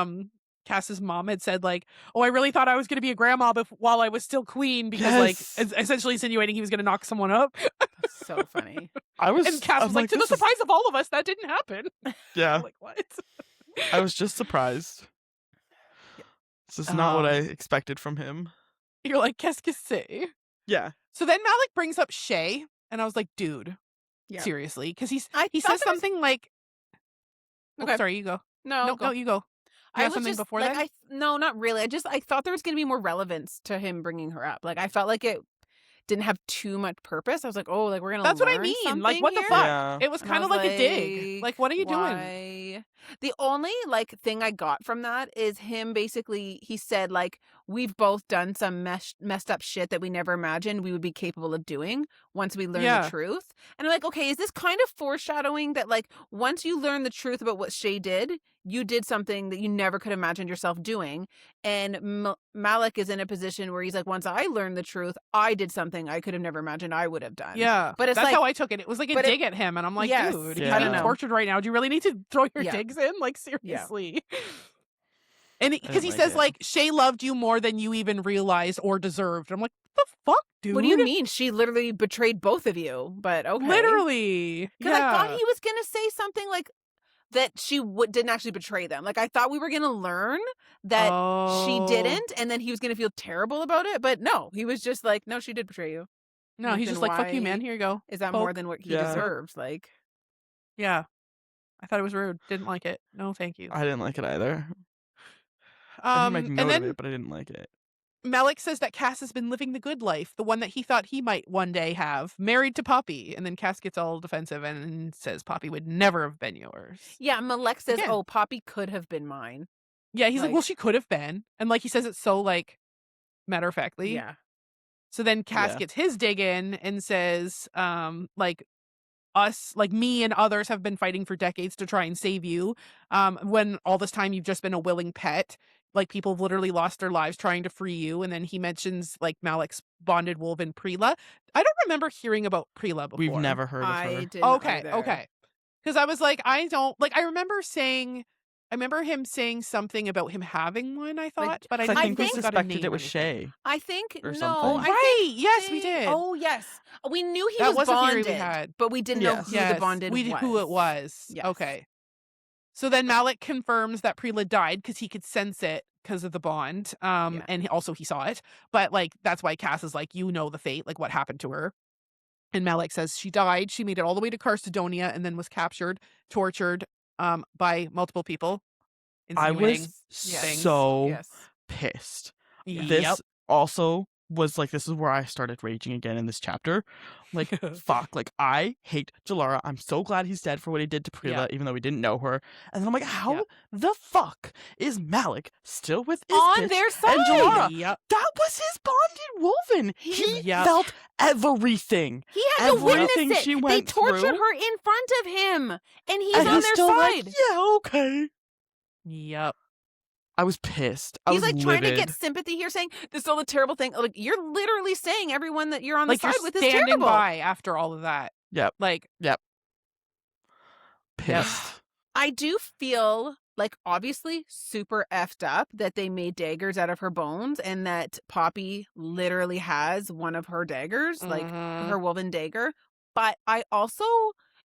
Cass's mom had said like, "Oh, I really thought I was going to be a grandma while I was still queen," because Yes. like essentially insinuating he was going to knock someone up. That's so funny. I was. And Cass I'm was like, "To the this is- surprise of all of us, that didn't happen." Yeah, I'm like, what? I was just surprised. This is not what I expected from him. You're like, qu'est-ce que c'est? Yeah. So then Malik brings up Shay, and I was like, dude, Yeah. seriously, because he I says thought there was- something like, Okay. sorry, you go. No, No, you go. You have something before like, that? No, not really. I thought there was going to be more relevance to him bringing her up. Like, I felt like it didn't have too much purpose. I was like, oh, like we're gonna. That's what I learn mean. Like, something what the here? fuck? Yeah. It was And kind I of was like a dig. Like, what are you doing? why? The only like thing I got from that is him basically. He said like we've both done some messed up shit that we never imagined we would be capable of doing once we learn Yeah. the truth. And I'm like, okay, is this kind of foreshadowing that like once you learn the truth about what Shay did, you did something that you never could imagine yourself doing, and Malik is in a position where he's like, once I learned the truth, I did something I could have never imagined I would have done. Yeah, But it's that's like- how I took it. It was like a but it- dig at him, and I'm like, Yes. dude, Yeah. he's I being don't know. tortured right now. Do you really need to throw your Yeah. digs in? Like, seriously. And because didn't he like says it. like Shay loved you more than you even realized or deserved. I'm like, what the fuck, dude? What do you mean? She literally betrayed both of you. But okay. Literally. Because I thought Yeah. he was gonna say something like that she didn't actually betray them. Like I thought we were gonna learn that she Oh. didn't, and then he was gonna feel terrible about it. But no, he was just like, no, she did betray you. No, Like, he's then just like, fuck you, why man. Here you go. Is that more Poke. than what he Yeah. deserves? Like, Yeah. I thought it was rude. Didn't like it. No, thank you. I didn't like it either. I didn't make And note then of it, but I didn't like it. Malik says that Cass has been living the good life, the one that he thought he might one day have, married to Poppy. And then Cass gets all defensive and says Poppy would never have been yours. yeah, Malek says, Again. "Oh, Poppy could have been mine." Yeah, he's like, Like- well, she could have been. And like he says it so like matter of factly. Yeah, So then Cass Yeah. gets his dig in and says, like us, like me and others have been fighting for decades to try and save you. When all this time you've just been a willing pet. Like people have literally lost their lives trying to free you. And then he mentions like Malik's bonded wolf and Preela. I don't remember hearing about Preela before. We've never heard of I her. didn't. Okay, either. okay. Because I was like, I don't like. I remember him saying something about him having one. I thought, but I So didn't I think we think he got a suspected name it or was anything. Shay. I think Or no. something. Oh, I right. Yes, we think- did. Oh yes, we knew he That was was a theory bonded, we had. but we didn't know Yes. who Yes, the bonded we was. knew who it was. Yes. Okay. So then Malik confirms that Preela died because he could sense it because of the bond. Yeah. And he saw it. But like that's why Cass is like, you know the fate, like what happened to her. And Malik says she died. She made it all the way to Carcedonia and then was captured, tortured, by multiple people. I insinuating was things. so Yes. pissed. Yep. This also was like, this is where I started raging again in this chapter. Like, fuck. Like, I hate Jalara. I'm so glad he's dead for what he did to Preela, Yeah. even though we didn't know her. And then I'm like, how Yeah. the fuck is Malik still with his On bitch their and side. Jalara? Yep. That was his bonded wolven. He Yep. felt everything. He had to witness Everything it. she They went tortured through. her in front of him, and he's and on he's their still side. like, yeah, okay. Yep. I was pissed. I He's was like trying to livid. get sympathy here, saying this is all a terrible thing. Like you're literally saying everyone that you're on Like the you're side with is standing terrible. by after all of that. Yep. Like pissed. I do feel like obviously super effed up that they made daggers out of her bones, and that Poppy literally has one of her daggers, like Mhm. her woven dagger. But I also,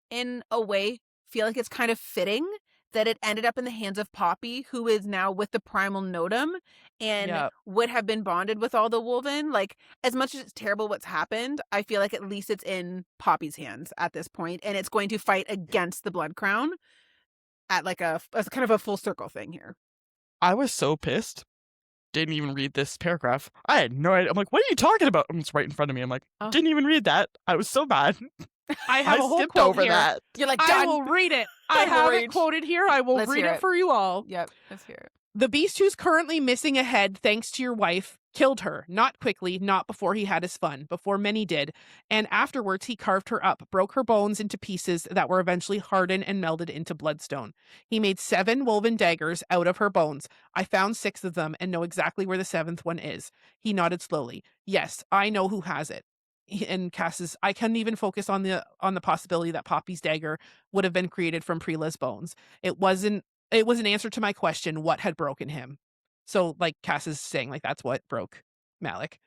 in a way, feel like it's kind of fitting that it ended up in the hands of Poppy, who is now with the primal Notum and Yep. would have been bonded with all the woven. Like, as much as it's terrible what's happened, I feel like at least it's in Poppy's hands at this point, and it's going to fight against the Blood Crown at like as kind of a full circle thing here. I was so pissed. Didn't even read this paragraph. I had no idea. I'm like, what are you talking about? It's right in front of me. I'm like, Oh. didn't even read that. I was so bad. I have a whole skipped quote over here. that. You're like, I done. will read it. I Done have it rage. quoted here. I will Let's read hear it it. for you all. Yep, let's hear it. The beast who's currently missing a head thanks to your wife killed her, not quickly, not before he had his fun, before many did, and afterwards he carved her up, broke her bones into pieces that were eventually hardened and melded into bloodstone. He made 7 woven daggers out of her bones. I found 6 of them and know exactly where the 7th one is. He nodded slowly. Yes, I know who has it. And Cass's, I couldn't even focus on the possibility that Poppy's dagger would have been created from Preela's bones. It was an answer to my question, what had broken him. So like Cass is saying, like that's what broke Malik.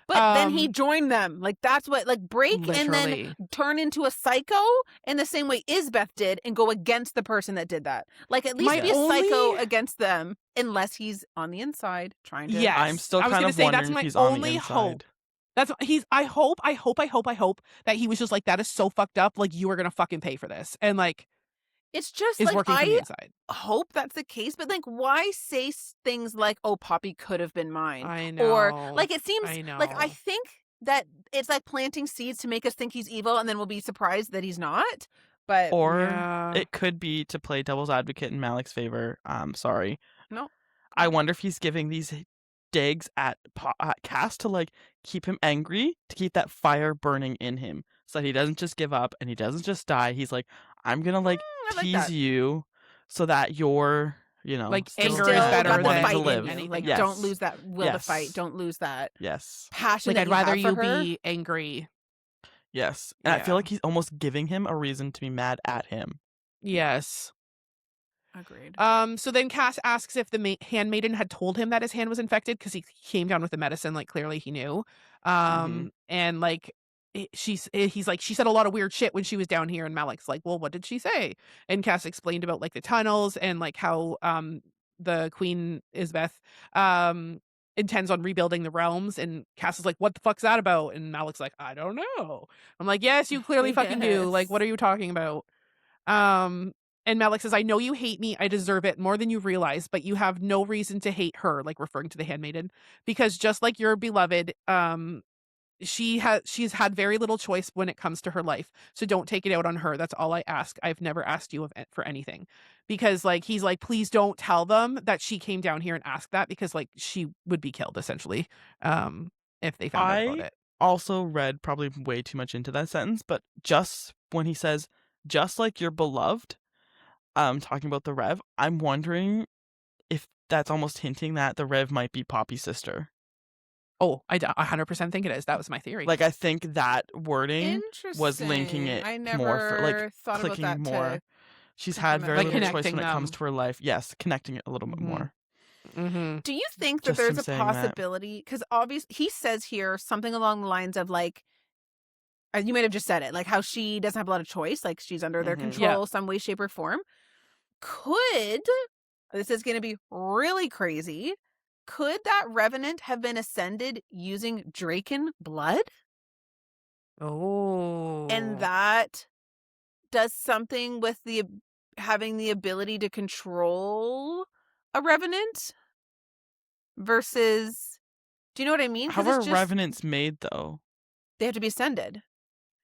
But then he joined them. Like that's what, like break and Literally. then turn into a psycho in the same way Isbeth did and go against the person that did that. Like at least My be a only- psycho against them, unless he's on the inside trying to. Yes. I'm still I was kind gonna of say, that's wondering my if he's on only the hope. inside. I hope that he was just like, that is so fucked up. Like, you are gonna fucking pay for this, and like It's just is like working from the I inside. hope that's the case, but like, why say things like, "Oh, Poppy could have been mine," I or know. like it seems I know. like I think that it's like planting seeds to make us think he's evil, and then we'll be surprised that he's not. But Or Yeah. it could be to play devil's advocate in Malik's favor. Sorry. no, I wonder if he's giving these digs at Cas to like keep him angry, to keep that fire burning in him, so that he doesn't just give up and he doesn't just die. He's like, I'm gonna like I like tease that. you so that you're, Like, still anger Still is better got the wanting than fight to live. in you. anything Like, Yes. don't lose that will to fight. Yes. Don't lose that Yes. passion. Like, that I'd rather you have you for her. be angry. Yes. And I feel Yeah. like he's almost giving him a reason to be mad at him. Yes. Agreed. So then Cass asks if the handmaiden had told him that his hand was infected, because he came down with the medicine. Like, clearly he knew. And like he's like, she said a lot of weird shit when she was down here, and Malik's like, well, what did she say? And Cass explained about like the tunnels and like how the Queen Isbeth intends on rebuilding the realms, and Cass is like, what the fuck's that about? And Malik's like, I don't know. I'm like, yes, you clearly fucking do. Like, what are you talking about? And Malik says, I know you hate me. I deserve it more than you realize, but you have no reason to hate her, like referring to the handmaiden, because just like your beloved, she's had very little choice when it comes to her life. So don't take it out on her. That's all I ask. I've never asked you for anything, because like, he's like, please don't tell them that she came down here and asked that, because like, she would be killed essentially, if they found out about it. Also read probably way too much into that sentence, but just when he says, just like your beloved, talking about the Rev, I'm wondering if that's almost hinting that the Rev might be Poppy's sister. Oh, I 100% think it is. That was my theory. Like, I think that wording was linking it I more for like never thought about clicking that more. to She's had very Like, little choice connecting when it comes them. to her life. Yes, connecting it a little bit Mhm. more. Mm-hmm. Do you think that Just there's him a saying that. possibility? Because obviously he says here something along the lines of like, you might have just said it, like how she doesn't have a lot of choice, like she's under their Mhm. control some way, shape, or form. Could, this is going to be really crazy, could that Revenant have been ascended using Draken blood? Oh. And that does something with having the ability to control a Revenant versus, do you know what I mean? How 'Cause are it's just, Revenants made though? they have to be ascended.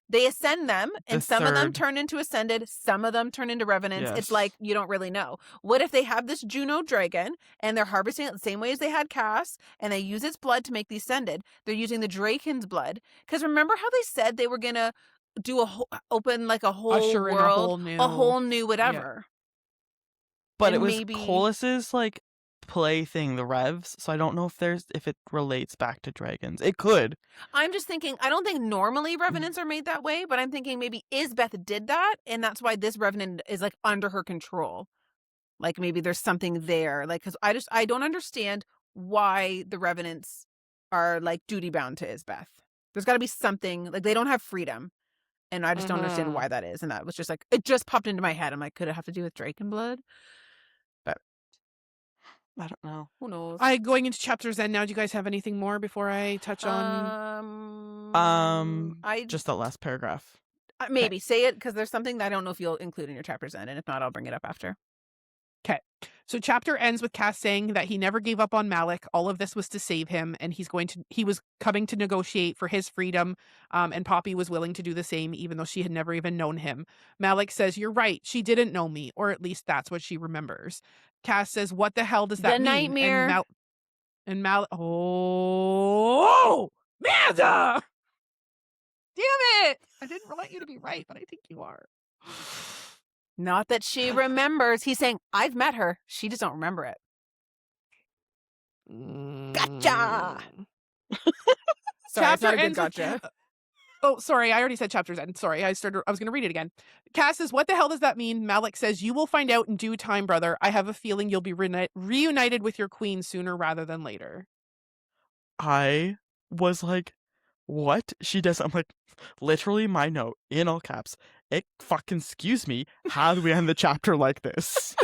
They ascend them, and The some of them third- turn into ascended, some of them turn into Revenants. It's Yes. like, you don't really know. What if they have this Juno dragon, and they're harvesting it the same way as they had Cass, and they use its blood to make the ascended? They're using the Draken's blood. Because remember how they said they were going to do open like a whole Usher in a world, whole a whole new- new whatever. But and it was maybe- Colus's like play thing, the Revs. So I don't know if it relates back to dragons. It could. I'm just thinking, I don't think normally Revenants are made that way, but I'm thinking maybe Isbeth did that, and that's why this Revenant is like under her control. Like maybe there's something there. Like, because I don't understand why the Revenants are like duty bound to Isbeth. There's got to be something, like they don't have freedom. And I just don't understand why that is. And that was just like, it just popped into my head. I'm like, could it have to do with Draken blood? But I don't know. who knows? Going into chapters end now. Do you guys have anything more before I touch on? I Just that last paragraph. maybe say it, because there's something that I don't know if you'll include in your chapter's end, and if not, I'll bring it up after. Okay. So chapter ends with Cass saying that he never gave up on Malik. All of this was to save him, and he was coming to negotiate for his freedom. And Poppy was willing to do the same, even though she had never even known him. Malik says, "You're right. She didn't know me, or at least that's what she remembers." Cass says, "What the hell does that The mean?" nightmare. And Malik, oh, Manda! Damn it! I didn't want you to be right, but I think you are. Not that she remembers. He's saying, I've met her. She just don't remember it. Gotcha! Sorry, it's not a good ends with gotcha. Oh, sorry. I already said chapters end. Sorry. I was going to read it again. Cass says, "What the hell does that mean?" Malik says, "You will find out in due time, brother. I have a feeling you'll be reunited with your queen sooner rather than later." I was like, what? She does. I'm like, literally my note in all caps. It fucking excuse me. How do we end the chapter like this?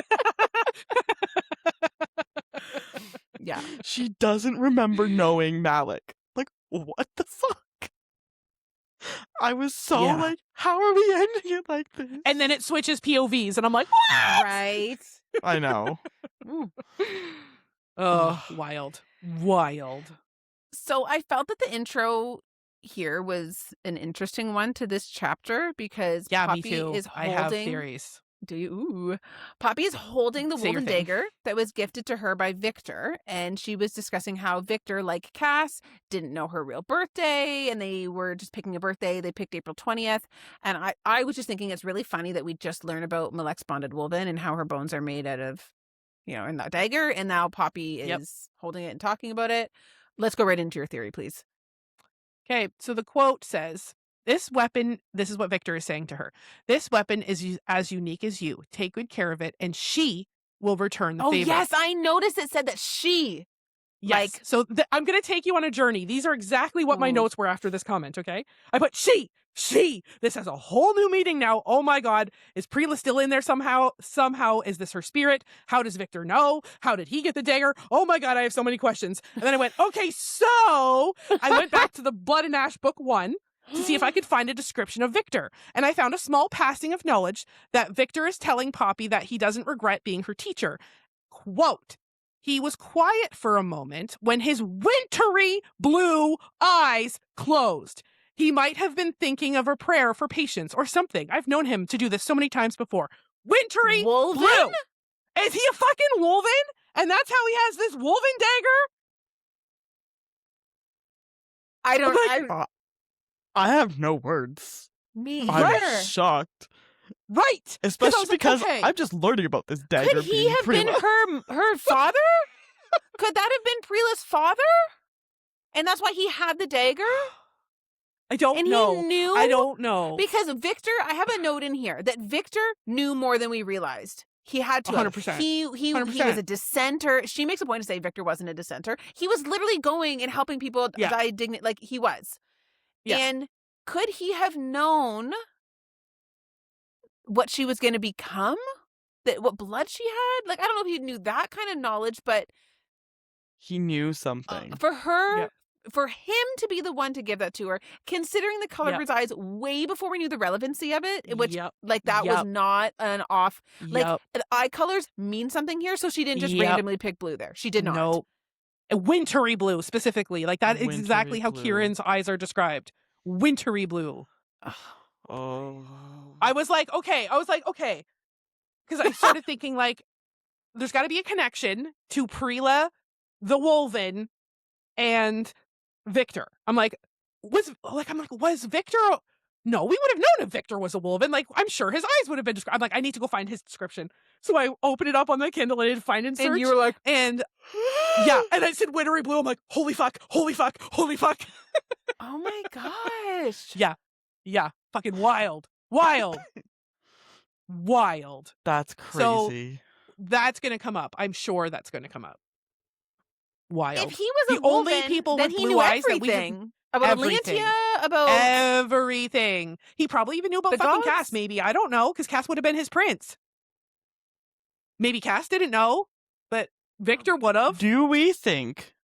Yeah. She doesn't remember knowing Malik. Like, what the fuck? I was so Yeah. like, how are we ending it like this? And then it switches POVs, and I'm like, what? Right. I know. Oh, wild. Wild. So I felt that the intro here was an interesting one to this chapter because Yeah, Poppy me too. is I holding. have theories. Do you? Ooh. Poppy is holding the Say your woven thing. dagger that was gifted to her by Victor, and she was discussing how Victor, like Cas, didn't know her real birthday, and they were just picking a birthday. They picked April 20th, and I was just thinking it's really funny that we just learned about Malek's bonded woven and how her bones are made out of, in that dagger, and now Poppy is holding it and talking about it. Let's go right into your theory, please. Okay, so the quote says, this weapon, this is what Victor is saying to her. This weapon is as unique as you. Take good care of it, and she will return the favor. Yes, I noticed it said that she. Yes. Like, so I'm going to take you on a journey. These are exactly what my Ooh. notes were after this comment, okay? I put she. This has a whole new meaning now. Oh my God. Is Preela still in there somehow? Is this her spirit? How does Victor know? How did he get the dagger? Oh my God, I have so many questions. And then I went, okay, so I went back to the Blood and Ash book 1 to see if I could find a description of Victor. And I found a small passing of knowledge that Victor is telling Poppy that he doesn't regret being her teacher. Quote, he was quiet for a moment when his wintry blue eyes closed. He might have been thinking of a prayer for patience or something. I've known him to do this so many times before. Wintry Woven? blue. Is he a fucking woven? And that's how he has this woven dagger? I don't. I have no words. Me I'm either. shocked. Right. Especially because okay. I'm just learning about this dagger. Could he being have been Preela. her father? Could that have been Preela's father? And that's why he had the dagger? I don't And know. he knew? I don't know. Because Victor, I have a note in here that Victor knew more than we realized. He had to. 100%. He 100%. was a dissenter. She makes a point to say Victor wasn't a dissenter. He was literally going and helping people die dignity, like he was. Yeah. And could he have known what she was going to become? What blood she had? Like, I don't know if he knew that kind of knowledge, but He knew something. for her, for him to be the one to give that to her, considering the color of his eyes way before we knew the relevancy of it, which like that was not an off. Like eye colors mean something here, so she didn't just randomly pick blue there. She did not. No. Wintry blue specifically. Like that is exactly how blue. Kieran's eyes are described. Wintry blue. Oh. I was like, okay. Because I started thinking like there's got to be a connection to Preela, the Woven, and Victor. I'm like, was Victor? No, we would have known if Victor was a Woven. Like, I'm sure his eyes would have been described. I'm like, I need to go find his description. So I opened it up on my Kindle and I did find and search. And you were like, and and I said wintry blue. I'm like, holy fuck. Oh my gosh. Yeah. Fucking wild. That's crazy. So that's going to come up. I'm sure that's going to come up. Wild. If he was the a woman, only people then with he blue knew eyes everything. that About everything. Atlantia, about everything. He probably even knew about The fucking gods? Cass, maybe. I don't know, because Cass would have been his prince. Maybe Cass didn't know, but Victor would have. Do we think...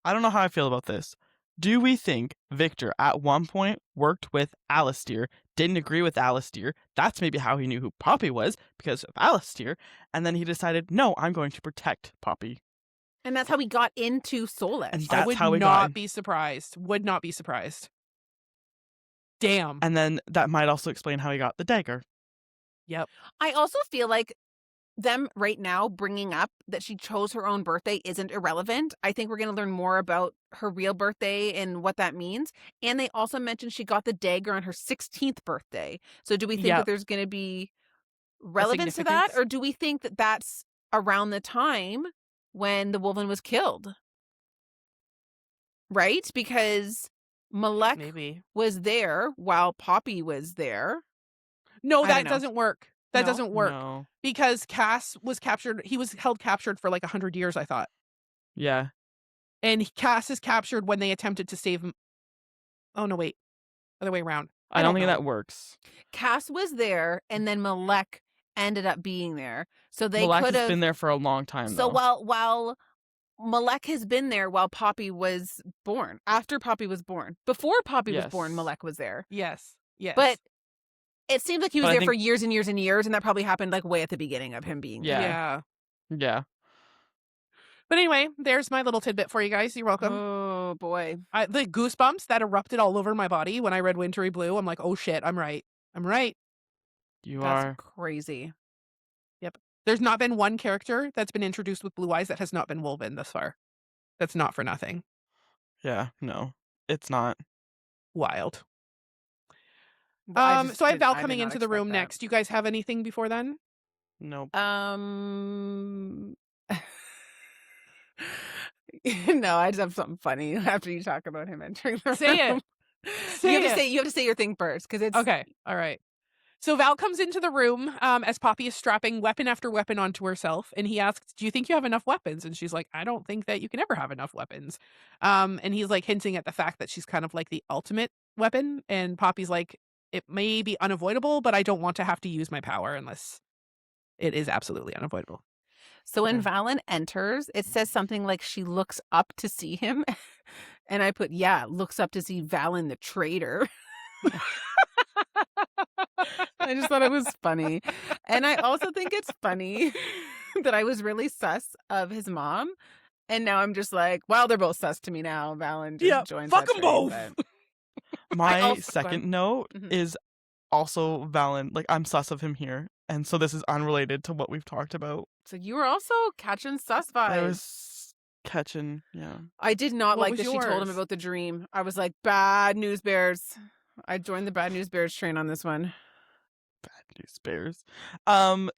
I don't know how I feel about this. Do we think Victor at one point worked with Alistair, didn't agree with Alistair? That's maybe how he knew who Poppy was, because of Alistair. And then he decided, no, I'm going to protect Poppy. and that's how we got into Solis. And I that's would how we not got be surprised. Would not be surprised. Damn. And then that might also explain how he got the dagger. Yep. I also feel like them right now bringing up that she chose her own birthday isn't irrelevant. I think we're going to learn more about her real birthday and what that means. And they also mentioned she got the dagger on her 16th birthday. So do we think that there's going to be relevance to that? significance? Or do we think that that's around the time when the woman was killed? Right? Because Malek Maybe. was there while Poppy was there. No, I that don't know. doesn't work. That No? doesn't work. No. Because Cass was captured. He was held captured for like 100 years, I thought. Yeah. And Cass is captured when they attempted to save him. Oh, no, wait. Other way around. I don't think know. that works. Cass was there, and then Malek ended up being there. So they Malek could has have been there for a long time, So though. while Malek has been there while Poppy was born. After Poppy was born. Before Poppy was born, Yes. Malek was there. Yes. Yes. But it seems like he was But I there for think- years and years and years, and that probably happened like way at the beginning of him being there. yeah. Yeah. But anyway, there's my little tidbit for you guys. You're welcome. Oh boy. The goosebumps that erupted all over my body when I read Wintry Blue. I'm like, oh shit, I'm right. I'm right. You That's are. crazy. There's not been one character that's been introduced with blue eyes that has not been woven thus far. That's not for nothing. Yeah. No, it's not. Wild. I So I have Val did coming not into the expect room that. next. Do you guys have anything before then? Nope. No, I just have something funny after you talk about him entering the Say it. room. Say you have it. to say you have to say your thing first because it's Okay. All right. So Val comes into the room as Poppy is strapping weapon after weapon onto herself, and he asks, "Do you think you have enough weapons?" And she's like, "I don't think that you can ever have enough weapons." And he's like hinting at the fact that she's kind of like the ultimate weapon, and Poppy's like, "It may be unavoidable, but I don't want to have to use my power unless it is absolutely unavoidable." So when Okay. Valen enters, it says something like she looks up to see him. And I put, looks up to see Valen the traitor. I just thought it was funny. And I also think it's funny that I was really sus of his mom. And now I'm just like, well, they're both sus to me now. Valen just joins fuck that 'em train, both. but- My also- second note Mhm. is also Valen. Like, I'm sus of him here, and so this is unrelated to what we've talked about. So you were also catching sus I vibes. was catching, yeah. I did not What like was that she told him yours? about the dream. I was like, bad news bears. I joined the bad news bears train on this one. Bad news bears.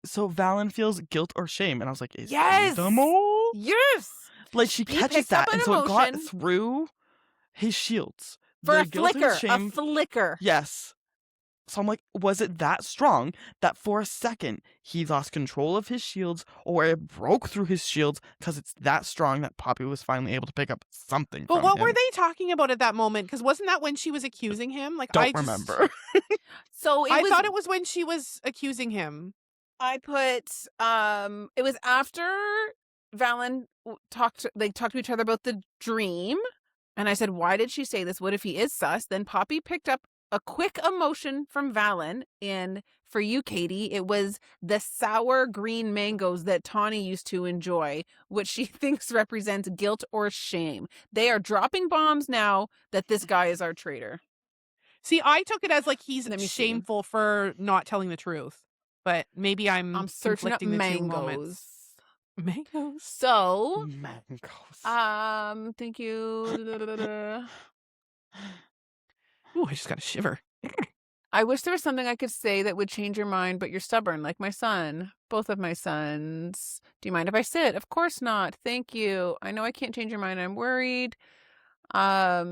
So Valen feels guilt or shame, and I was like, is Yes! he the mole? Yes! Like, she He catches picks up that, an and so it got emotion. through his shields. For The a guilt and flicker. shame, A flicker. yes. So I'm like, was it that strong that for a second he lost control of his shields, or it broke through his shields because it's that strong that Poppy was finally able to pick up something But from what him? were they talking about at that moment? Because wasn't that when she was accusing him? Like, Don't I just remember. So I thought it was when she was accusing him. I put it was after Valen talked to each other about the dream, and I said, why did she say this? What if he is sus? Then Poppy picked up a quick emotion from Valen, and for you, Katie, it was the sour green mangoes that Tawny used to enjoy, which she thinks represents guilt or shame. They are dropping bombs now that this guy is our traitor. See, I took it as like he's Let me see. shameful for not telling the truth. But maybe I'm searching up conflicting the two moments. mangoes. Mangoes. So, Mangoes. thank you. Ooh, I just got a shiver. I wish there was something I could say that would change your mind, but you're stubborn, like my son. Both of my sons. Do you mind if I sit? Of course not. Thank you. I know I can't change your mind. I'm worried. I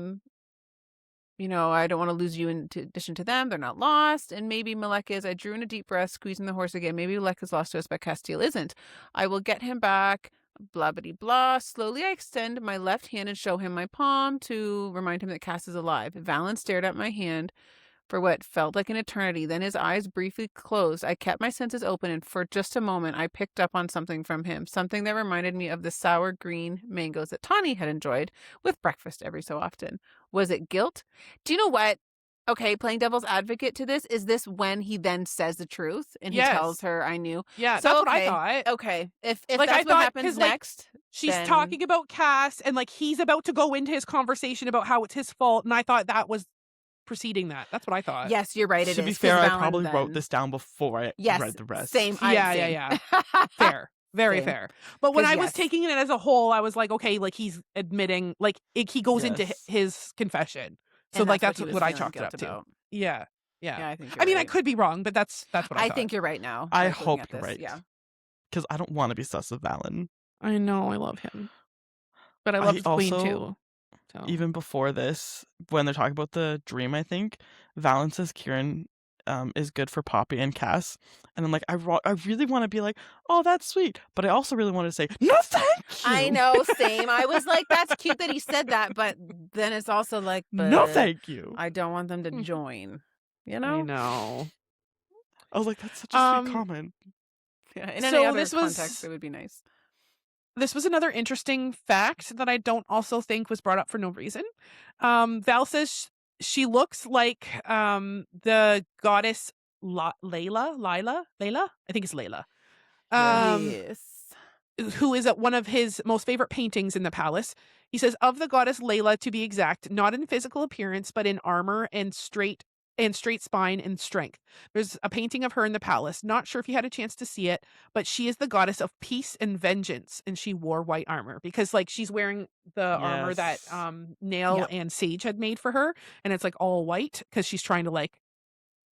don't want to lose you in addition to them. They're not lost. And maybe Malek is. I drew in a deep breath, squeezing the horse again. Maybe Malek is lost to us, but Castile isn't. I will get him back. Blah, blah, blah. Slowly, I extend my left hand and show him my palm to remind him that Cass is alive. Valen stared at my hand for what felt like an eternity. Then his eyes briefly closed. I kept my senses open, and for just a moment, I picked up on something from him, something that reminded me of the sour green mangoes that Tawny had enjoyed with breakfast every so often. Was it guilt? Do you know what? Okay, playing devil's advocate to this, is this when he then says the truth and he Yes. tells her, I knew? Yeah, So, that's what I okay. thought. Okay, if Like, I that's what thought- happens 'cause, like, next, She's then- talking about Cass, and like he's about to go into his conversation about how it's his fault, and I thought that was preceding that. That's what I thought. Yes, you're right. It To is. be 'cause fair, I Valen probably wrote then- this down before I Yes, read the rest. Same. Yeah. Fair. Very Same. fair. But when 'Cause I was yes. taking it as a whole, I was like, okay, like he's admitting, like he goes into Yes. his confession. So And like he that's was what I feeling chalked it up guilt to. about. Yeah. Yeah, I think. I mean, you're I right. could be wrong, but that's what I I thought. think you're right now. I like, looking hope at you're this. right. Yeah. Because I don't want to be sus of Valen. I know, I love him. But I love his queen also- too. So. Even before this, when they're talking about the dream, I think Valen says Kieran is good for Poppy and Cas, and I'm like, I really want to be like, oh, that's sweet, but I also really want to say, no, thank you. I know, same. I was like, that's cute that he said that, but then it's also like, No, but thank you. I don't want them to join. You I know? know. I was like, that's such a sweet Um, comment. Yeah. In So any other this was- context, it would be nice. this was another interesting fact that I don't also think was brought up for no reason. Val says she looks like the goddess Layla. I think it's Layla. Yes. Who is at one of his most favorite paintings in the palace. He says, of the goddess Layla, to be exact, not in physical appearance, but in armor and straight spine and strength. There's a painting of her in the palace. Not sure if you had a chance to see it, but she is the goddess of peace and vengeance, and she wore white armor because like she's wearing the armor that Yes. Nail Yep. and Sage had made for her, and it's like all white because she's trying to like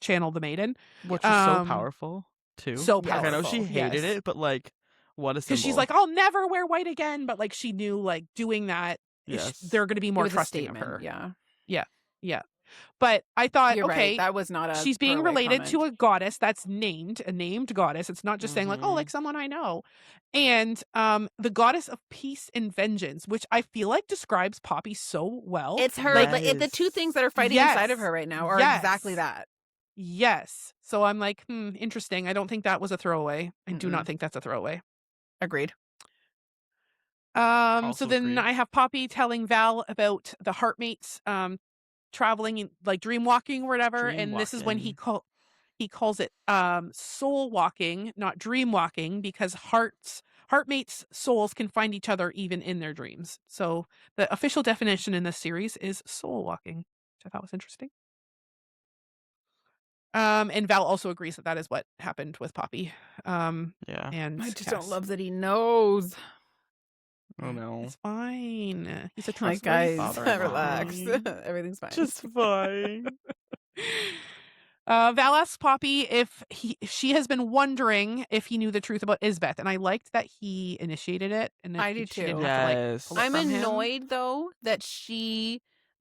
channel the maiden. Which is so Um, powerful too. so Like, I know she powerful, hated yes. it, but like, what a symbol. Because she's like, I'll never wear white again, but like she knew like doing that, Yes. they're going to be It more was a trusting of statement. her. Yeah. Yeah. But I thought, You're okay, right. That was not a she's being throwaway related comment. to a goddess that's named, a named goddess. It's not just saying like, oh, Mhm. like someone I know. And the goddess of peace and vengeance, which I feel like describes Poppy so well. It's her. Yes. Like, the two things that are fighting inside of Yes. her right now are Yes. exactly that. Yes. So I'm like, interesting. I don't think that was a throwaway. I do not think that's a throwaway. Agreed. So Also then agreed. I have Poppy telling Val about the heartmates traveling like dream walking or whatever, and this is when he calls it soul walking, not dream walking, because heartmates' souls can find each other even in their dreams. So the official definition in this series is soul walking, which I thought was interesting. And Val also agrees that is what happened with Poppy. Yeah. And I just Cas. don't love that he knows. Oh no. It's fine. He's a Like, trustworthy guys, father-in-law. relax. Everything's fine. Just fine. Val asks Poppy if she has been wondering if he knew the truth about Isbeth, and I liked that he initiated it. And I do she didn't too. have to, like, Yes. pull it I'm from him. annoyed though that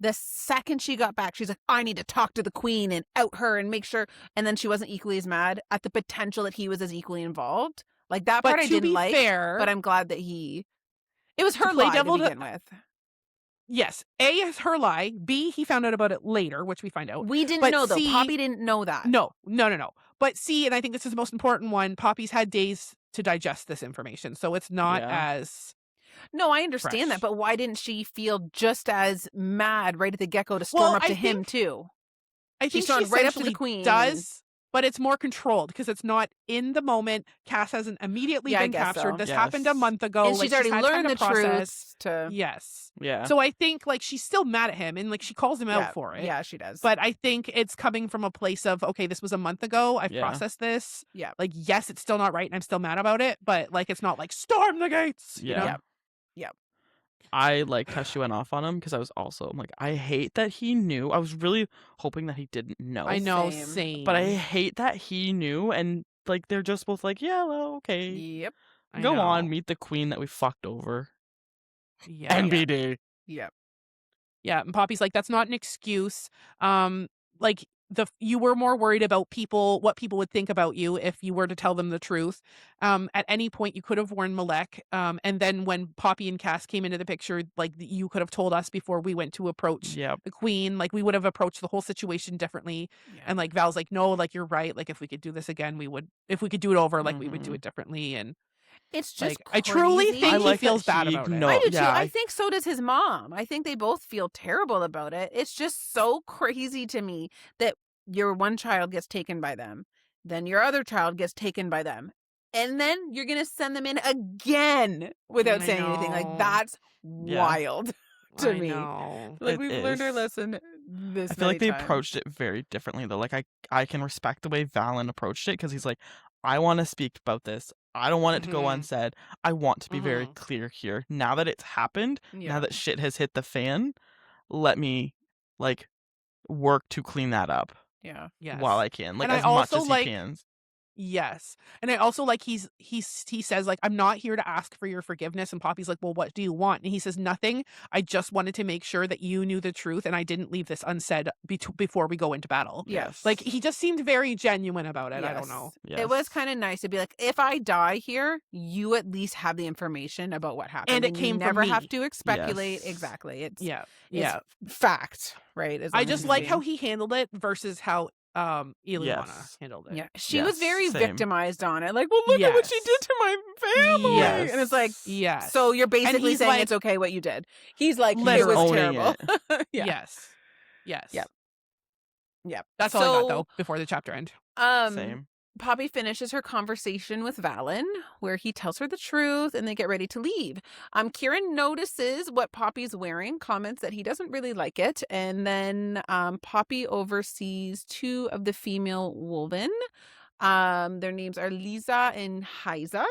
the second she got back, she's like, I need to talk to the queen and out her and make sure. And then she wasn't equally as mad at the potential that he was as equally involved. Like that part But I to didn't be like. fair, But I'm glad that it was her play lie to devil begin with. yes, A is her lie. B, he found out about it later, which we find out. We didn't But know though. C- Poppy didn't know that. No. But C, and I think this is the most important one, Poppy's had days to digest this information, so it's not Yeah. as No, I understand fresh. that, but why didn't she feel just as mad right at the get-go to storm Well, up to I him think- too? I She think she stormed right up to the essentially queen. does, but it's more controlled because it's not in the moment. Cass hasn't immediately Yeah, I been guess captured. so. This Yes. happened a month ago. And like, she's already had time learned to the process. truth to Yes. Yeah. So I think like she's still mad at him and like she calls him yeah, out for it. Yeah, she does. But I think it's coming from a place of, okay, this was a month ago. I've Yeah. processed this. Yeah. Like, yes, it's still not right and I'm still mad about it, but like it's not like storm the gates. You Yeah. know? Yep. Yep. I liked how she went off on him because I was also I'm like, I hate that he knew. I was really hoping that he didn't know. I know, Same. same. But I hate that he knew and like they're just both like, yeah, well, okay. Yep. I Go on, know. meet the queen that we fucked over. Yeah. NBD. Yep. Yeah, and Poppy's like, that's not an excuse. Like you were more worried about what people would think about you if you were to tell them the truth. At any point you could have warned Malek. And then when Poppy and Cas came into the picture, like you could have told us before we went to approach Yep. the queen. Like we would have approached the whole situation differently. Yeah. And like Val's like, no, like you're right. Like if we could do this again, if we could do it over, like we would do Mhm. it differently. And It's just like I truly crazy. think I he like feels that bad he about it. know- I do too. yeah, I I- think so does his mom. I think they both feel terrible about it. It's just so crazy to me that your one child gets taken by them, then your other child gets taken by them, and then you're gonna send them in again without I saying anything. Like know. that's Yeah. wild to I me. know. Like It we've learned our is. lesson this I feel like many they times. approached it very differently though. Like I can respect the way Valen approached it because he's like, I want to speak about this. I don't want it to go Mhm. unsaid. I want to be very Mhm. clear here. Now that it's happened, Yeah. now that shit has hit the fan, let me like work to clean that up Yeah. Yes. while I can. Like And I as much also as like- he can. Yes. And I also like he says like, I'm not here to ask for your forgiveness. And Poppy's like, well, what do you want? And he says, nothing. I just wanted to make sure that you knew the truth and I didn't leave this unsaid before we go into battle. Yes. Like he just seemed very genuine about it. I don't Yes. know. It was Yes. kind of nice to be like, if I die here, you at least have the information about what happened, And it came you from never have me. to speculate. Yes. Exactly. It's Yeah. it's Yeah. fact, right? as long I as just it's like how being- he handled it versus how Ileana Yes. handled it. Yeah, she was very same. victimized on it. Like, well, look at what she Yes. did to my family. Yes. And it's like, Yes. so you're basically he's saying like- it's okay what you did. He's like, it Literally. was Owning terrible. it. Yeah. Yes. Yes. Yep. Yep. That's all I got though before the chapter end. Same. Poppy finishes her conversation with Valen, where he tells her the truth and they get ready to leave. Kieran notices what Poppy's wearing, comments that he doesn't really like it, and then Poppy oversees 2 of the female woven. Their names are Lisa and Heiza,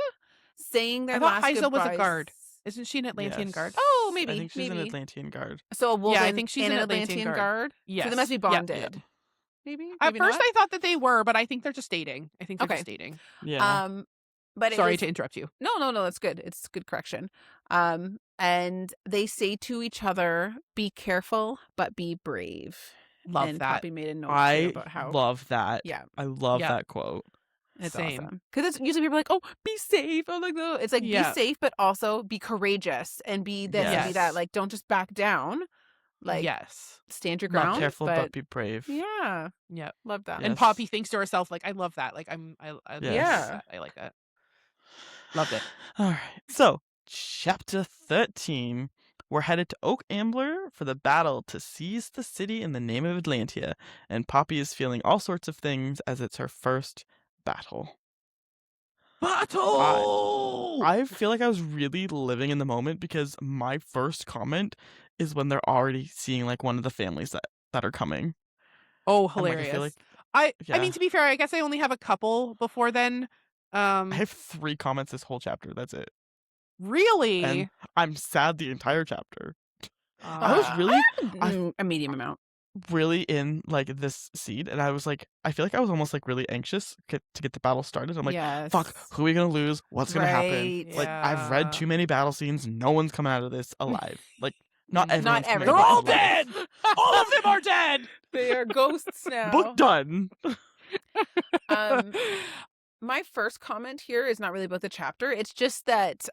saying their I thought last Heiza was a goodbyes. guard. Isn't she an Atlantean Yes. guard? Oh, maybe. I think she's maybe. an Atlantean guard. So a woven I think she's and an an Atlantean Atlantean guard. guard. Yes. So they must be Yep. bonded. Maybe. At Maybe first not? I thought that they were, but I think they're just dating. I think they're Okay. just dating. Yeah. But Sorry it was, to interrupt you. No, that's good. It's good correction. And they say to each other, "Be careful, but be brave." Love and that. Poppy made a note too I about how love that. Yeah. I love Yep. that quote. it's Same. awesome. Because it's usually people are like, "Oh, be safe." Oh, like no, it's like Yeah. be safe, but also be courageous and be this and be Yes. that. Like, don't just back down. Like, yes. stand your Not ground. careful, but be brave. yeah, Yep. love that. Yeah. And Yes. Poppy thinks to herself, like, I love that. Like, I Yes. Yeah. that. I like that. Loved it. All right. So, chapter 13. We're headed to Oak Ambler for the battle to seize the city in the name of Atlantia, and Poppy is feeling all sorts of things as it's her first battle. Battle! I feel like I was really living in the moment because my first comment is when they're already seeing like one of the families that are coming. Oh, And, like, hilarious. I feel like I yeah. mean, to be fair, I guess I only have a couple before then. I have 3 comments this whole chapter. That's it. Really? And I'm sad the entire chapter. I was Uh, really a medium amount. really in like this seed, and I was like, I feel like I was almost like really anxious to get the battle started. I'm like, yes. fuck, who are we gonna lose? What's gonna happen? Right. Like, I've Yeah. read too many battle scenes. No one's coming out of this alive. Like, not Not everyone's coming everyone. out They're all alive. dead! All of them are dead! They are ghosts now. Book done. My first comment here is not really about the chapter. It's just that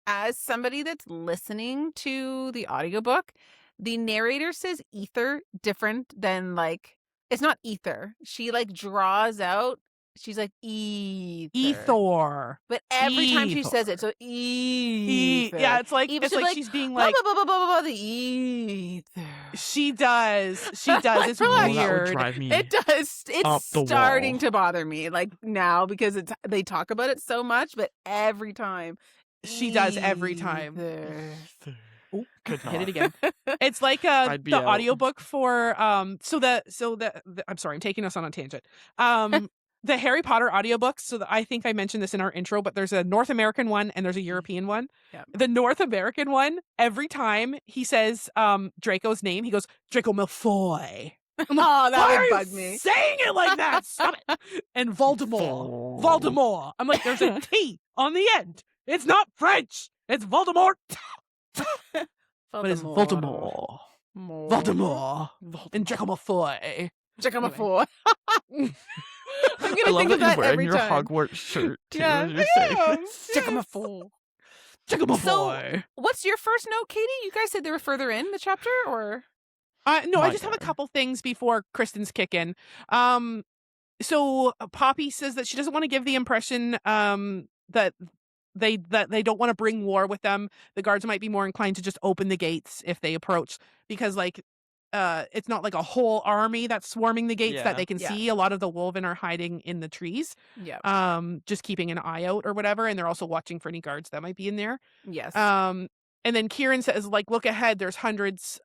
as somebody that's listening to the audiobook, the narrator says ether different than like it's not ether. She like draws out, she's like ether. Ethor. But every time she says it, so ether. Yeah, it's like Even it's she'll like be she's being blah, like blah, blah, blah, blah, blah, the ether. she does. She does. It's Like, Oh, that would weird. drive me It does. up It's the starting wall. to bother me, like now, because they talk about it so much, but every time She does every time. ether. Oh, Could hit not. it again. It's like I'd be the out. audiobook for so the I'm sorry, I'm taking us on a tangent. The Harry Potter audiobooks, so I think I mentioned this in our intro, but there's a North American one and there's a European one. Yep. The North American one, every time he says Draco's name, he goes Draco Malfoy. I'm like, Oh, that why are would you bug me. saying it like that? Stop it. And Voldemort. Voldemort. I'm like, there's a T on the end. It's not French. It's Voldemort. But it's Voldemort. Voldemort. And Draco Malfoy. Check on my Anyway. four. I'm I gonna love think that of that you're wearing every your time. Hogwarts shirt too. Yeah, as you're I saying am. this. Check on my four. Draco Malfoy. So- What's your first note, Katie? You guys said they were further in the chapter, or No, I My just have a turn. couple things before Kristen's kick in. So Poppy says that she doesn't want to give the impression that they don't want to bring war with them. The guards might be more inclined to just open the gates if they approach, because like it's not like a whole army that's swarming the gates Yeah. that they can Yeah. see. A lot of the Wolven are hiding in the trees, yeah, just keeping an eye out or whatever, and they're also watching for any guards that might be in there. yes, And then Kieran says, like, look ahead, there's hundreds,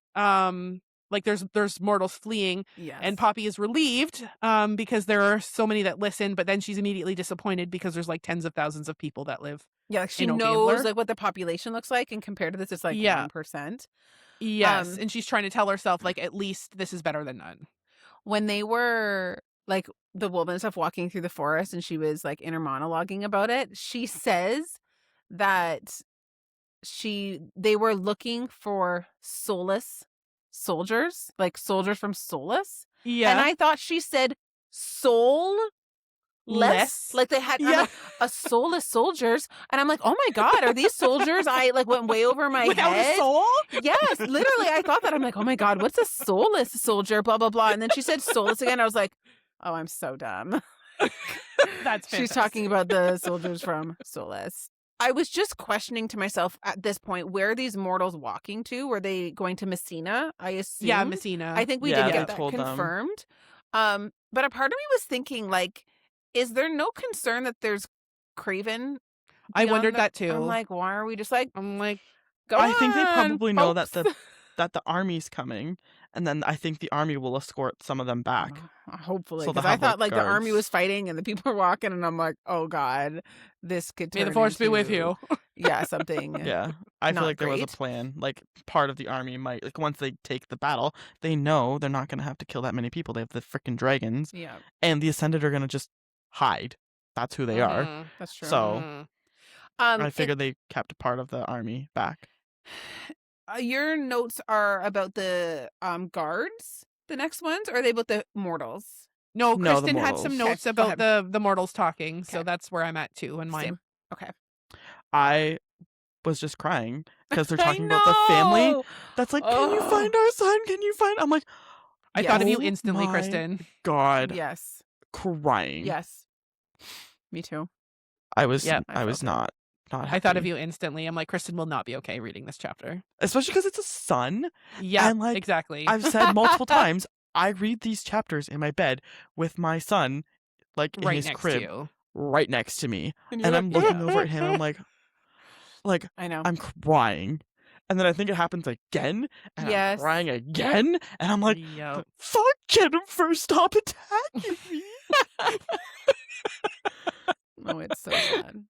like there's mortals fleeing. yes, And Poppy is relieved because there are so many that listen, but then she's immediately disappointed because there's like tens of thousands of people that live. yeah, like she in Oak knows Ambler. like what the population looks like, and compared to this, it's like Yeah. 1%. Yes. And she's trying to tell herself, like, at least this is better than none. When they were like the woman stuff walking through the forest, and she was like inner monologuing about it, she says that they were looking for Solis soldiers, like soldiers from Solis. Yeah. And I thought she said soul less. Like they had I'm like, a soulless soldiers. And I'm like, oh my God, are these soldiers? I like went way over my Without head. a soul? Yes, literally. I thought that. I'm like, oh my God, what's a soulless soldier? Blah, blah, blah. And then she said soulless again. I was like, oh, I'm so dumb. That's She's fantastic. talking about the soldiers from Solis. I was just questioning to myself at this point, where are these mortals walking to? Were they going to Messina? I assume. Yeah, Messina. I think we Yeah, did they get that told them. confirmed. But a part of me was thinking, like, is there no concern that there's Craven? I beyond wondered the- that too. I'm like, why are we just like, I'm like, go I think they on, probably know that folks? that the army's coming, and then I think the army will escort some of them back. Hopefully, So they'll because I have, thought like, like the army guards. was fighting and the people were walking, and I'm like, oh God, this could turn may the force be with into- you. Yeah, something. Yeah, I feel Not like there was a great. plan. Like part of the army might, like once they take the battle, they know they're not going to have to kill that many people. They have the freaking dragons, Yeah, and the Ascended are going to just hide. That's who they are. Mhm. that's true. So Mhm. I it- figured they kept a part of the army back. your notes are about the guards, the next ones, or are they about the mortals? No, No, the Kristen had some mortals. notes Okay, go about the mortals talking, so Okay. that's where I'm at too in mine. Same. Okay. I was just crying because they're I talking about the family. know! That's like, can you Oh. find our son? Can you find? I'm like, I Yes. thought of you Oh instantly, my Kristen. God, Yes. crying. Yes. Me too. I was. Yep. I I was felt not. I thought of happy. you instantly. I'm like, Kristen will not be okay reading this chapter. Especially because it's a son. Yeah, And, like, exactly. I've said multiple times, I read these chapters in my bed with my son, like in right his next crib, to you. right next to me, you're and I'm like, looking over at him. I'm like I know. I'm crying, and then I think it happens again, and I'm Yes. crying again, and I'm like, Yep. fuck Jennifer, stop attacking me. Oh, it's so sad.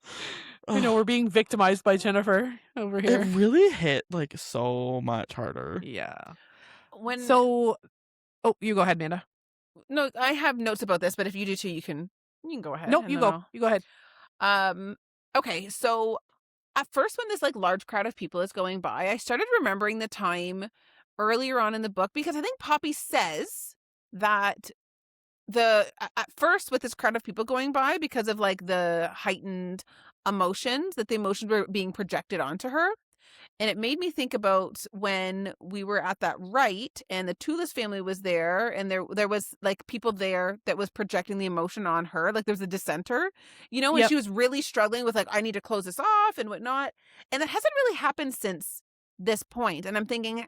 I know we're being victimized by Jennifer over It here. really hit like so much harder. Yeah. When So, oh, you go ahead, Amanda. no, I have notes about this, but if you do too, you can go ahead. Nope, and you then go. You go ahead. Okay, so at first when this like large crowd of people is going by, I started remembering the time earlier on in the book, because I think Poppy says that at first with this crowd of people going by, because of like the heightened emotions, that the emotions were being projected onto her. And it made me think about when we were at that rite and the Tulis family was there, and there was like people there that was projecting the emotion on her. Like there was a dissenter, when Yep. she was really struggling with like, I need to close this off and whatnot. And that hasn't really happened since this point. And I'm thinking,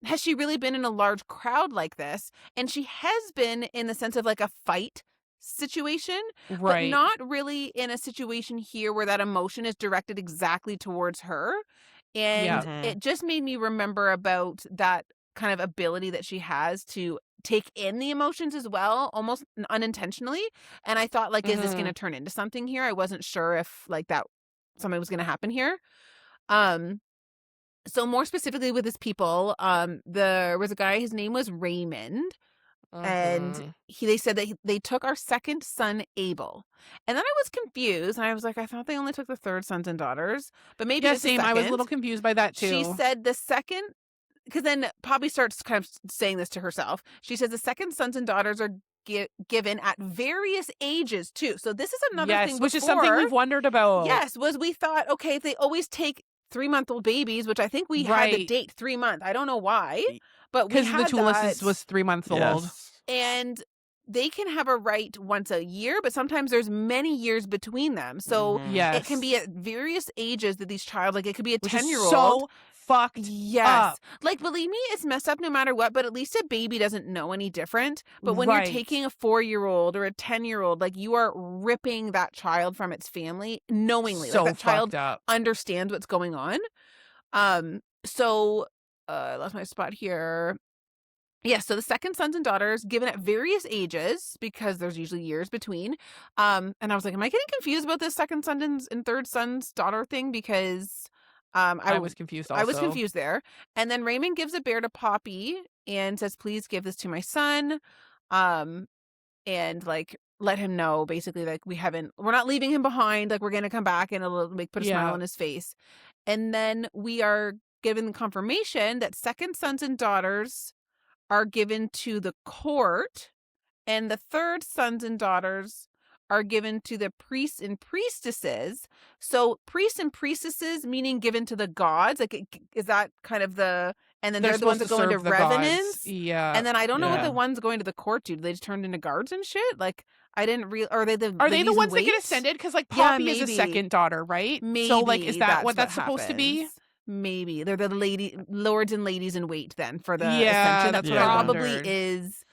has she really been in a large crowd like this? And she has been in the sense of like a fight situation, but Right. not really in a situation here where that emotion is directed exactly towards her. And Yeah. Mhm. it just made me remember about that kind of ability that she has to take in the emotions as well, almost unintentionally. And I thought, like, is this going to turn into something here? I wasn't sure if like that something was going to happen here. So more specifically with his people, there was a guy, his name was Raymond. And Mhm. they said that they took our second son, Abel. And then I was confused. And I was like, I thought they only took the third sons and daughters. But maybe Yeah, it's the same. I was a second. little confused by that too. She said the second, because then Poppy starts kind of saying this to herself. She says the second sons and daughters are given at various ages too. So this is another yes, thing which is something we've wondered about. Yes, was we thought, okay, if they always take 3-month-old babies, which I think we had the Right. date 3 month. I don't know why, but we Because the had Tulis that. was 3 months old. Yes. And they can have a rite once a year, but sometimes there's many years between them. So Mhm. Yes. it can be at various ages that these child, like it could be a Which is 10-year-old. so fucked Yes. up. Like, believe me, it's messed up no matter what, but at least a baby doesn't know any different. But when Right. you're taking a 4-year-old or a 10-year-old, like you are ripping that child from its family knowingly. So Like that child fucked up. understands what's going on. I lost my spot here. Yes, so the second sons and daughters given at various ages, because there's usually years between. And I was like, am I getting confused about this second sons and third son's daughter thing? Because I was confused also. I was confused there. And then Raymond gives a bear to Poppy and says, please give this to my son. And like let him know basically like we're not leaving him behind, like we're gonna come back, and it'll like put a smile Yeah. on his face. And then we are given confirmation that second sons and daughters are given to the court, and the third sons and daughters are given to the priests and priestesses. So priests and priestesses meaning given to the gods. Like, is that kind of the? And then they're the ones that go into serve the gods. revenants. Yeah. And then I don't know what Yeah. the ones going to the court do. Do they just turn into guards and shit? Like, I didn't real. Are they the ones that get weights? ascended? Because like Yeah, Poppy is a maybe. second daughter, right? Maybe So like, is that what that's supposed to be? happens. Maybe they're the lords and ladies in wait then for the Yeah, ascension. that's That what I probably wondered. is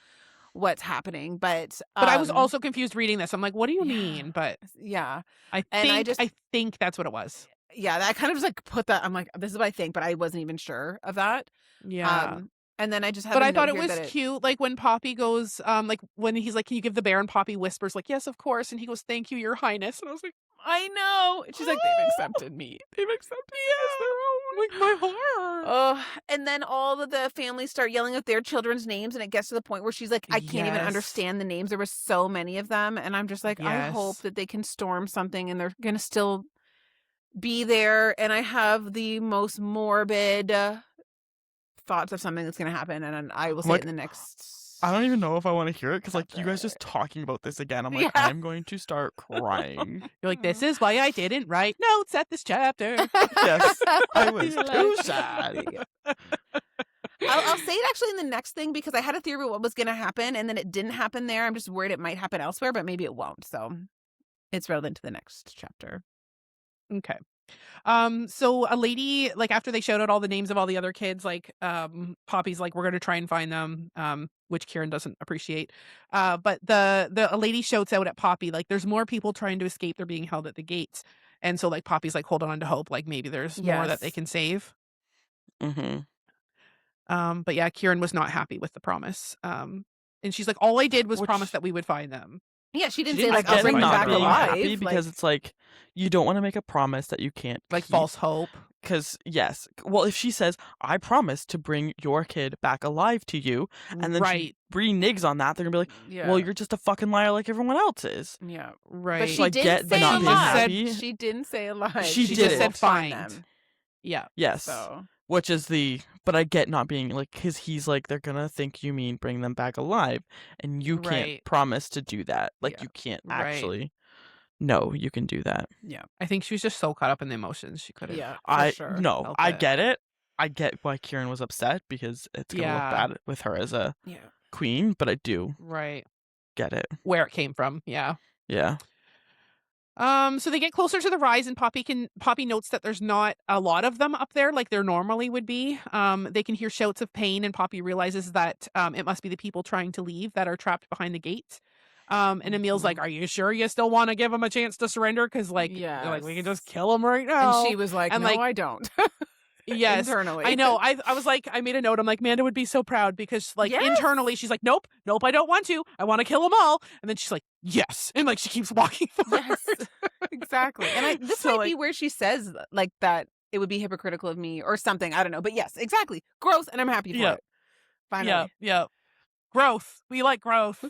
what's happening. But But I was also confused reading this. I'm like, what do you yeah. mean? But yeah. I And I think that's what it was. Yeah, that kind of just like put that. I'm like, this is what I think, but I wasn't even sure of that. Yeah. And then I just have. But a I thought note it here was that cute, like when Poppy goes, like when he's like, "Can you give the bear?" And Poppy whispers, like, "Yes, of course." And he goes, "Thank you, Your Highness." And I was like, I know. And she's like, they've accepted me. They've accepted me as their own. like my heart. Oh, and then all of the families start yelling out their children's names, and it gets to the point where she's like, I can't even Yes. understand the names. There were so many of them, and I'm just like, I hope Yes. that they can storm something and they're gonna still be there. And I have the most morbid thoughts of something that's gonna happen, and I will say Like, it in the next. I don't even know if I want to hear it because, like, you guys just talking about this again, I'm like, Yeah. I'm going to start crying. You're like, "This is why I didn't write notes at this chapter." Yes, I was You're too like- sad. I'll say it actually in the next thing because I had a theory of what was going to happen and then it didn't happen there. I'm just worried it might happen elsewhere, but maybe it won't. So it's relevant to the next chapter. Okay. So a lady, like after they showed out all the names of all the other kids, like Poppy's like, "We're gonna try and find them," which Kieran doesn't appreciate. But a lady shouts out at Poppy, like, "There's more people trying to escape. They're being held at the gates." And so like Poppy's like holding on to hope, like maybe there's more that they Yes. can save. Mm-hmm. But yeah, Kieran was not happy with the promise. And she's like, "All I did was Which- promise that we would find them." Yeah, she didn't She say didn't like say I'll bring them not back being alive. happy because it's like you don't want to make a promise that you can't Like keep. false hope. Because yes, well, if she says, "I promise to bring your kid back alive to you," and then Right. she reneges on that, they're gonna be like, yeah. "Well, you're just a fucking liar like everyone else is." yeah. Right. But she like, didn't get say not being alive. happy. She didn't say alive. She just didn't. said find Find. them. Yeah. Yes, So which is but I get not being like, because he's like, they're gonna think you mean bring them back alive, and you can't Right. promise to do that. Like Yeah. you can't Right. actually. No, you can do that. yeah, I think she was just so caught up in the emotions she couldn't. yeah, for I sure. no, Felt I it. get it. I get why Kieran was upset because it's gonna Yeah. look bad with her as a Yeah. queen, but I do Right. get it. Where it came from. Yeah. Yeah. So they get closer to the rise, and Poppy notes that there's not a lot of them up there like there normally would be. They can hear shouts of pain, and Poppy realizes that it must be the people trying to leave that are trapped behind the gates. And Emil's like, "Are you sure you still want to give them a chance to surrender? Because like, they're like, we can just kill them right now." And she was like, And, "No, like, I don't." Yes, Internally, I know. I was like, I made a note. I'm like, Manda would be so proud because like Yes. internally she's like, nope, I don't want to. I want to kill them all. And then she's like, yes, and like she keeps walking forward. Yes, exactly. And this So, might be where she says like that it would be hypocritical of me or something. I don't know, but yes, exactly. Growth, and I'm happy for Yeah. it. Finally. Yeah. Growth. We like growth.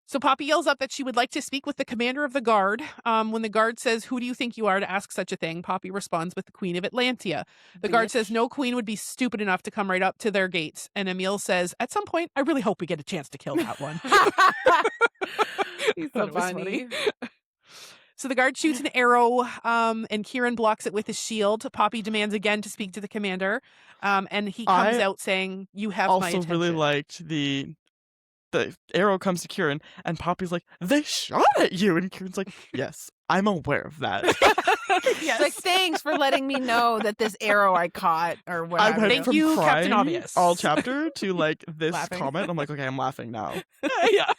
So Poppy yells up that she would like to speak with the commander of the guard. When the guard says, "Who do you think you are to ask such a thing?" Poppy responds with the Queen of Atlantia. The guard says no queen would be stupid enough to come right up to their gates. And Emil says, "At some point, I really hope we get a chance to kill that one." He's Thought so it was funny. So the guard shoots an arrow, and Kieran blocks it with his shield. Poppy demands again to speak to the commander, and he comes I out saying, "You have my Also attention." really liked the arrow comes to Kieran and Poppy's like, "They shot at you," and Kieran's like, "Yes, I'm aware of that." It's like, thanks for letting me know that this arrow I caught or I whatever. went Thank from you, Captain crying Obvious. all chapter to like this Laughing. comment. I'm like, okay, I'm laughing now. Yeah.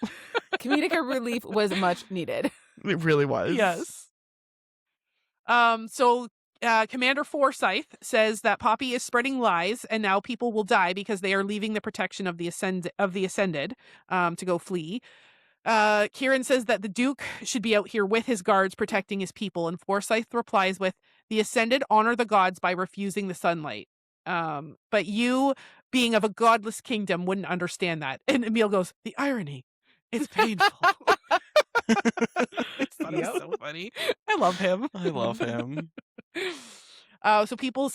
Comedic relief was much needed. It really was. Yes. So Commander Forsyth says that Poppy is spreading lies, and now people will die because they are leaving the protection of the ascended to go flee. Kieran says that the Duke should be out here with his guards protecting his people, and Forsyth replies with, "The ascended honor the gods by refusing the sunlight. But you, being of a godless kingdom, wouldn't understand that." And Emil goes, "The irony. It's painful." It's so funny. I love him. I love him. So people,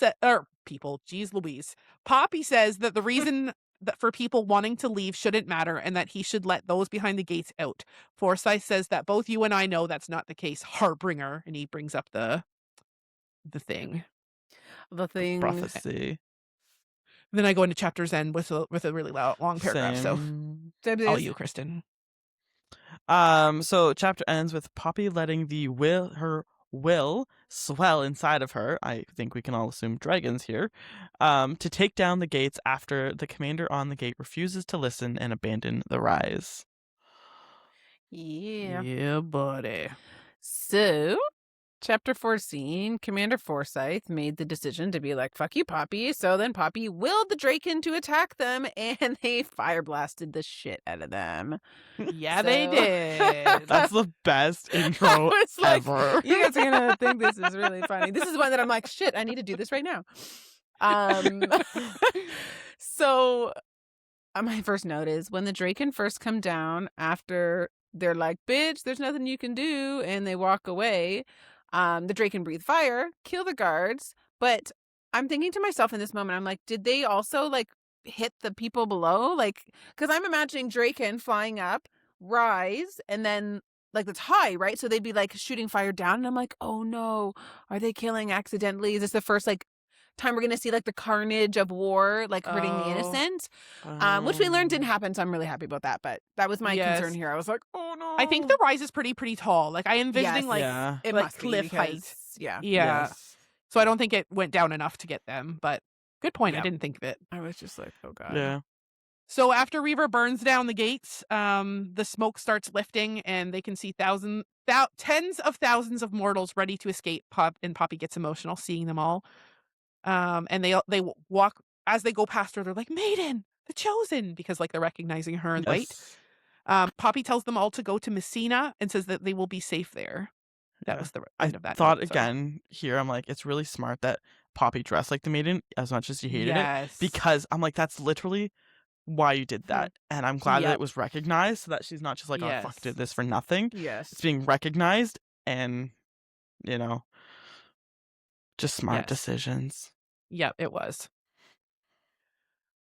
geez Louise. Poppy says that the reason that for people wanting to leave shouldn't matter and that he should let those behind the gates out. Forsyth says that both you and I know that's not the case. Harbinger. And he brings up the thing. The thing. Prophecy. Then I go into chapter's end with a really long paragraph. Same. So all you, Kristen. So chapter ends with Poppy letting her will swell inside of her. I think we can all assume dragons here. To take down the gates after the commander on the gate refuses to listen and abandon the rise. Yeah. Yeah, buddy. So, chapter 14, Commander Forsyth made the decision to be like, fuck you, Poppy. So then Poppy willed the Draken to attack them, and they fire blasted the shit out of them. Yeah, they did. That's the best intro was like, ever. You guys are gonna think this is really funny. This is one that I'm like, shit, I need to do this right now. So my first note is when the Draken first come down after they're like, bitch, there's nothing you can do, and they walk away. The Draken breathe fire, kill the guards, but I'm thinking to myself in this moment, I'm like, did they also like hit the people below? Like, because I'm imagining Draken flying up, rise, and then like that's high, right? So they'd be like shooting fire down, and I'm like, oh no, are they killing accidentally? Is this the first like time we're gonna see like the carnage of war, like hurting the innocent? Which we learned didn't happen, so I'm really happy about that. But that was my concern here. I was like, oh no. I think the rise is pretty tall. Like I envisioning like it like must be cliff height. because, yeah. Yes. So I don't think it went down enough to get them, but good point. Yeah. I didn't think of it. I was just like, oh god. Yeah. So after Reaver burns down the gates, the smoke starts lifting and they can see tens of thousands of mortals ready to escape. And Poppy gets emotional seeing them all. And they walk as they go past her. They're like, Maiden, the chosen, because like they're recognizing her in light. Poppy tells them all to go to Messina and says that they will be safe there. That was the end of that. Thought again here, I'm like, it's really smart that Poppy dressed like the maiden as much as you hated it, because I'm like, that's literally why you did that, and I'm glad that it was recognized, so that she's not just like, oh fuck, did this for nothing. Yes, it's being recognized, and just smart decisions. Yep, it was.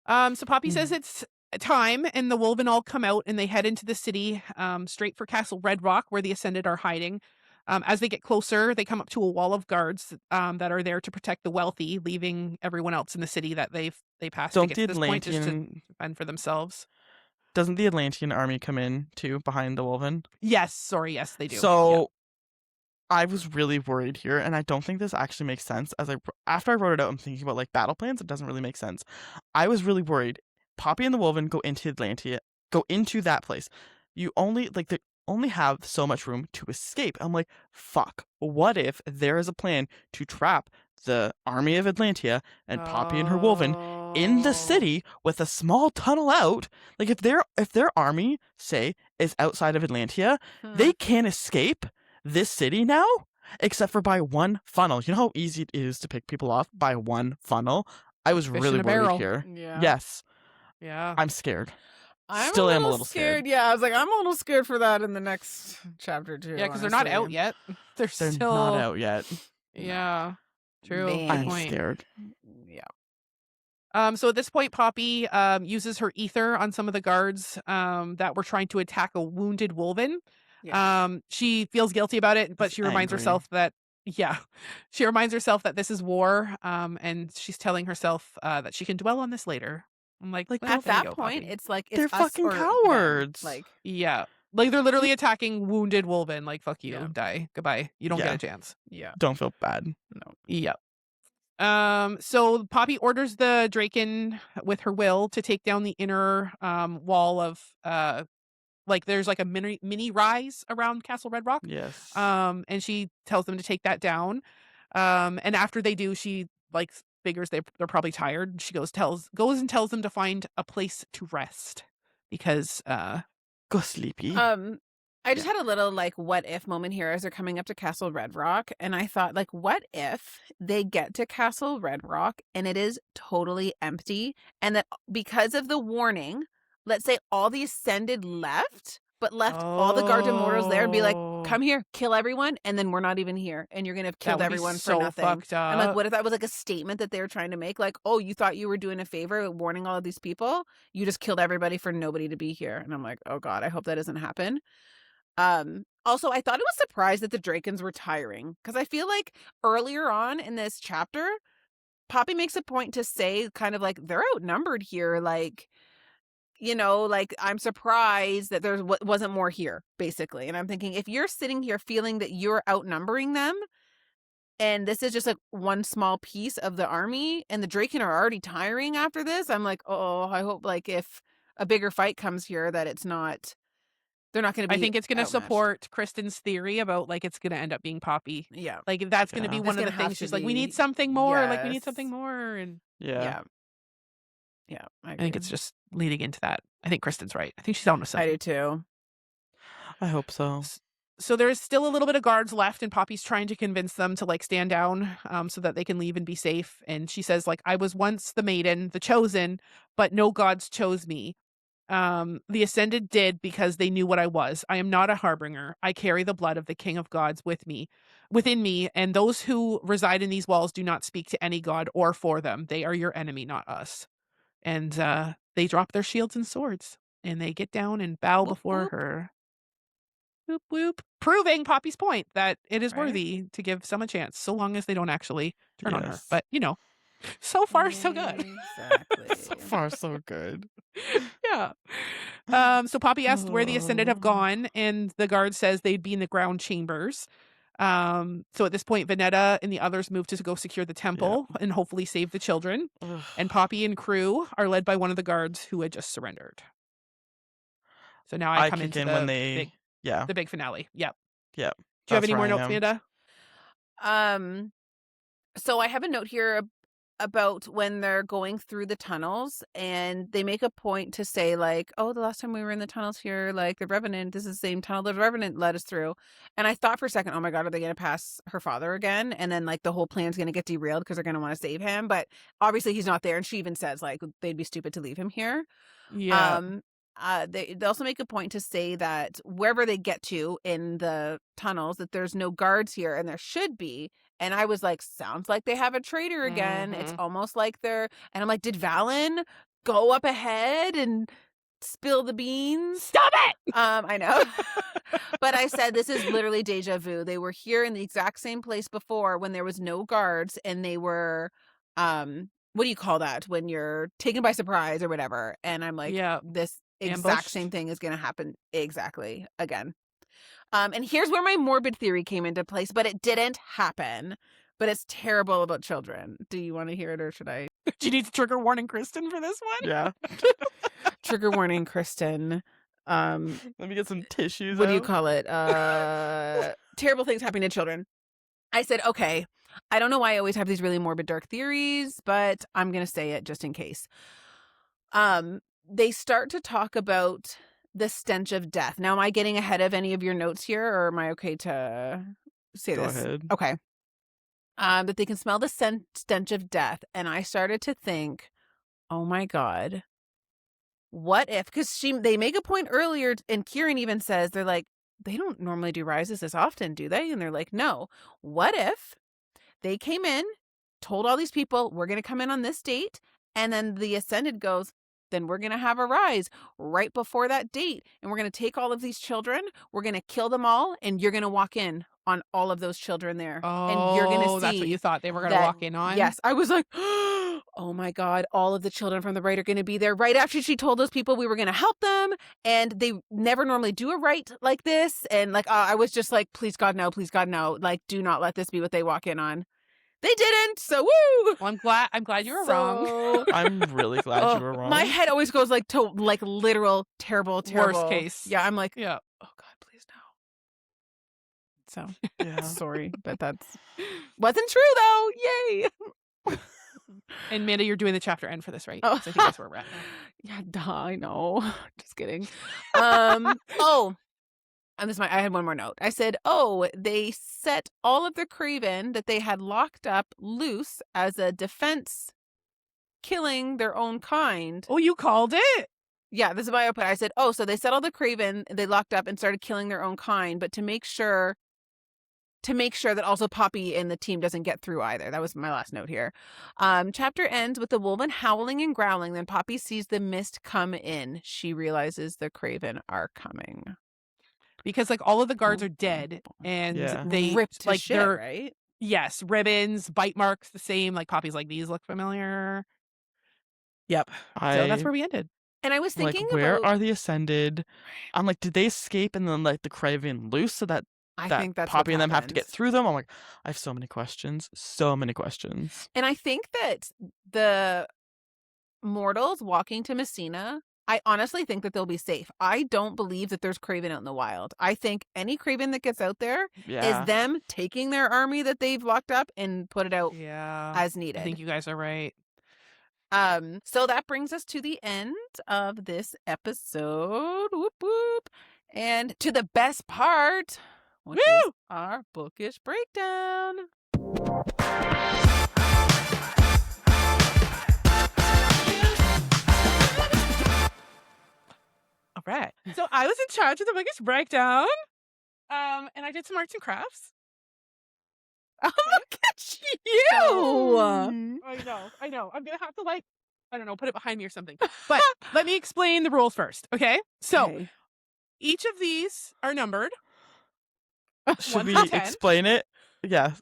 So Poppy says it's time, and the Wolven all come out and they head into the city, straight for Castle Red Rock, where the Ascended are hiding. As they get closer, they come up to a wall of guards that are there to protect the wealthy, leaving everyone else in the city that they passed to get to this point just to defend for themselves. Doesn't the Atlantean army come in too behind the Wolven? Yes, they do. So I was really worried here, and I don't think this actually makes sense. After I wrote it out, I'm thinking about like battle plans. It doesn't really make sense. I was really worried. Poppy and the Wolven go into Atlantia, go into that place. You only only have so much room to escape. I'm like, fuck, what if there is a plan to trap the army of Atlantia and Poppy and her Wolven in the city with a small tunnel out? Like if their army, say, is outside of Atlantia, they can't escape this city now, except for by one funnel. You know how easy it is to pick people off by one funnel? I was really worried here. Yeah. Yes. Yeah. I'm scared. I Still am a little scared. Yeah, I was like, I'm a little scared for that in the next chapter too. Yeah, because they're not out yet. They're still not out yet. Yeah, true. I'm scared. Yeah. So at this point, Poppy uses her ether on some of the guards that were trying to attack a wounded Wolven. Yeah. She feels guilty about it, but she reminds herself that this is war. And she's telling herself that she can dwell on this later. I'm like well, at that point, Poppy. it's like they're fucking cowards. Like like they're literally attacking wounded Wolven. Like fuck you, die, goodbye. You don't get a chance. Yeah, don't feel bad. No. Yep. So Poppy orders the Draken with her will to take down the inner wall of like there's like a mini rise around Castle Red Rock. Yes. And she tells them to take that down. And after they do, she like figures they're probably tired. She goes and tells them to find a place to rest because go sleepy. I just had a little like what if moment here as they're coming up to Castle Red Rock, and I thought like, what if they get to Castle Red Rock and it is totally empty, and that because of the warning, let's say all the Ascended left, but left all the guards and mortals there, and be like, come here, kill everyone, and then we're not even here, and you're gonna have killed everyone for so nothing. fucked up. I'm like, what if that was like a statement that they were trying to make? Like, oh, you thought you were doing a favor warning all of these people? You just killed everybody for nobody to be here. And I'm like, oh God, I hope that doesn't happen. Also, I thought it was surprised that the Drakens were tiring, because I feel like earlier on in this chapter, Poppy makes a point to say kind of like, they're outnumbered here. Like, you know, like, I'm surprised that there wasn't more here, basically. And I'm thinking, if you're sitting here feeling that you're outnumbering them, and this is just like one small piece of the army, and the Draken are already tiring after this, I'm like, oh, I hope like if a bigger fight comes here that it's not, they're not going to be I think it's going to outmatched. support Kristen's theory about like it's going to end up being Poppy. Yeah. Like that's going to be Yeah. one It's of the gonna have things to she's like, we be. need something more. Like we need Yes. something more. And Yeah. Yeah. I think it's just leading into that. I think Kristen's right. I think she's on to I something. do too. I hope so. So there's still a little bit of guards left, and Poppy's trying to convince them to like stand down so that they can leave and be safe. And she says like, I was once the maiden, the chosen, but no gods chose me. The ascended did because they knew what I was. I am not a harbinger. I carry the blood of the King of Gods within me, and those who reside in these walls do not speak to any god or for them. They are your enemy, not us. And they drop their shields and swords, and they get down and bow Whoop, before whoop. her. Whoop, whoop. Proving Poppy's point that it is Right. worthy to give some a chance, so long as they don't actually turn on her. Yes. But, you know, so far, so good. Exactly. So far, so good. Yeah. So Poppy asked where the Ascended have gone, and the guard says they'd be in the ground chambers. So at this point, Venetta and the others move to go secure the temple and hopefully save the children. Ugh. And Poppy and crew are led by one of the guards who had just surrendered. So now I come kick into in the when they big, yeah. the big finale. Yep. Yeah. Do you have That's any more where I notes, am. Amanda? So I have a note here about when they're going through the tunnels, and they make a point to say like, oh, the last time we were in the tunnels here, like the Revenant, this is the same tunnel the Revenant led us through. And I thought for a second, oh my God, are they going to pass her father again? And then like the whole plan's going to get derailed because they're going to want to save him. But obviously he's not there. And she even says like, they'd be stupid to leave him here. Yeah. They also make a point to say that wherever they get to in the tunnels, that there's no guards here, and there should be. And I was like, sounds like they have a traitor again. It's almost like they're, and I'm like, did Valen go up ahead and spill the beans? Stop it! I know. But I said, this is literally deja vu. They were here in the exact same place before when there was no guards, and they were, what do you call that? When you're taken by surprise or whatever. And I'm like, Yeah. this exact Ambushed. same thing is going to happen exactly again. And here's where my morbid theory came into place, but it didn't happen. But it's terrible about children. Do you want to hear it, or should I? Do you need to trigger warning Kristen for this one? Yeah. Trigger warning, Kristen. Let me get some tissues. What do you out. call it? Terrible things happening to children. I said, okay, I don't know why I always have these really morbid, dark theories, but I'm going to say it just in case. They start to talk about the stench of death. Now, am I getting ahead of any of your notes here, or am I okay to say Go this? ahead. Okay. That they can smell the stench of death. And I started to think, oh my God, what if, because they make a point earlier, and Kieran even says, they're like, they don't normally do rises this often, do they? And they're like, no. What if they came in, told all these people, we're going to come in on this date, and then the Ascended goes, then we're going to have a rise right before that date, and we're going to take all of these children, we're going to kill them all, and you're going to walk in on all of those children there. And you're going to see that's what you thought they were going to that- walk in on? Yes. I was like, oh my God, all of the children from the rite are going to be there right after she told those people we were going to help them. And they never normally do a rite like this. And like, I was just like, please God, no, please God, no. Like, do not let this be what they walk in on. They didn't. So woo. Well, I'm glad you were wrong. I'm really glad you were wrong. My head always goes like to like literal terrible. Worst case. Yeah. I'm like, Yeah. oh God, please no. So Yeah. sorry, but that's wasn't true though. Yay. And Amanda, you're doing the chapter end for this, right? Oh. 'Cause I think that's where we're at now. Yeah, duh, I know. Just kidding. And I had one more note. I said, oh, they set all of the Craven that they had locked up loose as a defense, killing their own kind. Oh, you called it? Yeah, this is why I put. I said, oh, so they settled the Craven, they locked up and started killing their own kind, but to make sure that also Poppy and the team doesn't get through either. That was my last note here. Chapter ends with the Wolven howling and growling. Then Poppy sees the mist come in. She realizes the Craven are coming. Because like all of the guards are dead, and Yeah. they ripped to like shit, they're right? yes, ribbons, bite marks, the same. Like Poppy's like, these look familiar. Yep. So that's where we ended. And I was thinking like, where about. are the Ascended? I'm like, did they escape and then let the Craven loose so that I that think that's Poppy what and them have to get happens. through them? I'm like, I have so many questions. So many questions. And I think that the mortals walking to Messina, I honestly think that they'll be safe. I don't believe that there's Craven out in the wild. I think any Craven that gets out there Yeah. is them taking their army that they've locked up and put it out Yeah. as I needed. think you guys are right. So that brings us to the end of this episode. Whoop whoop. And to the best part, which is our bookish breakdown. All right. So I was in charge of the Bookish Breakdown. And I did some arts and crafts. Oh, look at you! I know. I'm gonna have to like, I don't know, put it behind me or something. But let me explain the rules first, okay? So Okay. each of these are numbered. Should 1 we through 10. explain it? Yeah.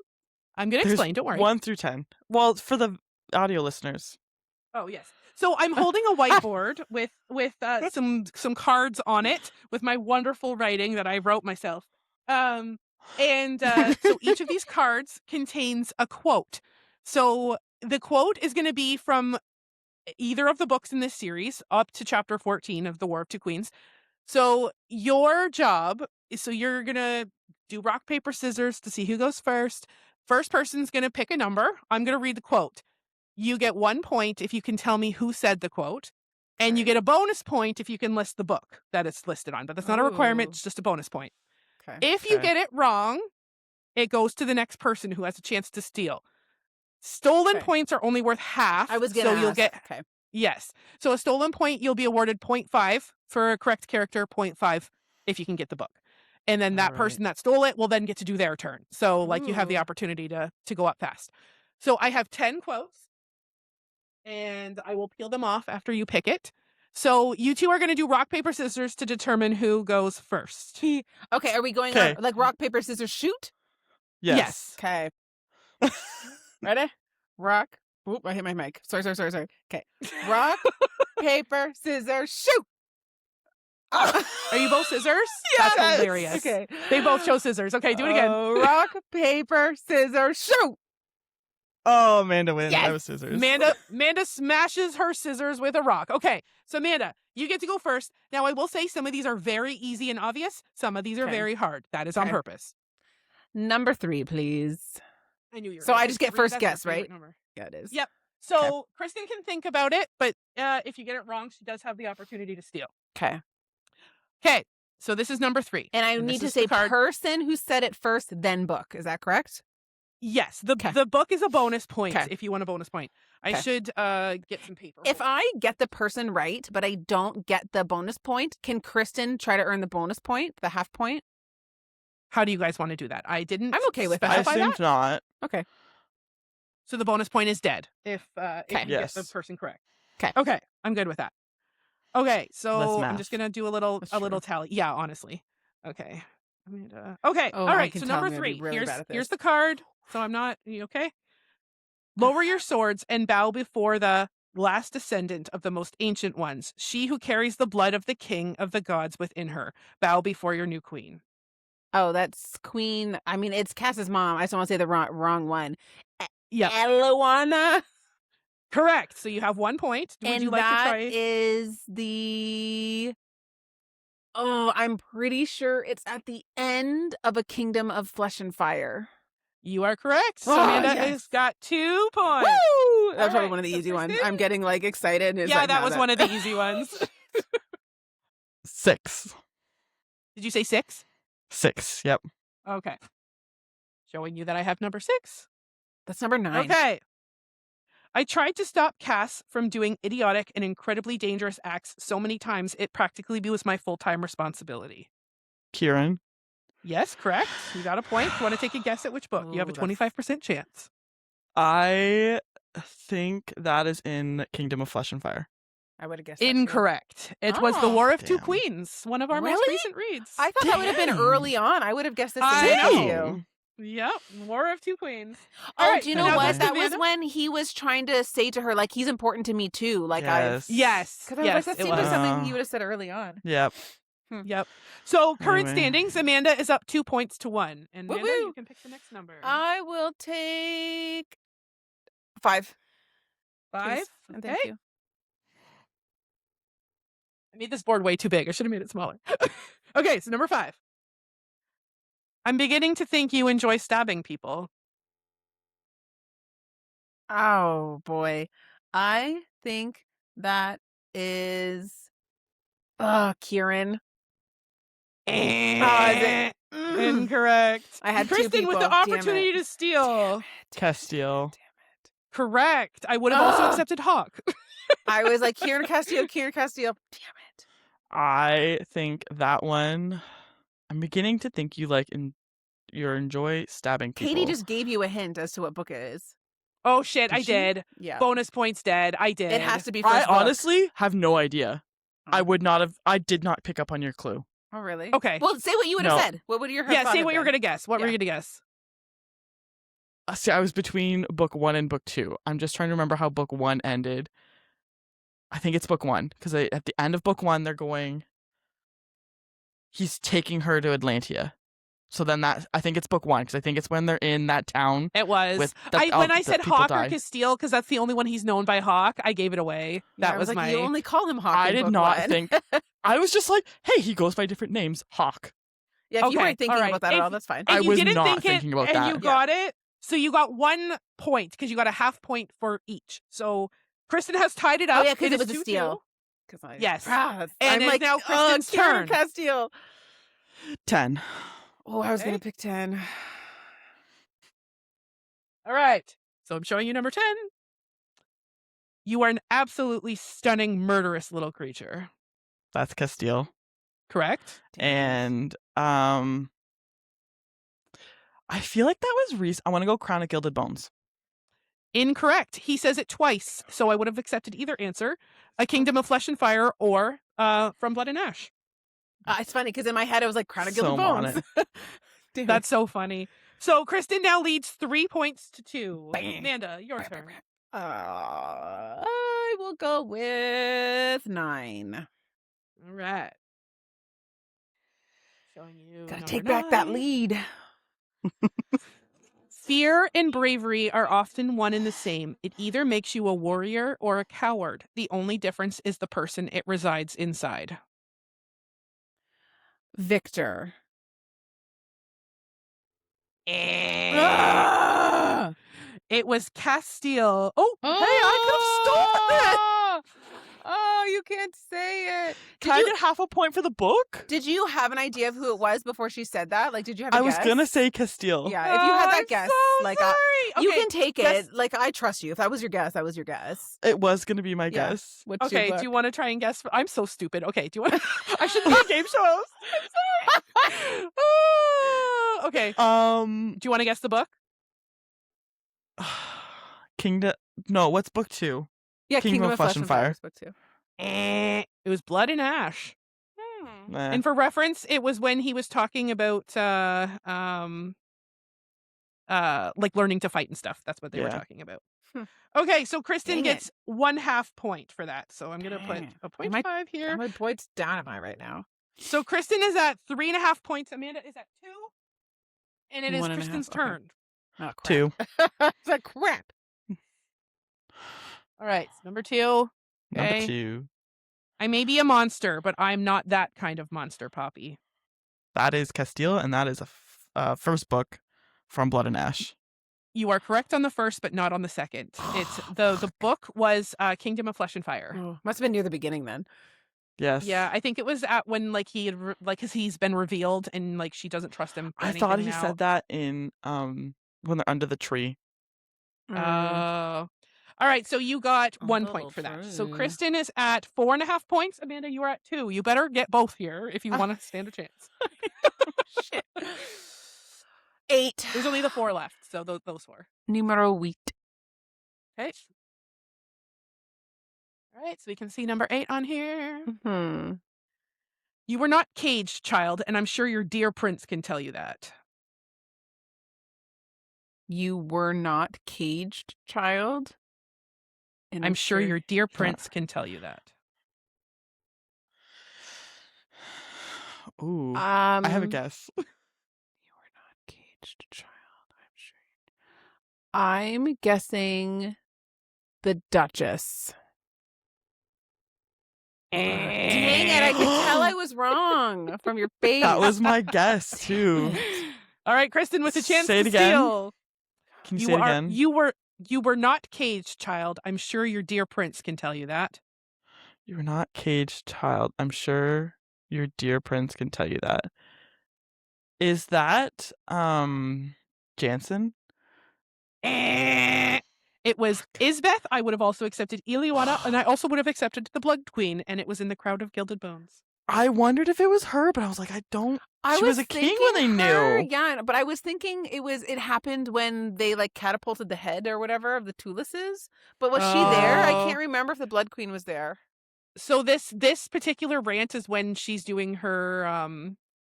I'm gonna There's explain, don't worry. 1 through 10. Well, for the audio listeners. Oh yes. So I'm holding a whiteboard with some cards on it with my wonderful writing that I wrote myself. So each of these cards contains a quote. So the quote is going to be from either of the books in this series up to chapter 14 of The War of Two Queens. So your job is, so you're going to do rock, paper, scissors to see who goes first. First person's going to pick a number. I'm going to read the quote. You get 1 point if you can tell me who said the quote. And you get a bonus point if you can list the book that it's listed on. But that's not a requirement. Ooh. It's just a bonus point. Okay. If you Okay. get it wrong, it goes to the next person who has a chance to steal. Stolen Okay. points are only worth half. I was gonna so you'll ask. get Okay. yes. So a stolen point, you'll be awarded 0.5 for a correct character, 0.5 if you can get the book. And then that All person that stole it will then get to do their turn. So like you have the Ooh. opportunity to go up fast. So I have 10 quotes and I will peel them off after you pick it. So you two are going to do rock, paper, scissors to determine who goes first. Okay, are we going Okay. on like rock, paper, scissors, shoot? Yes. Okay. Ready? Rock. Oop, I hit my mic. Sorry. Okay. Rock, paper, scissors, shoot. Are you both scissors? Yes! That's hilarious. Okay. They both chose scissors. Okay, do it again. Rock, paper, scissors, shoot. Oh, Amanda wins. Yes! That was scissors. Amanda smashes her scissors with a rock. Okay, so Amanda, you get to go first. Now, I will say some of these are very easy and obvious. Some of these are Okay. very hard. That is on Okay. purpose. Number 3, please. I knew you were So gonna I say just get three. first That's her guess, right? favorite number. Yeah, it is. Yep. So Kristen can think about it, but if you get it wrong, she does have the opportunity to steal. Okay. Okay, so this is number 3. And I And need this to is the say card- person who said it first, then book. Is that correct? Yes, Okay. the book is a bonus point Okay. if you want a bonus point. I Okay. should get some paper. If Hold on. I get the person right, but I don't get the bonus point, can Kristen try to earn the bonus point, the half point? How do you guys want to do that? I didn't. I'm okay with that. I specify assumed that. not. Okay. So the bonus point is dead if you get the Yes. person correct. 'Kay. Okay, I'm good with that. Okay, so Less I'm math. just gonna do a little That's little true. tally. Yeah, honestly. Okay. Okay. Oh, All I right. can So tell I'm number gonna be 3. really bad at Here's this. the card. So I'm not. You okay? Lower your swords and bow before the last descendant of the most ancient ones, she who carries the blood of the king of the gods within her. Bow before your new queen. Oh, that's Queen. I mean, it's Cass's mom. I just don't want to say the wrong one. Yep. Eloana. Correct. So you have 1 point. Would And you like to that try? is the. Oh, I'm pretty sure it's at the end of A Kingdom of Flesh and Fire. You are correct. So Oh, Amanda yes. has got 2 points. Woo! That's All probably right, one of the so easy ones. Kristen? I'm getting like excited. And it's Yeah, like, that no, was one of the easy ones. 6. Did you say 6? 6. Yep. Okay. Showing you that I have number 6. That's number 9. Okay. I tried to stop Cas from doing idiotic and incredibly dangerous acts so many times it practically was my full-time responsibility. Kieran. Yes, correct. You got a point. You want to take a guess at which book? You have a Ooh, that's- 25% chance. I think that is in Kingdom of Flesh and Fire. I would have guessed that too. Incorrect. It was The War of Two Damn. Queens, one of our most Really? recent reads. I thought that would have been Dang. early on. I would have guessed this I against know. you. Yep, War of Two Queens. Oh, All right, do you so know now what? goes to That was Amanda. when he was trying to say to her, like, he's important to me too. Like, Yes. Yes, because I was yes, like, that it seemed like was. something he would have said early on. Yep. Yep. So current Anyway. standings, Amanda is up 2 points to 1. And Amanda, Woo-woo. you can pick the next number. I will take 5. 5. please, and thank Okay. you. I made this board way too big. I should have made it smaller. Okay, so number 5. I'm beginning to think you enjoy stabbing people. Oh boy, I think that is Kieran. Is it? Incorrect. I had two Kristen with the people. Damn opportunity it. to steal. Castile. Correct. I would have also Ugh. accepted Hawk. I was like, Kieran Castillo. Damn it. I think that one. I'm beginning to think you you enjoy stabbing people. Katie just gave you a hint as to what book it is. Oh shit, I Did she? did. Yeah. Bonus points dead. I did. It has to be I first book. honestly have no idea. I Oh. would not have. I did not pick up on your clue. Oh, really? Okay. Well, say what you would have No. said. What would your Yeah, thought say have what you were been? going to guess. What were Yeah. you going to guess? See, I was between book 1 and book 2. I'm just trying to remember how book 1 ended. I think it's book 1 because at the end of book 1, they're going. He's taking her to Atlantia. So then I think it's book 1 because I think it's when they're in that town. It was. With When I the said people Hawk die. or Castile, because that's the only one he's known by Hawk, I gave it away. Yeah, That I was like, my. You only call him Hawk. I in did book not 1. think. I was just like, hey, he goes by different names. Hawk. Yeah, if you Okay, weren't thinking all right. about that at If- all, that's fine. And I you was didn't not think thinking about and that. you Yeah. got it. So you got 1 point because you got a half point for each. So Kristen has tied it up. Oh yeah, because it is was a 2-2. steal. I, Yes. And And I'm it's like, now Kristen's Kieran turn. Castillo. 10. Oh, I was Okay. gonna pick 10. All right. So I'm showing you number 10. You are an absolutely stunning, murderous little creature. That's Castile. Correct? And I feel like that was I want to go Crown of Gilded Bones. Incorrect. He says it twice, so I would have accepted either answer. A Kingdom of Flesh and Fire or From Blood and Ash. It's funny because in my head I was like Crown of So Gilded on Bones. Damn it. That's so funny. So Kristen now leads 3 points to 2. Bang. Amanda, your turn. I will go with 9. All right. Showing you. Gotta number take back that 9. lead. Fear and bravery are often one and the same. It either makes you a warrior or a coward. The only difference is the person it resides inside. Victor. Ah! It was Castile. Oh, Hey, I could have stolen it. Oh, you can't say it. Can I get half a point for the book? Did you have an idea of who it was before she said that? Like, did you have a I was guess? gonna say Castile. Yeah, if you had that I'm guess, so like, sorry. you Okay, can take guess- it. Like, I trust you. If that was your guess, that was your guess. It was gonna be my Yeah. guess. What's your Okay, book? do you want to try and guess? I'm so stupid. Okay, do you want? I should be a game show host. I'm sorry. Oh, okay, do you want to guess the book? Kingdom. No, what's book 2? Yeah, Kingdom of Flesh and Fire. was book 2. It was Blood and Ash. Nah. And for reference, it was when he was talking about like learning to fight and stuff. That's what they were Yeah. talking about. Okay, so Kristen Dang gets 1/2 point for that. So I'm gonna put Dang. a 0.5 How here. many points down am I right now? So Kristen is at 3.5 points. Amanda is at 2. And it is 1.5, Kristen's okay. turn. Oh, crap. 2. It's like crap. All right, number 2. Number Okay. 2. I may be a monster, but I'm not that kind of monster, Poppy. That is Castile, and that is a first book from Blood and Ash. You are correct on the first, but not on the second. It's the book was Kingdom of Flesh and Fire. Oh, must have been near the beginning then. Yes. Yeah, I think it was at when like he had because he's been revealed and like she doesn't trust him. For I thought he anything now. said that in when they're under the tree. Oh. All right, so you got A 1 little point for that. So true. Kristen is at 4.5 points. Amanda, you are at 2. You better get both here if you want to stand a chance. Shit. 8. There's only the 4 left, so those 4. Numero 8. Okay. All right, so we can see number 8 on here. Hmm. You were not caged, child, and I'm sure your dear prince can tell you that. You were not caged, child? And I'm sure your dear prince can tell you that. Ooh, I have a guess. You were not caged, child. I'm sure. I'm guessing the Duchess. Dang it! I could tell I was wrong from your face. That was my guess too. All right, Kristen, with a chance Say it to again. steal. Can you say it again? You were not caged, child. I'm sure your dear prince can tell you that. You were not caged, child. I'm sure your dear prince can tell you that. Is that Jansen? It was Isbeth. I would have also accepted Eliwana, and I also would have accepted the Blood Queen, and it was in the Crowd of Gilded Bones. I wondered if it was her, but I was like, I don't. She was a king when they thinking her, knew. Yeah, but I was thinking it happened when they like catapulted the head or whatever of the Tulises. But was she there? I Oh. can't remember if the Blood Queen was there. So this particular rant is when she's doing her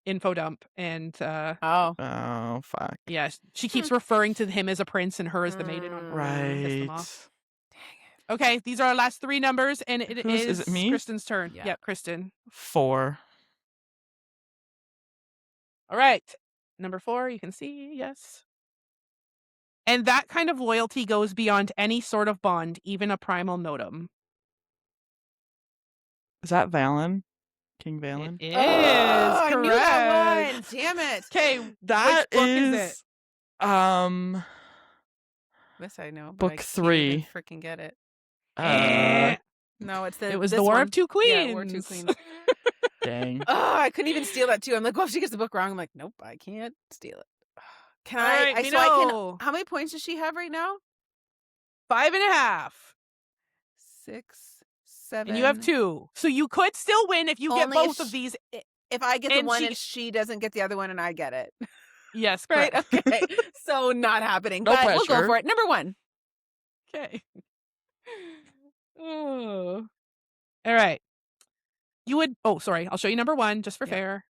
info dump, and Oh. Oh, fuck. yeah, she keeps referring to him as a prince and her as the maiden. On Right. Piss them off. Okay, these are our last 3 numbers, and Is it me? Kristen's turn. Yeah. Yep, Kristen. 4. All right, number 4. You can see, yes. And that kind of loyalty goes beyond any sort of bond, even a primal notum. Is that Valen? King Valen? It is I correct. knew that one. Damn it. Okay, That which book is it? This I know. But Book I can't 3. even freaking get it. No, it's It was this the War one. of Two Queens. Yeah, War of Two Queens. Dang. Oh, I couldn't even steal that too. I'm like, well, if she gets the book wrong, I'm like, nope, I can't steal it. Can All I? right, So I can. Mino. How many points does she have right now? 5.5. 6, 7. And you have 2. So you could still win if you get Only if both of sh- these. If I get the And one she- and she doesn't get the other one and I get it, Yes, right? correct. Okay, so not happening. No but we'll go pressure. for it. Number 1. Okay. Oh. All right. You would. Oh, sorry. I'll show you number 1 just for Yeah. fair.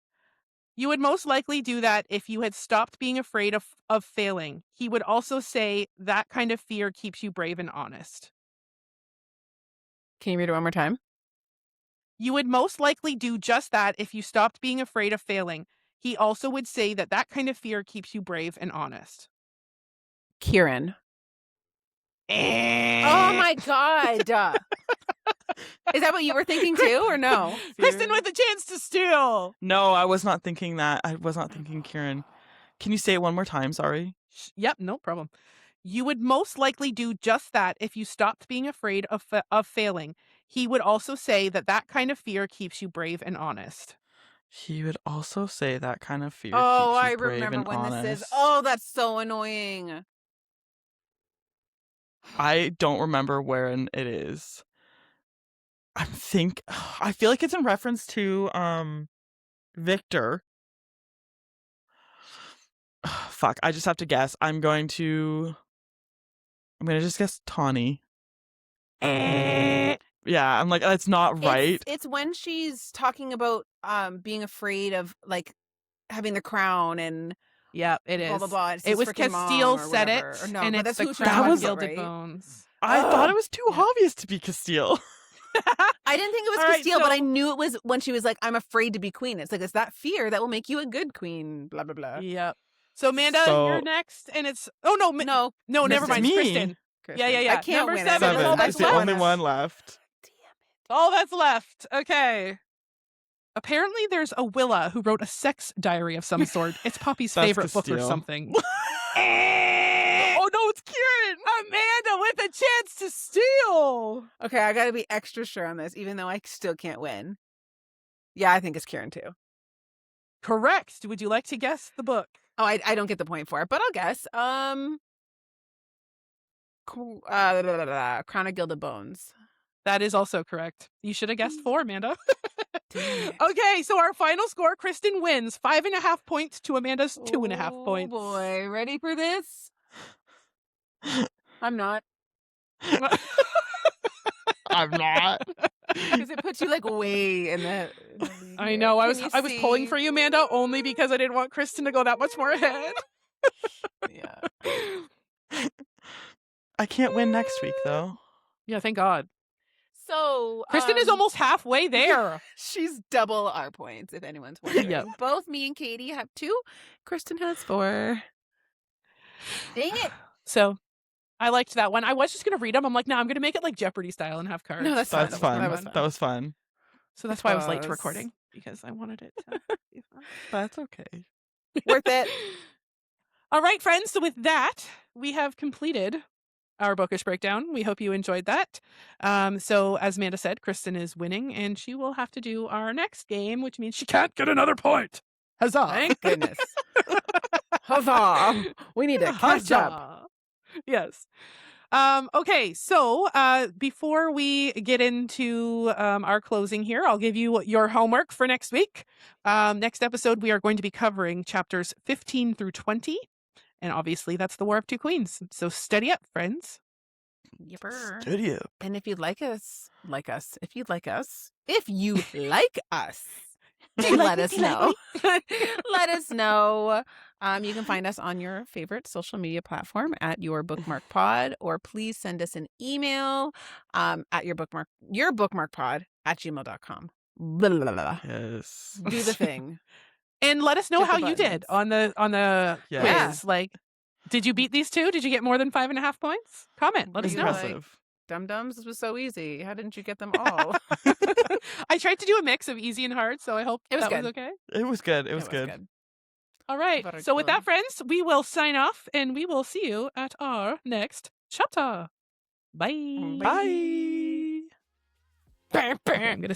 You would most likely do that if you had stopped being afraid of failing. He would also say that kind of fear keeps you brave and honest. Can you read it one more time? You would most likely do just that if you stopped being afraid of failing. He also would say that that kind of fear keeps you brave and honest. Kieran. Oh my god. Is that what you were thinking too, or no? Kristen with a chance to steal. No, I was not thinking that. I was not thinking Kieran. Can you say it one more time? Sorry. Yep, no problem. You would most likely do just that if you stopped being afraid of failing. He would also say that that kind of fear keeps you brave and honest. He would also say that kind of fear. Oh, keeps you I brave remember and when honest. this is. Oh, that's so annoying. I don't remember wherein it is. I feel like it's in reference to Victor. Fuck, I just have to guess. I'm going to just guess Tawny. Yeah, I'm like, that's not right. It's when she's talking about being afraid of like having the crown and Yeah, it is. blah blah blah. It's It his was freaking mom Castile or said it, whatever. Or no, and but it's that's the who she Crown That of was- talks about, Gilded right? Bones. I thought Ugh. it was too Yeah. obvious to be Castile. I didn't think it was All right, Castile, but I so- knew it was when she was like, "I'm afraid to be queen." It's like it's that fear that will make you a good queen. Blah blah blah. Yep. So Amanda, So- you're next, and it's no, No, never mind. It's me. Kristen. Yeah. I can't Number win. 7 7. is all It's that's the left. only one left. All that's left. Okay. Apparently, there's a Willa who wrote a sex diary of some sort. It's Poppy's That's favorite book or Castile. something. Oh no, it's Kieran. Amanda with a chance to steal. Okay, I got to be extra sure on this, even though I still can't win. Yeah, I think it's Kieran too. Correct. Would you like to guess the book? Oh, I don't get the point for it, but I'll guess. Crown of Gilded Bones. That is also correct. You should have guessed 4, Amanda. Dang it. Okay, so our final score, Kristen wins 5.5 points to Amanda's 2.5 points. Oh boy, ready for this? I'm not. I'm not. Because it puts you like way in the lead I here. know. I Can was you pulling see? for you, Amanda, only because I didn't want Kristen to go that much more ahead. Yeah. I can't win next week though. Yeah, thank God. So Kristen is almost halfway there. She's double our points, if anyone's wondering. Yep. Both me and Katie have 2. Kristen has 4. Dang it. So I liked that one. I was just going to read them. I'm like, no, I'm going to make it like Jeopardy style and have cards. No, that's That's fun. That was fun. That was fun. So that's why I was late to was. recording, because I wanted it to be fun. That's okay. Worth it. All right, friends. So with that, we have completed our Bookish Breakdown. We hope you enjoyed that. So as Amanda said, Kristen is winning, and she will have to do our next game, which means she can't get another point. Huzzah! Thank goodness. Huzzah. We need to catch up. Huzzah. Yes. Okay, so before we get into our closing here, I'll give you your homework for next week. Next episode, we are going to be covering chapters 15 through 20. And obviously, that's the War of Two Queens. So steady up, friends. Yipper. Studio. And if you'd like us, then let us know. Let us know. You can find us on your favorite social media platform at Your Bookmark Pod, or please send us an email at yourbookmarkpod@gmail.com. Blah, blah, blah, blah. Yes. Do the thing. And let us know Hit the how you did on the Yeah. quiz. Like, did you beat these 2? Did you get more than 5.5 points? Comment. Let us know. Impressive. Dum-dums, this was so easy. How didn't you get them all? I tried to do a mix of easy and hard, so I hope It was that was good. okay. It was good. It was good. All right. Better So with kill that, friends, we will sign off, and we will see you at our next chapter. Bye. Bye. I'm gonna.